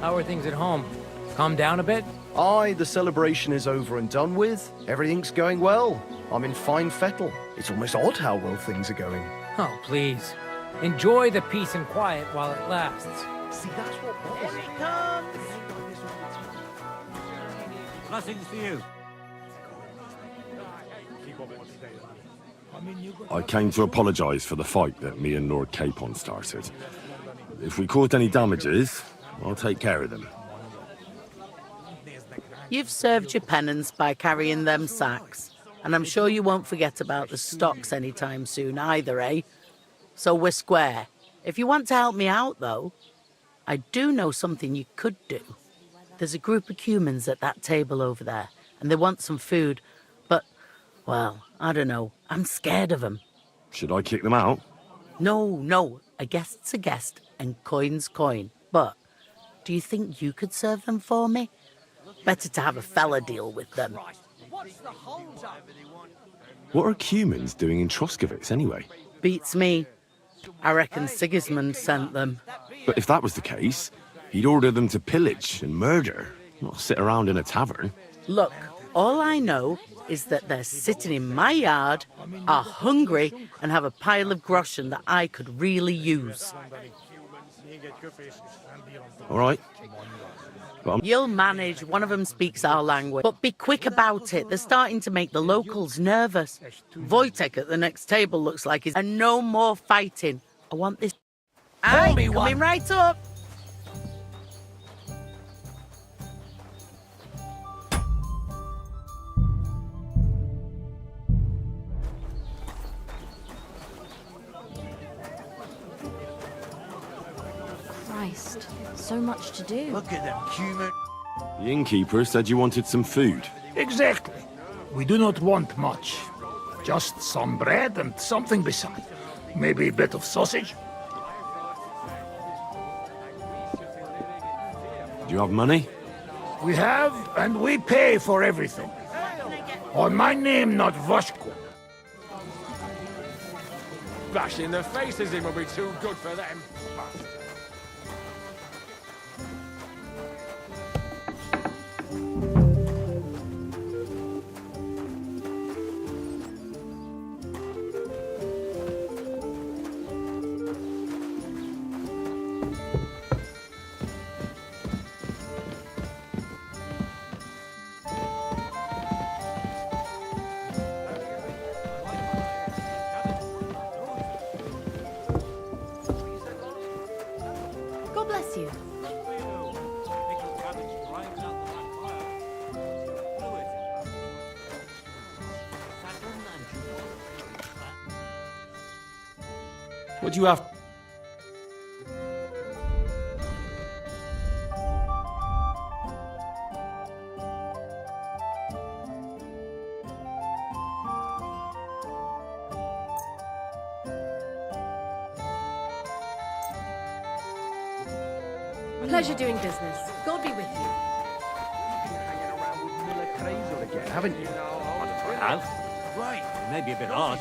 How are things at home? Calm down a bit? Aye, the celebration is over and done with. Everything's going well. I'm in fine fettle. It's almost odd how well things are going. Oh, please. Enjoy the peace and quiet while it lasts. See, that's what bothers me. Blessings to you. I came to apologise for the fight that me and Lord Capon started. If we caused any damages, I'll take care of them. You've served your penance by carrying them sacks, and I'm sure you won't forget about the stocks anytime soon either, eh? So we're square. If you want to help me out, though, I do know something you could do. There's a group of humans at that table over there, and they want some food, but, well, I don't know. I'm scared of them. Should I kick them out? No, a guest's a guest, and coin's coin. But Do you think you could serve them for me? Better to have a fella deal with them. What are humans doing in Troskovitz anyway? Beats me. I reckon Sigismund sent them. But if that was the case, he'd order them to pillage and murder, not sit around in a tavern. Look, all I know is that they're sitting in my yard, are hungry, and have a pile of groschen that I could really use. All right. You'll manage. One of them speaks our language. But be quick about it. They're starting to make the locals nervous. Wojtek at the next table looks like he's... And no more fighting. I want this... Aye, coming right up. Christ, so much to do. Look at them human. The innkeeper said you wanted some food. Exactly. We do not want much. Just some bread and something beside. Maybe a bit of sausage. Do you have money? We have, and we pay for everything. On my name, not Voshko. Bashing their faces in will be too good for them. God bless you. What do you have? Pleasure doing business. God be with you. Again, haven't you? I have. Right. Maybe a bit odd.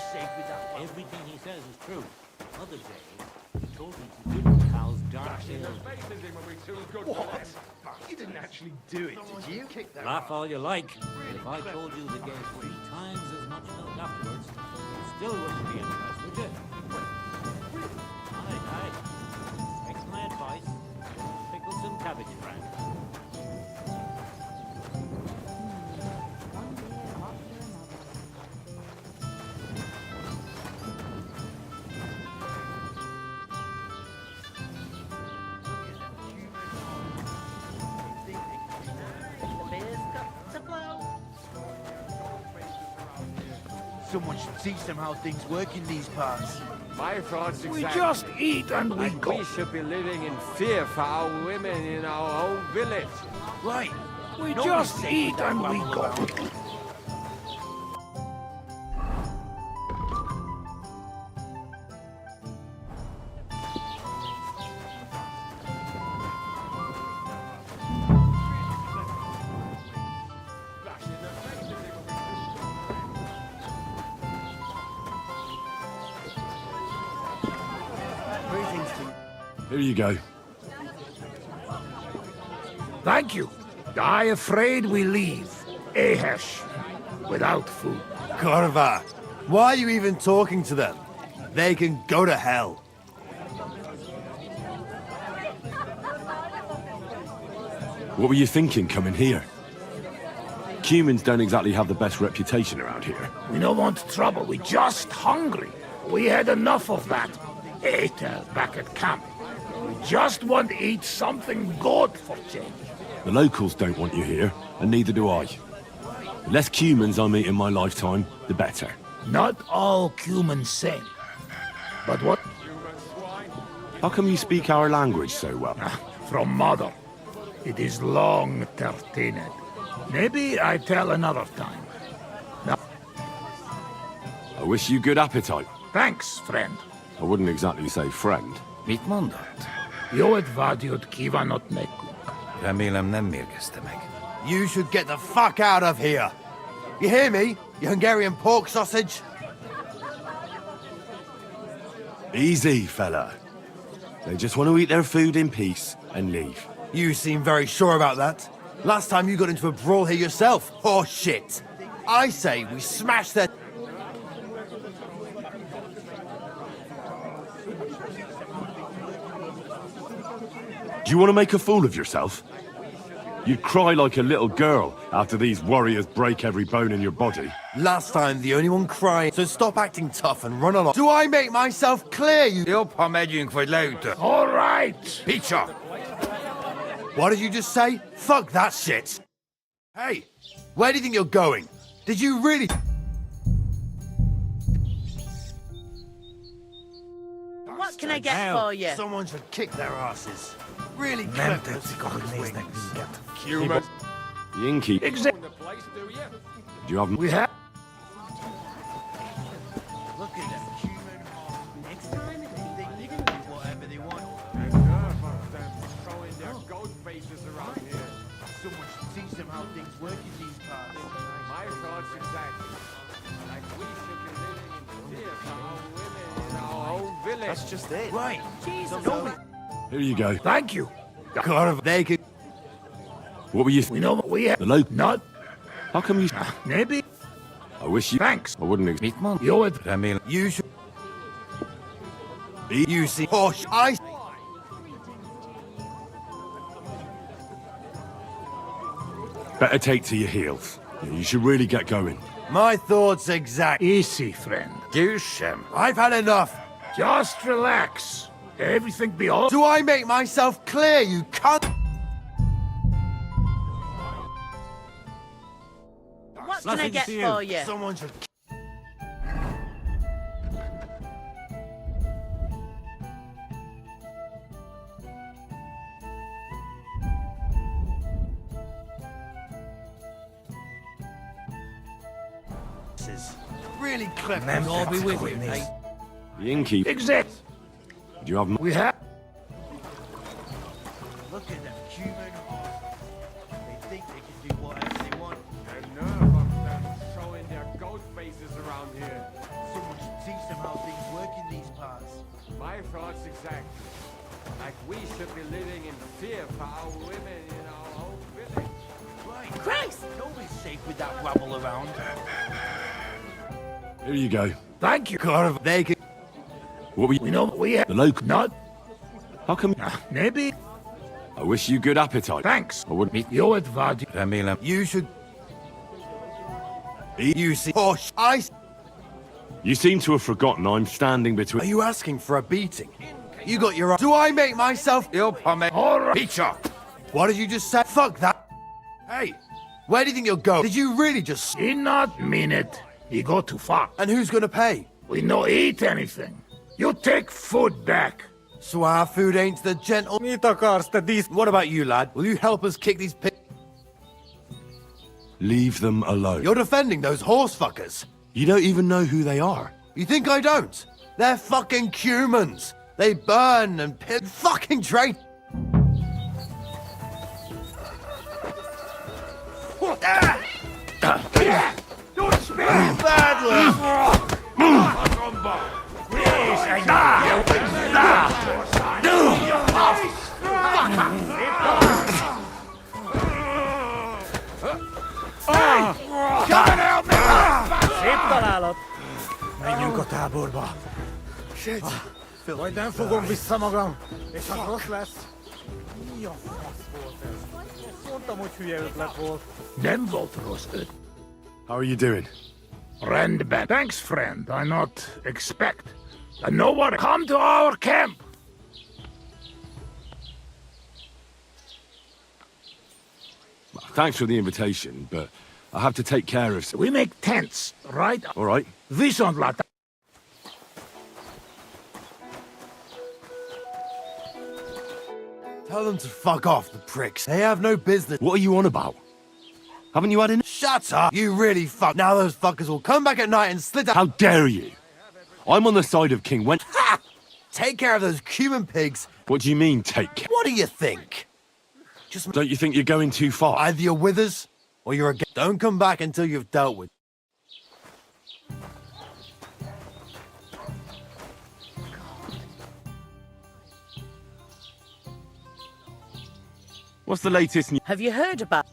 Everything he says is true. Other day, he told me to give cows dark ale. What? You didn't actually do it, did you? Laugh all you like. But if I told you they gave 3 times as much milk afterwards, you still wouldn't be impressed, would you? Aye. Take my advice. Pickle some cabbage, friend. Someone should teach them how things work in these parts. My thoughts We exactly. just eat and we go. We should be living in fear for our women in our own village. Right. We just eat and we go. Here you go. Thank you. I afraid we leave. Ahesh. Without food. Corva, why are you even talking to them? They can go to hell. What were you thinking coming here? Humans don't exactly have the best reputation around here. We don't want trouble. We just hungry. We had enough of that. Ate back at camp. We just want to eat something good for change. The locals don't want you here, and neither do I. The less humans I meet in my lifetime, the better. Not all humans same. But what? How come you speak our language so well? From mother. It is long 13. Maybe I tell another time. No. I wish you good appetite. Thanks, friend. I wouldn't exactly say friend. Mitmondat. Jo et vadiot kivanot neku. You should get the fuck out of here. You hear me, you Hungarian pork sausage? Easy, fella. They just want to eat their food in peace and leave. You seem very sure about that. Last time you got into a brawl here yourself. Oh shit. I say we smash their... Do you want to make a fool of yourself? You'd cry like a little girl after these warriors break every bone in your body. Last time, the only one crying, so stop acting tough and run along. Do I make myself clear, you... All right! Picture! What did you just say? Fuck that shit! Hey, where do you think you're going? Did you really... What can I get for you? Someone should kick their asses. Really clever. Human. Yinky. Exactly. Do you have... We have... Look at them. Next time, they can do whatever they want. Throwing their goat faces around here. Someone should teach them how things work in these parts. My thoughts exactly. Like we should be living in fear for our women in our own village. That's just it. Right. Jesus. Here you go. Thank you. God, they could... What were you... We know what we have. The local... Not. How come you... Maybe. I wish you... Thanks. I wouldn't expect... You would. You should... You see... Oh, I... Better take to your heels. You should really get going. My thoughts exact. Easy, friend. I've had enough. Just relax. Everything be all... Do I make myself clear, you cunt? What can I get for you? Someone should... Really clever. I'll be with you, mate. Yinky. Exact. Do you have... We have... Look at them human hearts. They think they can do whatever they want. The nerve of them showing their goat faces around here. Someone should teach them how things work in these parts. My thoughts exactly. Like we should be living in fear for our women in our own village. Right. Christ! Nobody's safe with that rabble around. Here you go. Thank you. God, they could... What were you... We know what we have. The local... Not. How come... Maybe. I wish you good appetite. Thanks. I wouldn't... You would, Vadi. You should... You see... Oh, I... You seem to have forgotten I'm standing between... Are you asking for a beating? You got your... Do I make myself... All right. Picture. What did you just say? Fuck that. Hey, where do you think you'll go? Did you really just... He not mean it. He go too far. And who's gonna pay? We no eat anything. You take food back. So our food ain't the gentle... What about you, lad? Will you help us kick these pigs? Leave them alone. You're defending those horse fuckers. You don't even know who they are. You think I don't? They're fucking humans. They burn and pit fucking drain... Don't spare bad luck! Come and help me! Szép találat! Menjünk a táborba. Shit. Majd nem fogom vissza magam, és az rossz lesz. Mi a fasz volt ez? Mondtam, hogy hülye ötlet volt. Nem volt rossz ötlet. How are you doing? Rendben. Thanks, friend. I not expect. I know what. Come to our camp. Thanks for the invitation, but I have to take care of... We make tents, right? All right. Viszontlátásra. Tell them to fuck off, the pricks. They have no business. What are you on about? Haven't you had enough? Shut up! You really fuck. Now those fuckers will come back at night and slit out... How dare you? I'm on the side of King Wen... Ha! Take care of those Cuban pigs. What do you mean, take care? What do you think? Don't you think you're going too far? Either you're with us, or you're against. Don't come back until you've dealt with. What's the latest news? Have you heard about...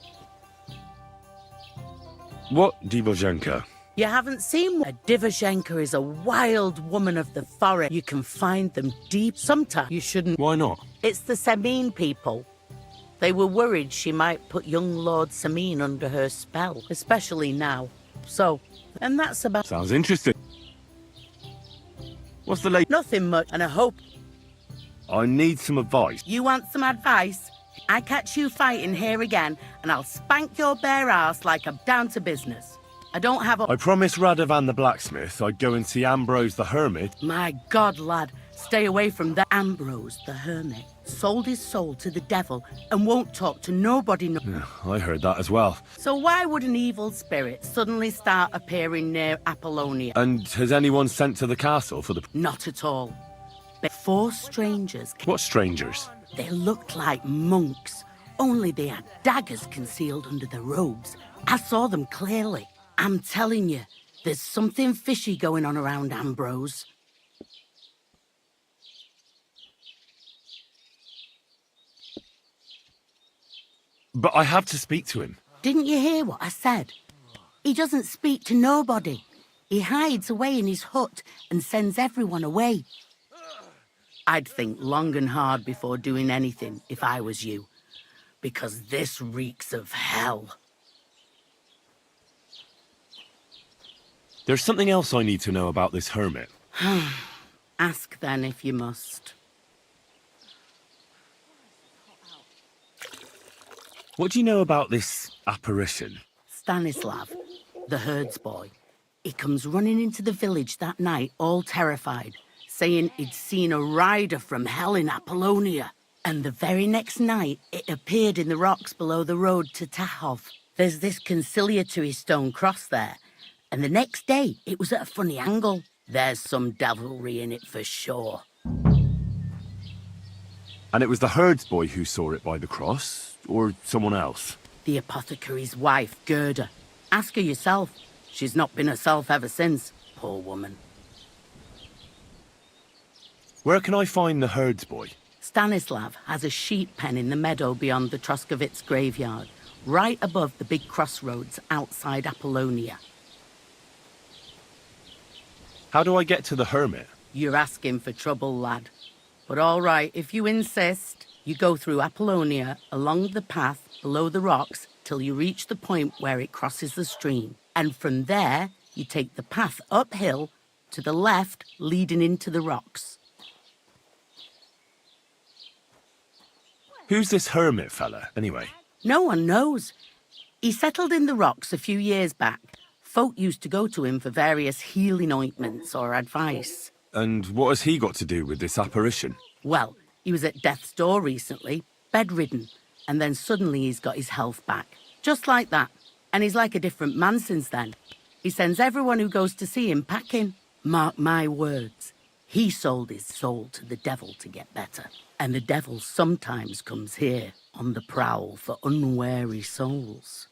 What, Divozhenka? You haven't seen one? A Divozhenka is a wild woman of the forest. You can find them deep. Sometimes you shouldn't. Why not? It's the Samin people. They were worried she might put young Lord Samin under her spell, especially now. So, and that's about... Sounds interesting. What's the latest? Nothing much, and I hope... I need some advice. You want some advice? I catch you fighting here again, and I'll spank your bare ass like I'm down to business. I don't have a... I promised Radovan the blacksmith I'd go and see Ambrose the hermit. My God, lad, stay away from that. Ambrose the hermit sold his soul to the devil and won't talk to nobody. Yeah, I heard that as well. So why would an evil spirit suddenly start appearing near Apollonia? And has anyone sent to the castle for the... Not at all. But 4 strangers... What strangers? They looked like monks, only they had daggers concealed under their robes. I saw them clearly. I'm telling you, there's something fishy going on around Ambrose. But I have to speak to him. Didn't you hear what I said? He doesn't speak to nobody. He hides away in his hut and sends everyone away. I'd think long and hard before doing anything if I was you, because this reeks of hell. There's something else I need to know about this hermit. Ask then if you must. What do you know about this apparition? Stanislav, the herds boy. He comes running into the village that night, all terrified, saying he'd seen a rider from hell in Apollonia. And the very next night, it appeared in the rocks below the road to Tahov. There's this conciliatory stone cross there. And the next day, it was at a funny angle. There's some devilry in it for sure. And it was the herds boy who saw it by the cross, or someone else? The apothecary's wife, Gerda. Ask her yourself. She's not been herself ever since, poor woman. Where can I find the herds boy? Stanislav has a sheep pen in the meadow beyond the Troskovitz graveyard, right above the big crossroads outside Apollonia. How do I get to the hermit? You're asking for trouble, lad. But all right, if you insist, you go through Apollonia, along the path below the rocks, till you reach the point where it crosses the stream. And from there, you take the path uphill to the left, leading into the rocks. Who's this hermit fella, anyway? No one knows. He settled in the rocks a few years back. Folk used to go to him for various healing ointments or advice. And what has he got to do with this apparition? Well, he was at death's door recently, bedridden, and then suddenly he's got his health back. Just like that. And he's like a different man since then. He sends everyone who goes to see him packing. Mark my words. He sold his soul to the devil to get better. And the devil sometimes comes here on the prowl for unwary souls.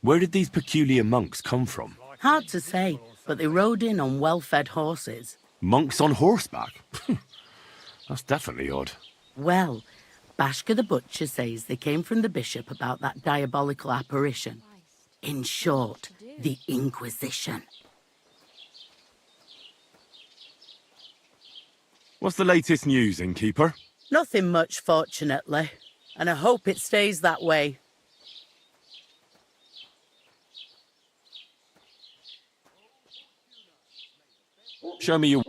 Where did these peculiar monks come from? Hard to say, but they rode in on well-fed horses. Monks on horseback? That's definitely odd. Well, Bashka the Butcher says they came from the bishop about that diabolical apparition. In short, the Inquisition. What's the latest news, innkeeper? Nothing much, fortunately. And I hope it stays that way. Show me your...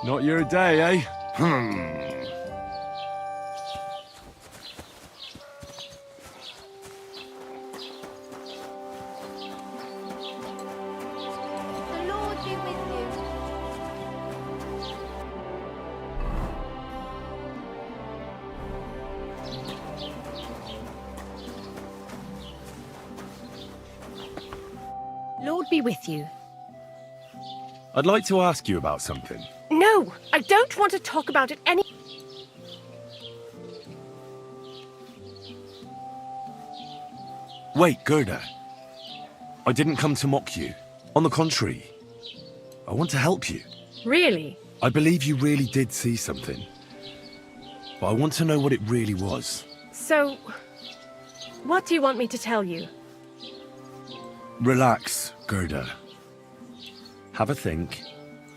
Not your day, eh? The Lord be with you. Lord be with you. I'd like to ask you about something. No, I don't want to talk about it any... Wait, Gerda. I didn't come to mock you. On the contrary, I want to help you. Really? I believe you really did see something. But I want to know what it really was. So, what do you want me to tell you? Relax, Gerda. Have a think.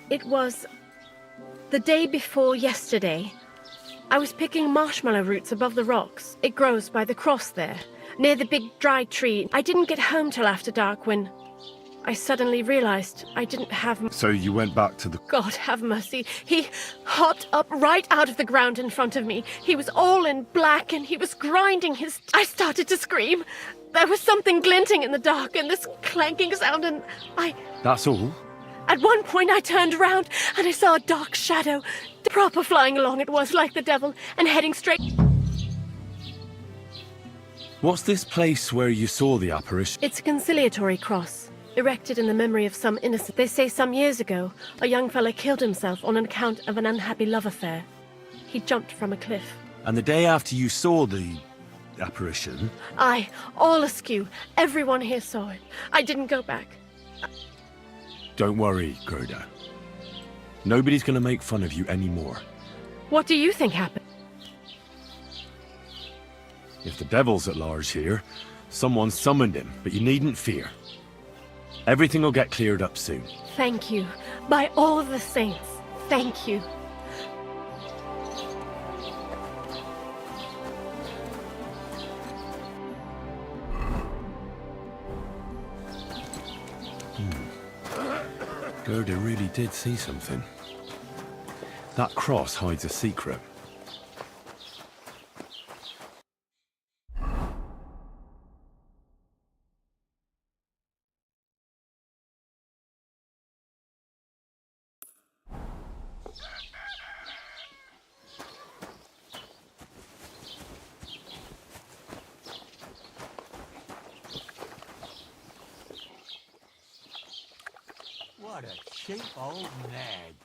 It was the day before yesterday. I was picking marshmallow roots above the rocks. It grows by the cross there, near the big dry tree. I didn't get home till after dark when I suddenly realized I didn't have... So you went back to the... God have mercy. He hopped up right out of the ground in front of me. He was all in black and he was grinding his... I started to scream. There was something glinting in the dark and this clanking sound and I... That's all? At one point I turned around and I saw a dark shadow. Proper flying along it was, like the devil, and heading straight... What's this place where you saw the apparition? It's a conciliatory cross, erected in the memory of some innocent... They say some years ago, a young fella killed himself on account of an unhappy love affair. He jumped from a cliff. And the day after you saw the apparition... Aye, all askew. Everyone here saw it. I didn't go back. Don't worry, Gerda. Nobody's gonna make fun of you anymore. What do you think happened? If the devil's at large here, someone summoned him, but you needn't fear. Everything will get cleared up soon. Thank you. By all the saints, thank you. Gerda really did see something. That cross hides a secret. What a cheap old nag.